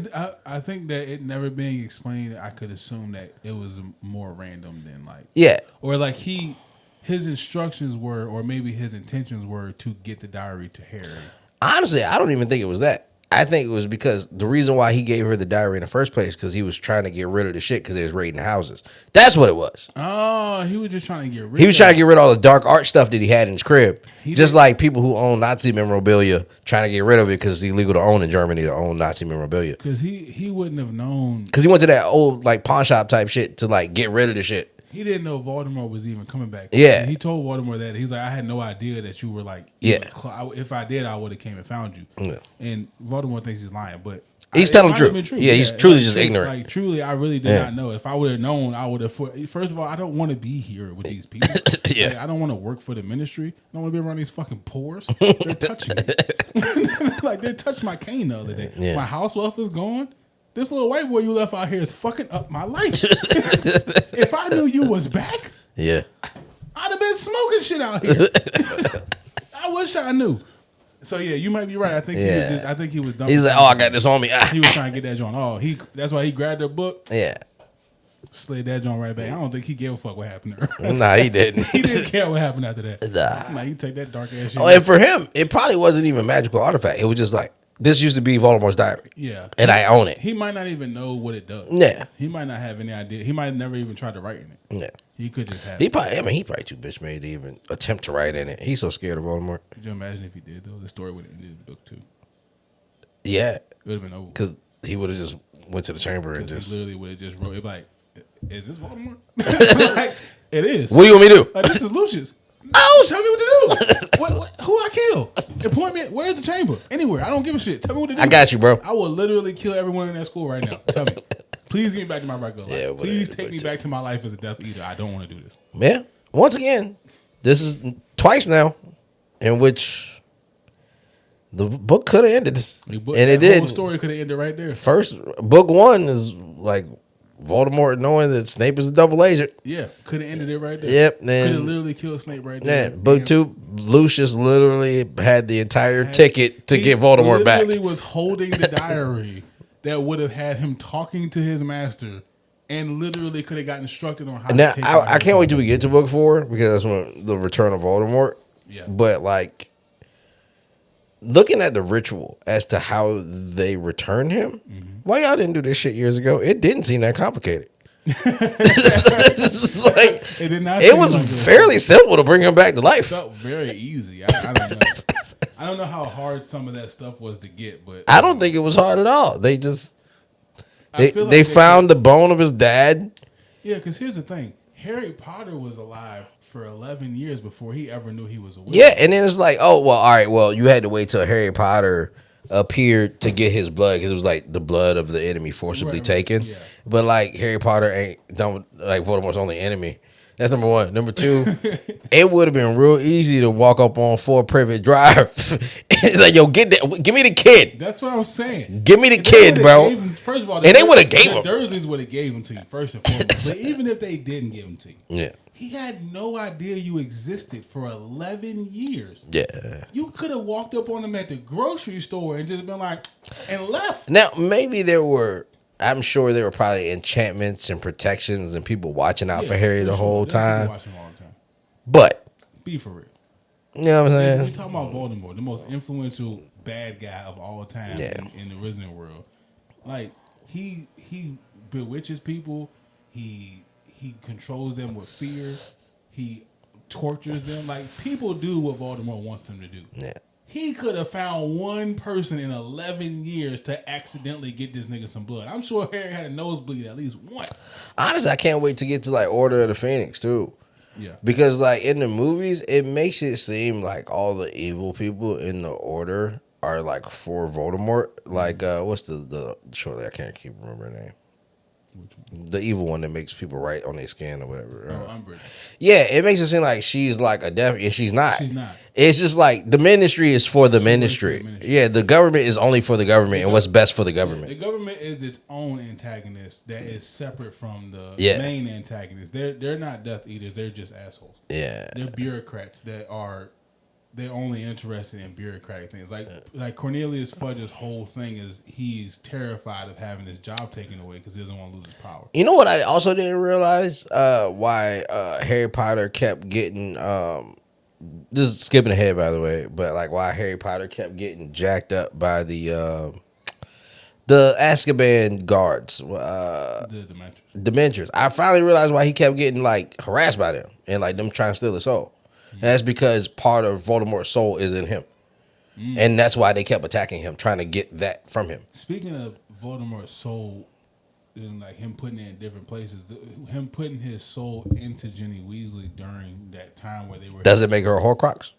Speaker 1: I think that it never being explained, I could assume that it was more random than like or like his instructions were, or maybe his intentions were to get the diary to Harry.
Speaker 2: Honestly, I don't even think it was that. I think it was because the reason why he gave her the diary in the first place because he was trying to get rid of the shit because they was raiding houses. That's what it was.
Speaker 1: Oh, he was just trying to get rid.
Speaker 2: He was trying to get rid of all the dark art stuff that he had in his crib. Just like people who own Nazi memorabilia trying to get rid of it because it's illegal to own in Germany to own Nazi memorabilia.
Speaker 1: Because he wouldn't have known.
Speaker 2: Because he went to that old like pawn shop type shit to like get rid of the shit.
Speaker 1: He didn't know Voldemort was even coming back.
Speaker 2: Yeah.
Speaker 1: And he told Voldemort that. He's like, I had no idea that you were like, if I did, I would have came and found you.
Speaker 2: Yeah.
Speaker 1: And Voldemort thinks he's lying, but
Speaker 2: he's telling the truth. Yeah, he's truly just ignorant.
Speaker 1: Like, truly, I really did not know. If I would have known, I would have. First of all, I don't want to be here with these people.
Speaker 2: Yeah.
Speaker 1: Like, I don't want to work for the ministry. I don't want to be around these fucking pores. They're touching me. Like, they touched my cane the other day.
Speaker 2: Yeah.
Speaker 1: My house wealth is gone. This little white boy you left out here is fucking up my life. If I knew you was back,
Speaker 2: yeah,
Speaker 1: I'd have been smoking shit out here. I wish I knew. So yeah, you might be right. I think he was dumb.
Speaker 2: He's like, oh, I got this on me.
Speaker 1: He was trying to get that joint. Oh, that's why he grabbed the book.
Speaker 2: Yeah.
Speaker 1: Slid that joint right back. I don't think he gave a fuck what happened to her.
Speaker 2: Nah, he didn't.
Speaker 1: He didn't care what happened after that.
Speaker 2: Nah.
Speaker 1: You take that dark ass shit.
Speaker 2: Oh, and for him, it probably wasn't even a magical artifact. It was just like, this used to be Voldemort's diary.
Speaker 1: Yeah.
Speaker 2: And I own it.
Speaker 1: He might not even know what it does.
Speaker 2: Yeah.
Speaker 1: He might not have any idea. He might have never even tried to write in it.
Speaker 2: Yeah.
Speaker 1: He could just have
Speaker 2: he probably too bitch made to even attempt to write in it. He's so scared of Voldemort.
Speaker 1: Could you imagine if he did, though? The story would have ended in book 2.
Speaker 2: Yeah.
Speaker 1: It would have been over.
Speaker 2: Because he would have just went to the chamber and just...
Speaker 1: He literally would have just wrote, it'd be like, is this Voldemort? Like, it is.
Speaker 2: What do you want me to do?
Speaker 1: Like, this is Lucius. Oh, tell me what to do. Who I kill? Appointment. Where's the chamber? Anywhere. I don't give a shit. Tell me what to do.
Speaker 2: I got you, bro.
Speaker 1: I will literally kill everyone in that school right now. Tell me. Please get me back to my regular life.
Speaker 2: Yeah,
Speaker 1: please take me back to my life as a Death Eater. I don't want to do this.
Speaker 2: Yeah. Once again, this is twice now in which the book could have ended. And it did. The whole
Speaker 1: story could have ended right there.
Speaker 2: First, book 1 is like Voldemort knowing that Snape is a double agent.
Speaker 1: Yeah, could have ended it right there.
Speaker 2: Yep.
Speaker 1: Could have literally killed Snape right there.
Speaker 2: Yeah, book 2, Lucius literally had the entire ticket to get Voldemort back. He
Speaker 1: literally was holding the diary that would have had him talking to his master and literally could have got instructed on how to take
Speaker 2: I can't wait till we get to book 4 because that's when the Return of Voldemort.
Speaker 1: Yeah.
Speaker 2: But like looking at the ritual as to how they return him, why y'all didn't do this shit years ago? It didn't seem that complicated. It was fairly simple to bring him back to life.
Speaker 1: It felt very easy. I don't know. I don't know how hard some of that stuff was to get, but
Speaker 2: I don't think it was hard at all. They just they
Speaker 1: like
Speaker 2: found the bone of his dad.
Speaker 1: Yeah, because here's the thing: Harry Potter was alive for 11 years before he ever knew he was a wizard.
Speaker 2: Yeah, and then it's like, oh well, all right, well, you had to wait till Harry Potter appeared to get his blood because it was like the blood of the enemy forcibly taken. Yeah. But like Harry Potter ain't done like Voldemort's only enemy. That's number 1. Number 2, it would have been real easy to walk up on 4 Privet Drive. It's like, yo, give me the kid.
Speaker 1: That's what I'm saying.
Speaker 2: Give me the kid, bro.
Speaker 1: First of all,
Speaker 2: and they would have gave him.
Speaker 1: The Dursleys would have gave him to you first and foremost. But even if they didn't give him to you,
Speaker 2: yeah,
Speaker 1: he had no idea you existed for 11 years.
Speaker 2: Yeah,
Speaker 1: you could have walked up on him at the grocery store and just been like, and left.
Speaker 2: Now maybe there were. I'm sure there were probably enchantments and protections and people watching out for Harry the whole time.
Speaker 1: Watching him all the time.
Speaker 2: But
Speaker 1: be for real.
Speaker 2: You know what I'm saying?
Speaker 1: We talking about Voldemort, the most influential bad guy of all time in the Wizarding world. Like he bewitches people. He controls them with fear. He tortures them. Like people do what Voldemort wants them to do.
Speaker 2: Yeah.
Speaker 1: He could have found one person in 11 years to accidentally get this nigga some blood. I'm sure Harry had a nosebleed at least once.
Speaker 2: Honestly, I can't wait to get to like Order of the Phoenix too.
Speaker 1: Yeah. Because
Speaker 2: like in the movies, it makes it seem like all the evil people in the Order are like for Voldemort. Like what's the shortly I can't keep remembering her name. The evil one that makes people write on their skin or whatever.
Speaker 1: Oh, Umbridge.
Speaker 2: Yeah, it makes it seem like she's like a deaf, and she's not.
Speaker 1: She's not.
Speaker 2: It's just like the ministry is for the ministry. Yeah, the government is only for the government and what's best for the government.
Speaker 1: The government is its own antagonist that is separate from the main antagonist. They're not Death Eaters. They're just assholes.
Speaker 2: Yeah,
Speaker 1: they're bureaucrats that are. They're only interested in bureaucratic things. Like Cornelius Fudge's whole thing is he's terrified of having his job taken away because he doesn't want to lose his power.
Speaker 2: You know what I also didn't realize? Why Harry Potter kept getting this is skipping ahead, by the way, but like why Harry Potter kept getting jacked up by the Azkaban guards,
Speaker 1: The Dementors.
Speaker 2: Dementors. I finally realized why he kept getting like harassed by them and like them trying to steal his soul. And that's because part of Voldemort's soul is in him. And that's why they kept attacking him, trying to get that from him.
Speaker 1: Speaking of Voldemort's soul, and like him putting it in different places, him putting his soul into Ginny Weasley during that time where they were.
Speaker 2: Does it make her a Horcrux?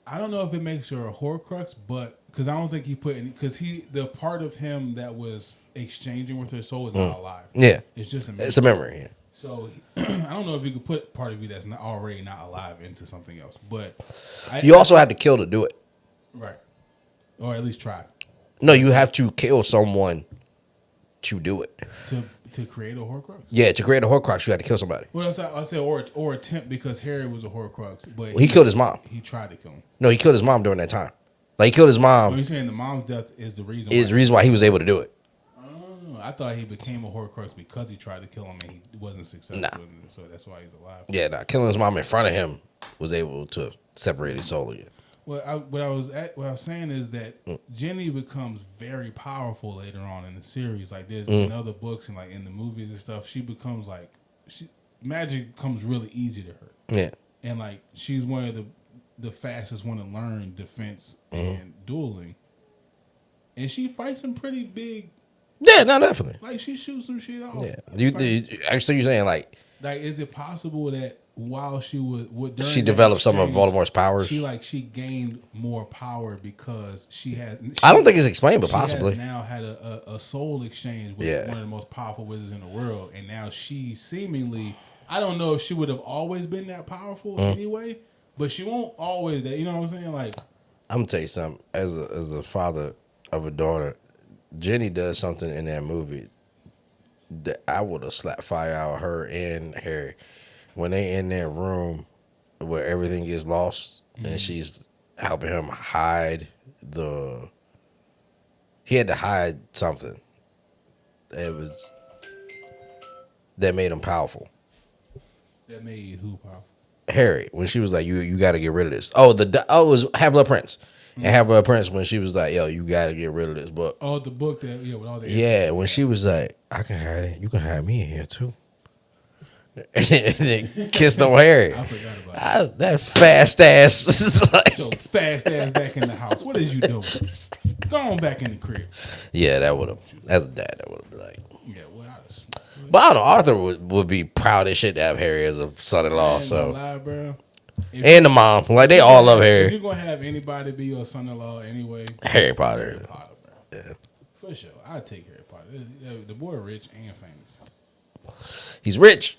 Speaker 1: I don't know if it makes her a Horcrux, but because I don't think he put any, because the part of him that was exchanging with her soul is not alive.
Speaker 2: Yeah,
Speaker 1: it's just a memory.
Speaker 2: It's a memory. Yeah.
Speaker 1: So I don't know if you could put part of you that's not already not alive into something else, but
Speaker 2: you also have to kill to do it,
Speaker 1: right? Or at least try.
Speaker 2: No, you have to kill someone to do it.
Speaker 1: To create a Horcrux.
Speaker 2: Yeah, to create a Horcrux, you had to kill somebody.
Speaker 1: Well, I say or attempt, because Harry was a Horcrux, but
Speaker 2: he killed his mom.
Speaker 1: He tried to kill him.
Speaker 2: No, he killed his mom during that time. Like he killed his mom.
Speaker 1: Oh, you're saying the mom's death is the reason?
Speaker 2: Is the reason why he was able to do it.
Speaker 1: Oh, I thought he became a Horcrux because he tried to kill him and he wasn't successful.
Speaker 2: Nah.
Speaker 1: So that's why he's alive.
Speaker 2: Yeah, killing his mom in front of him was able to separate his soul again.
Speaker 1: Well, what I was saying is that Ginny becomes very powerful later on in the series. Like there's in other books and like in the movies and stuff, she becomes like magic comes really easy to her.
Speaker 2: Yeah,
Speaker 1: and like she's one of the fastest one to learn defense and dueling, and she fights some pretty big.
Speaker 2: Yeah, no, definitely.
Speaker 1: Like she shoots some shit off.
Speaker 2: Yeah, actually, you're saying like
Speaker 1: is it possible that while she during
Speaker 2: she developed some of Voldemort's powers?
Speaker 1: She gained more power because
Speaker 2: I don't think it's explained, but possibly
Speaker 1: has now had a soul exchange with one of the most powerful wizards in the world, and now she seemingly, I don't know if she would have always been that powerful anyway, but she won't always. That, you know what I'm saying? Like,
Speaker 2: I'm gonna tell you something. As a father of a daughter, Jenny does something in that movie that I would have slapped fire out of her and Harry when they in that room where everything gets lost and she's helping him hide he had to hide something that made him powerful.
Speaker 1: That made who powerful?
Speaker 2: Harry, when she was like, you got to get rid of this. It was Half-Blood Prince. And Half-Blood Prince, when she was like, yo, you got to get rid of this book.
Speaker 1: Oh, the book that, with all the...
Speaker 2: Yeah, when she was like, I can hide it. You can hide me in here, too. And then kissed on Harry.
Speaker 1: I forgot about it.
Speaker 2: That fast ass.
Speaker 1: Like, so fast ass back in the house. What is you doing? Go on back in the crib.
Speaker 2: Yeah, as a dad, that would have been like...
Speaker 1: Yeah, well,
Speaker 2: but I don't know, Arthur would be proud as shit to have Harry as a son-in-law. So
Speaker 1: lie, bro.
Speaker 2: And the mom, like they all love Harry.
Speaker 1: If you're gonna have anybody be your son-in-law anyway,
Speaker 2: Harry Potter.
Speaker 1: Harry Potter, bro. Yeah, for sure. I'd take Harry Potter. The boy rich and famous.
Speaker 2: He's rich.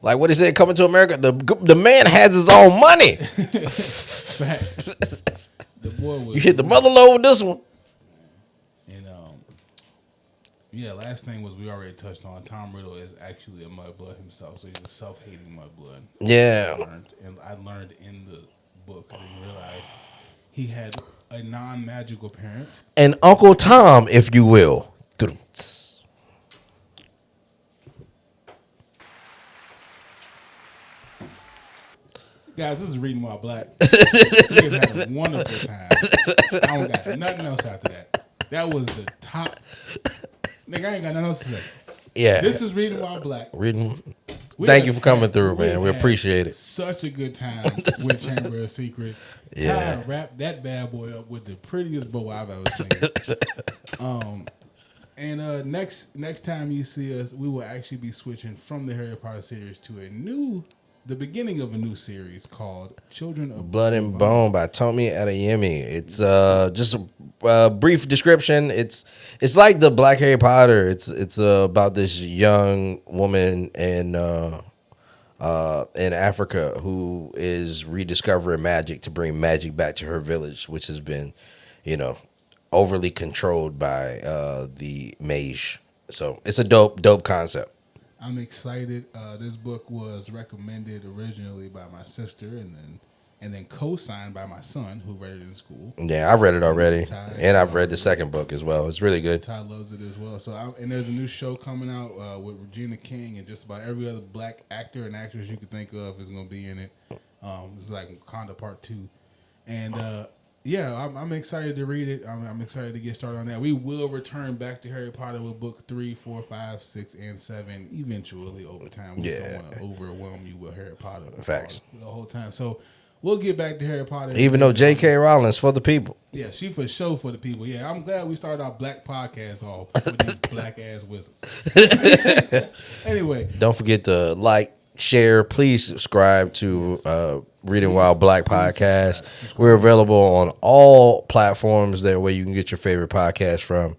Speaker 2: Like what he said, coming to America, the man has his own money.
Speaker 1: Facts. The boy was.
Speaker 2: You hit the mother load with this one.
Speaker 1: Yeah, last thing was we already touched on. Tom Riddle is actually a mudblood himself, so he's a self-hating mudblood.
Speaker 2: Yeah.
Speaker 1: I learned in the book, I didn't realize he had a non-magical parent.
Speaker 2: An Uncle Tom, if you will.
Speaker 1: Guys, this is Reading While Black. Niggas had a wonderful time. I don't got nothing else after that. That was the top... Nigga, I ain't got nothing else to say.
Speaker 2: Yeah.
Speaker 1: This is Reading While Black.
Speaker 2: Thank you for coming through, man. We appreciate it.
Speaker 1: Such a good time with Chamber of Secrets.
Speaker 2: Yeah.
Speaker 1: I wrapped that bad boy up with the prettiest bow I've ever seen. And next time you see us, we will actually be switching from the Harry Potter series to the beginning of a new series called Children of
Speaker 2: Blood and Bone by Tomi Adeyemi. It's just a brief description. It's like the Black Harry Potter. It's about this young woman in Africa who is rediscovering magic to bring magic back to her village, which has been, overly controlled by the mage. So it's a dope concept.
Speaker 1: I'm excited. This book was recommended originally by my sister and then co-signed by my son, who read it in school.
Speaker 2: Yeah, I've read it already, and I've read the second book as well. It's really good.
Speaker 1: Ty loves it as well. And there's a new show coming out with Regina King, and just about every other black actor and actress you could think of is going to be in it. It's like Wakanda Part 2. And yeah, I'm excited to read it. I'm excited to get started on that. We will return back to Harry Potter with book 3, 4, 5, 6, and 7 eventually over time. We just don't want to overwhelm you with Harry Potter.
Speaker 2: Facts.
Speaker 1: The whole time. So we'll get back to Harry Potter.
Speaker 2: Even though J.K. Rowling's for the people.
Speaker 1: Yeah, she for sure for the people. Yeah, I'm glad we started our black podcast off with these black ass wizards. Anyway.
Speaker 2: Don't forget to like, share, please subscribe to Reading While Black podcast. Subscribe. We're available on all platforms that way you can get your favorite podcast from.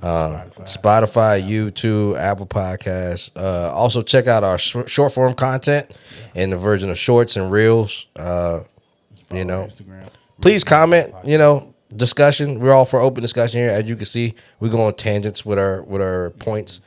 Speaker 2: Spotify, YouTube, Apple Podcasts. Also check out our short form content and the version of shorts and reels. Instagram. Please comment, discussion. We're all for open discussion here. As you can see, we go on tangents with our points.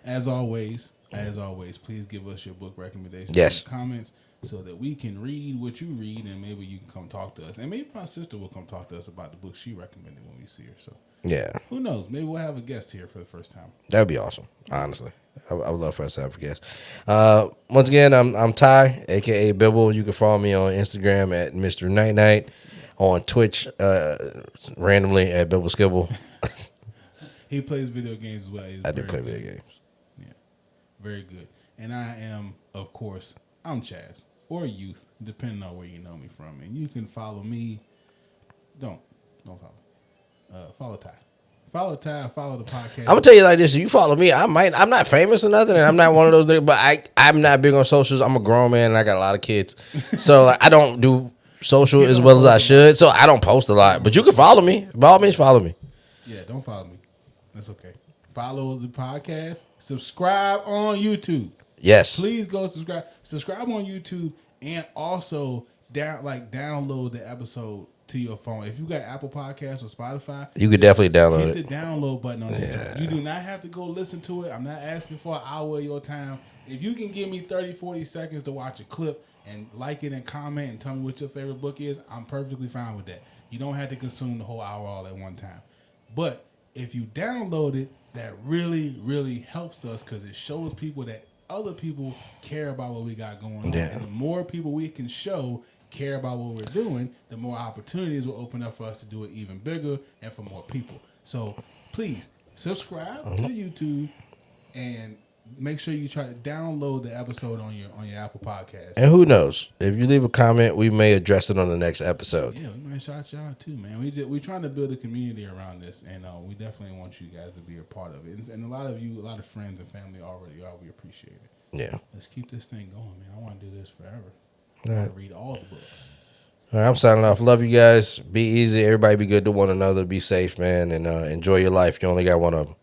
Speaker 1: As always, please give us your book recommendations in the comments so that we can read what you read, and maybe you can come talk to us. And maybe my sister will come talk to us about the book she recommended when we see her. So
Speaker 2: yeah,
Speaker 1: who knows? Maybe we'll have a guest here for the first time.
Speaker 2: That would be awesome. Honestly, I would love for us to have a guest. Once again, I'm Ty, aka Bibble. You can follow me on Instagram at Mr. Night Night, on Twitch randomly at Bibble Skibble.
Speaker 1: He plays video games as well.
Speaker 2: I do play video games.
Speaker 1: Yeah, very good. And I am, of course, I'm Chaz or Youth, depending on where you know me from. And you can follow me. Don't follow. Follow Ty. Follow Ty. Follow the podcast.
Speaker 2: I'm gonna tell you like this: if you follow me, I'm not famous or nothing, and I'm not one of those niggas. But I'm not big on socials. I'm a grown man, and I got a lot of kids, so I don't do social as well as I should. So I don't post a lot. But you can follow me. By all means, follow me.
Speaker 1: Yeah, don't follow me. That's okay. Follow the podcast. Subscribe on YouTube.
Speaker 2: Yes.
Speaker 1: Please go subscribe. Subscribe on YouTube, and also download the episode to your phone. If you got Apple Podcasts or Spotify,
Speaker 2: you could definitely download it.
Speaker 1: Hit the download button on it. You do not have to go listen to it. I'm not asking for an hour of your time. If you can give me 30, 40 seconds to watch a clip and like it and comment and tell me what your favorite book is, I'm perfectly fine with that. You don't have to consume the whole hour all at one time. But if you download it, that really, really helps us because it shows people that other people care about what we got going on. And the more people we can show care about what we're doing, the more opportunities will open up for us to do it even bigger and for more people. So please subscribe to YouTube and make sure you try to download the episode on your Apple Podcast.
Speaker 2: And who knows? If you leave a comment, we may address it on the next episode.
Speaker 1: Yeah, we might shout you out too, man. We're trying to build a community around this, and we definitely want you guys to be a part of it. And a lot of friends and family already are. We appreciate it.
Speaker 2: Yeah.
Speaker 1: Let's keep this thing going, man. I want to do this forever.
Speaker 2: I
Speaker 1: want to read all the books.
Speaker 2: All right, I'm signing off. Love you guys. Be easy. Everybody be good to one another. Be safe, man, and enjoy your life. You only got one of them.